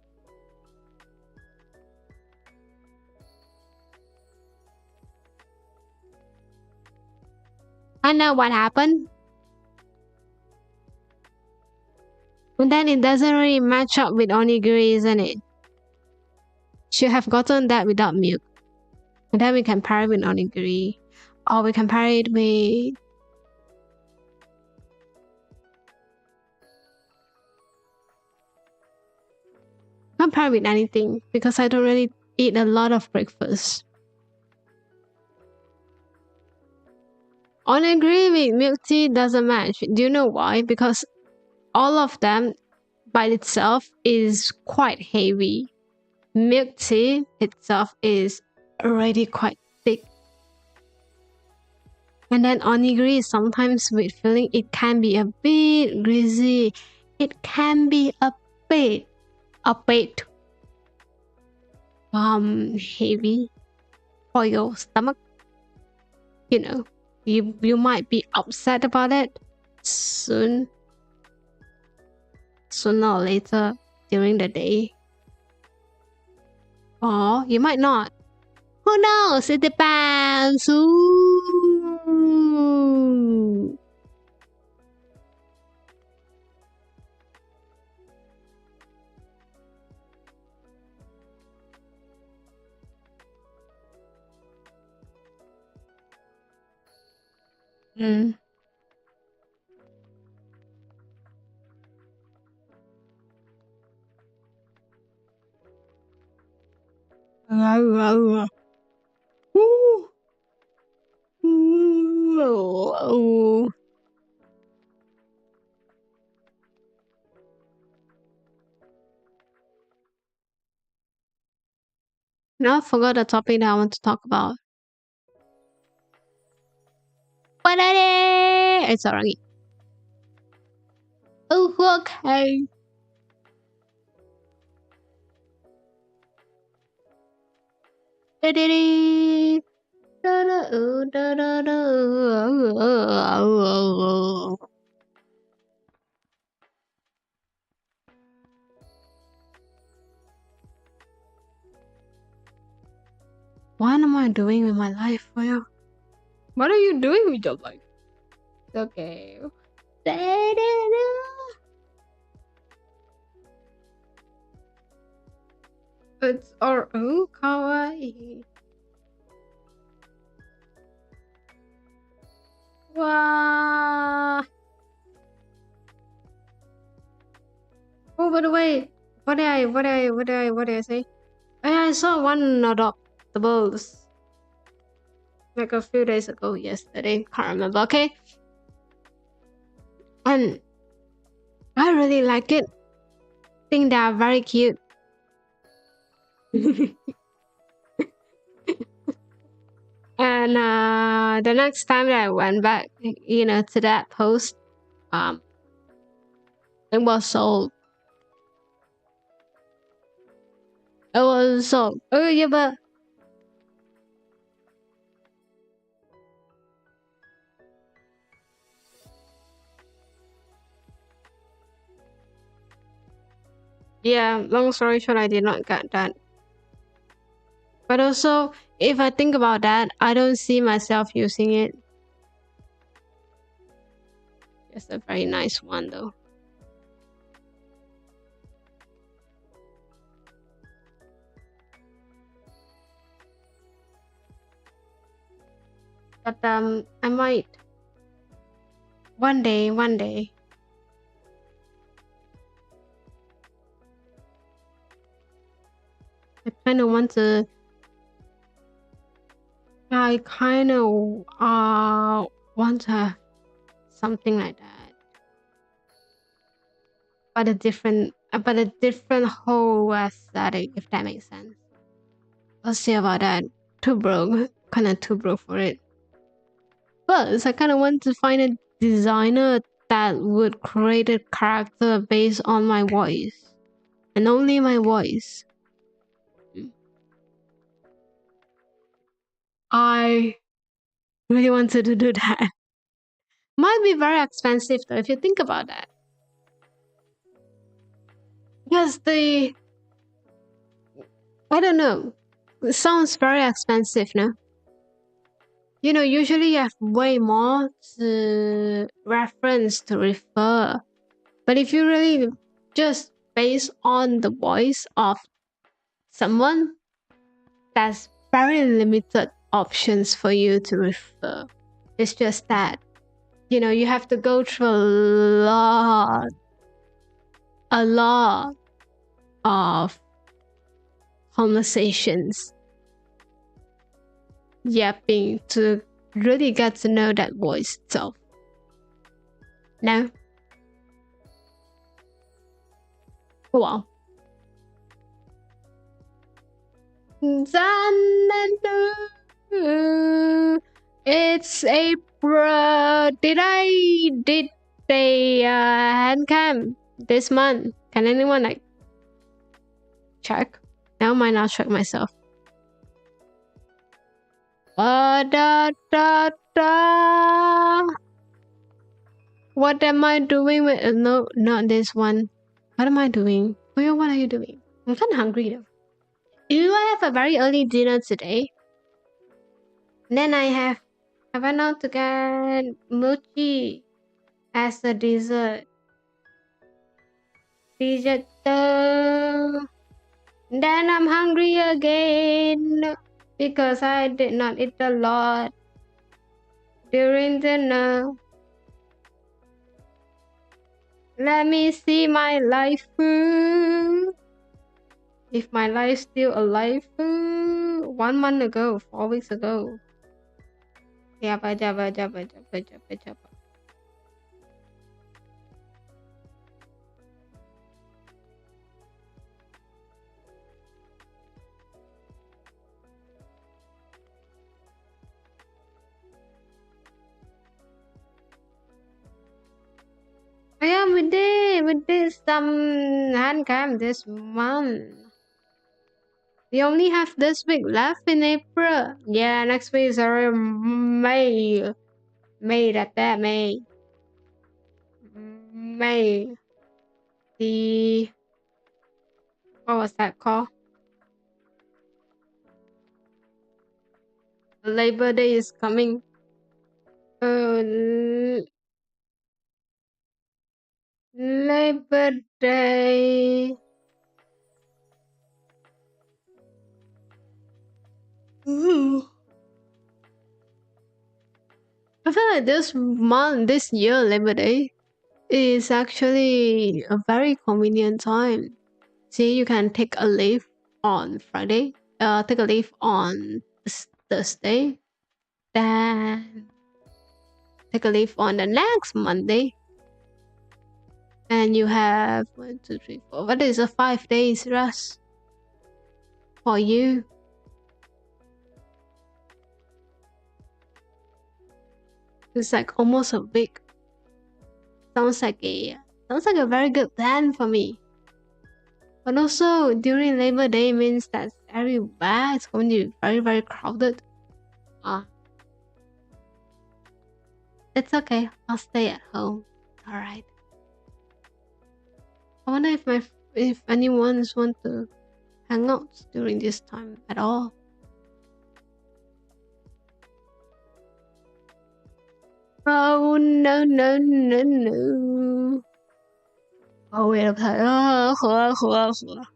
And now what happened? And then it doesn't really match up with onigiri, isn't it? Should have gotten that without milk. And then we can pair it with onigiri. Or we can pair it with... Can't pair it with anything because I don't really eat a lot of breakfast. Onigiri with milk tea doesn't match. Do you know why? Because all of them by itself is quite heavy. Milk tea itself is already quite thick. And then onigiri sometimes with filling, it can be a bit greasy. It can be a bit heavy for your stomach. You know, you might be upset about it sooner or later during the day. Or you might not. Who knows? It depends. Ooh. Mm. Ooh. Ooh. Now I forgot the topic that I want to talk about. What are they? It's alright. Oh, okay. What am I doing with my life, Fuyo? What are you doing with your life? Okay. It's our own kawaii. Wow. Oh, by the way, what did I say? I saw one adoptables like a few days ago, yesterday. Can't remember. Okay, and I really like it. Think they are very cute. And the next time that I went back, to that post, it was sold. It was sold. Oh yeah, but yeah. Long story short, I did not get that. But also, if I think about that, I don't see myself using it. It's a very nice one though. But I might one day. I kind of want to. I kind of want to have something like that, but a different whole aesthetic, if that makes sense. Let's see about that. Too broke, kind of too broke for it. But I kind of want to find a designer that would create a character based on my voice and only my voice. I really wanted to do that. Might be very expensive though if you think about that. Because I don't know. It sounds very expensive, no? You know, usually you have way more to reference to refer. But if you really just base on the voice of someone, that's very limited options for you to refer. It's just that, you know, you have to go through a lot of conversations, yapping to really get to know that voice itself. No? Well. It's April. Did they hand cam this month? Can anyone like check? Now might not check myself. Da, da, da. What am I doing with no, not this one. What am I doing? Fuyo, what are you doing? I'm kinda hungry though. Do I have a very early dinner today? And then have I not to get mochi as a dessert? Dessert. Then I'm hungry again because I did not eat a lot during dinner. Let me see my life. If my life's still alive, 1 month ago, 4 weeks ago. Jabba, jabba, jabba, jabba, jabba, jabba. Yeah, we did some hand cam this month. We only have this week left in April. Yeah, next week is already May. May, that May. May. The what was that called? Labor Day is coming. Labor Day. Ooh. I feel like this year, Labor Day, is actually a very convenient time. See, you can take a leave on Friday, take a leave on Thursday, then take a leave on the next Monday. And you have 1, 2, 3, 4. What is a 5 days rest for you? It's like almost a week. Sounds like a very good plan for me. But also during Labor Day means that everywhere it's going to be very, very crowded. It's okay. I'll stay at home. Alright. I wonder if anyone want to hang out during this time at all. Oh no no no no. Oh wait a minute.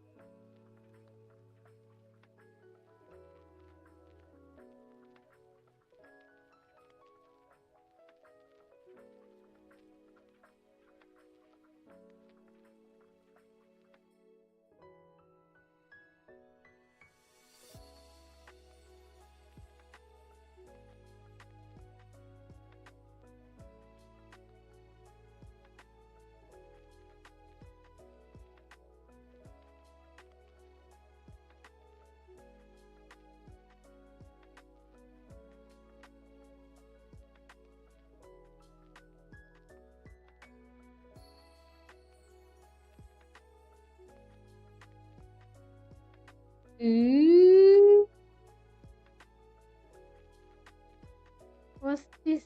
What's this?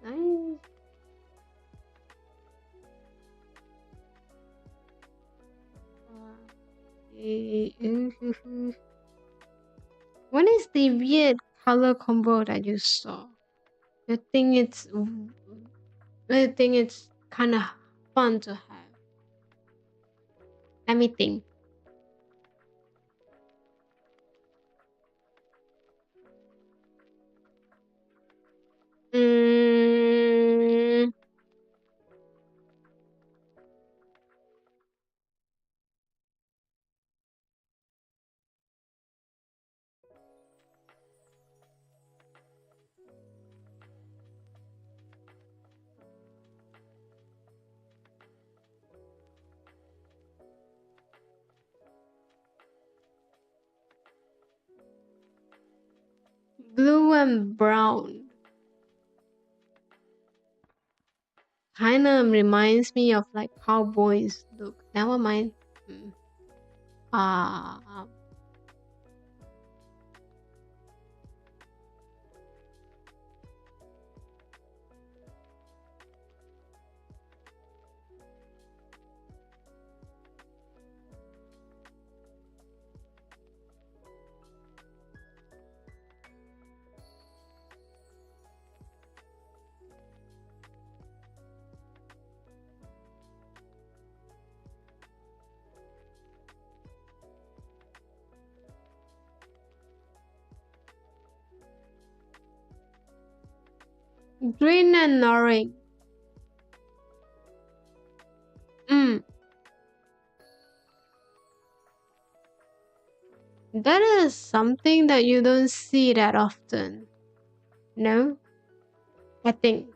Nice. What is the weird color combo that you saw? I think it's kind of fun to have. Let me think. Mm, blue and brown kind of reminds me of like how boys look. Never mind. Mm. Ah, green and orange. Mm, that is something that you don't see that often. No, I think.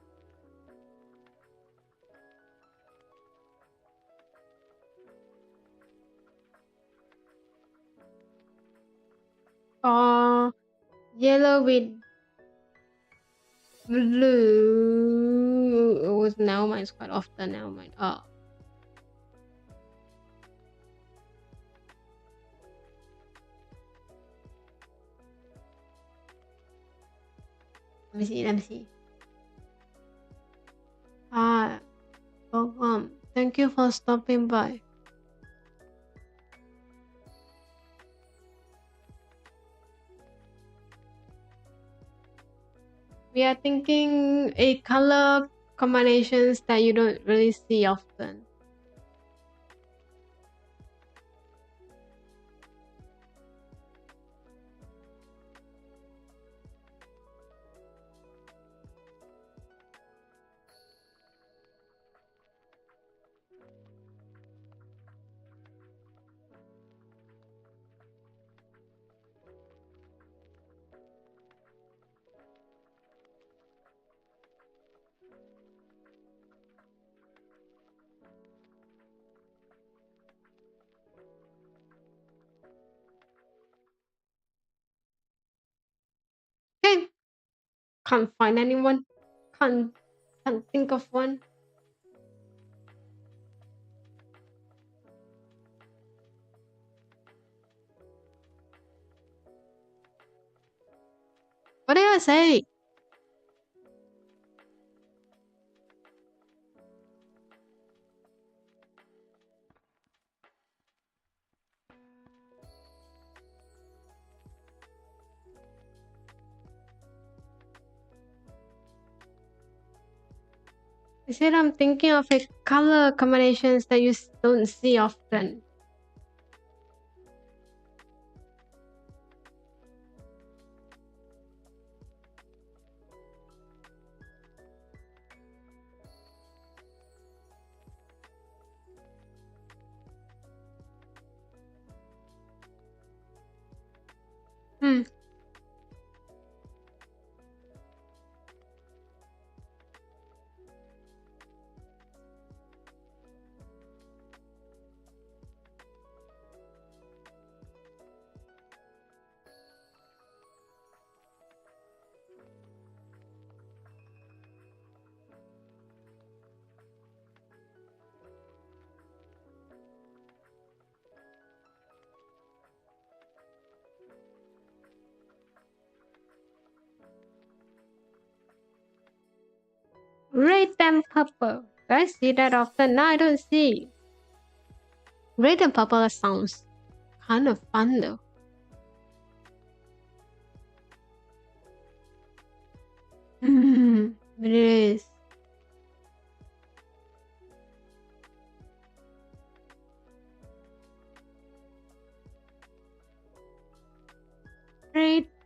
Or yellow with blue. It was now mine quite often. Now mine. Oh, let me see. Let me see. Ah, welcome. Thank you for stopping by. We are thinking a color combinations that you don't really see often. Okay, can't find anyone. Can't can't think of one. What did I say? I said I'm thinking of a color combinations that you don't see often. Hmm. Red and purple. Do I see that often? No, I don't see. Red and purple sounds kind of fun though.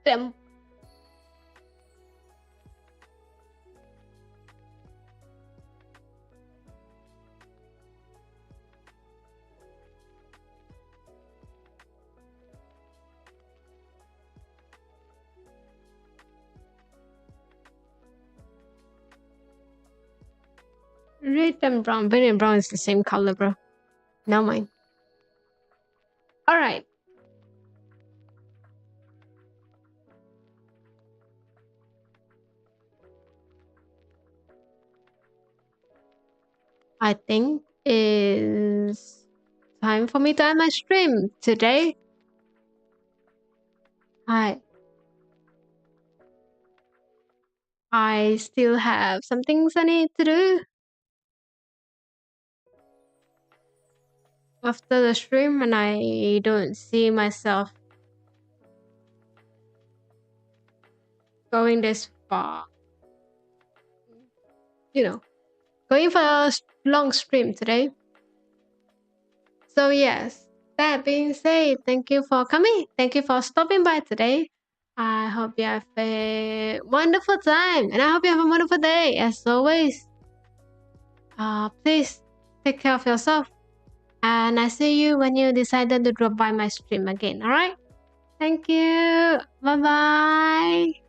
them. Red and brown. Red and brown is the same color, bro. Now mine. All right. I think it's time for me to end my stream today. I still have some things I need to do after the stream, and I don't see myself going this far. You know, going for a long stream today. So yes, that being said, thank you for coming. Thank you for stopping by today. I hope you have a wonderful time, and I hope you have a wonderful day as always. Please take care of yourself, and I see you when you decided to drop by my stream again. All right? Thank you. Bye bye.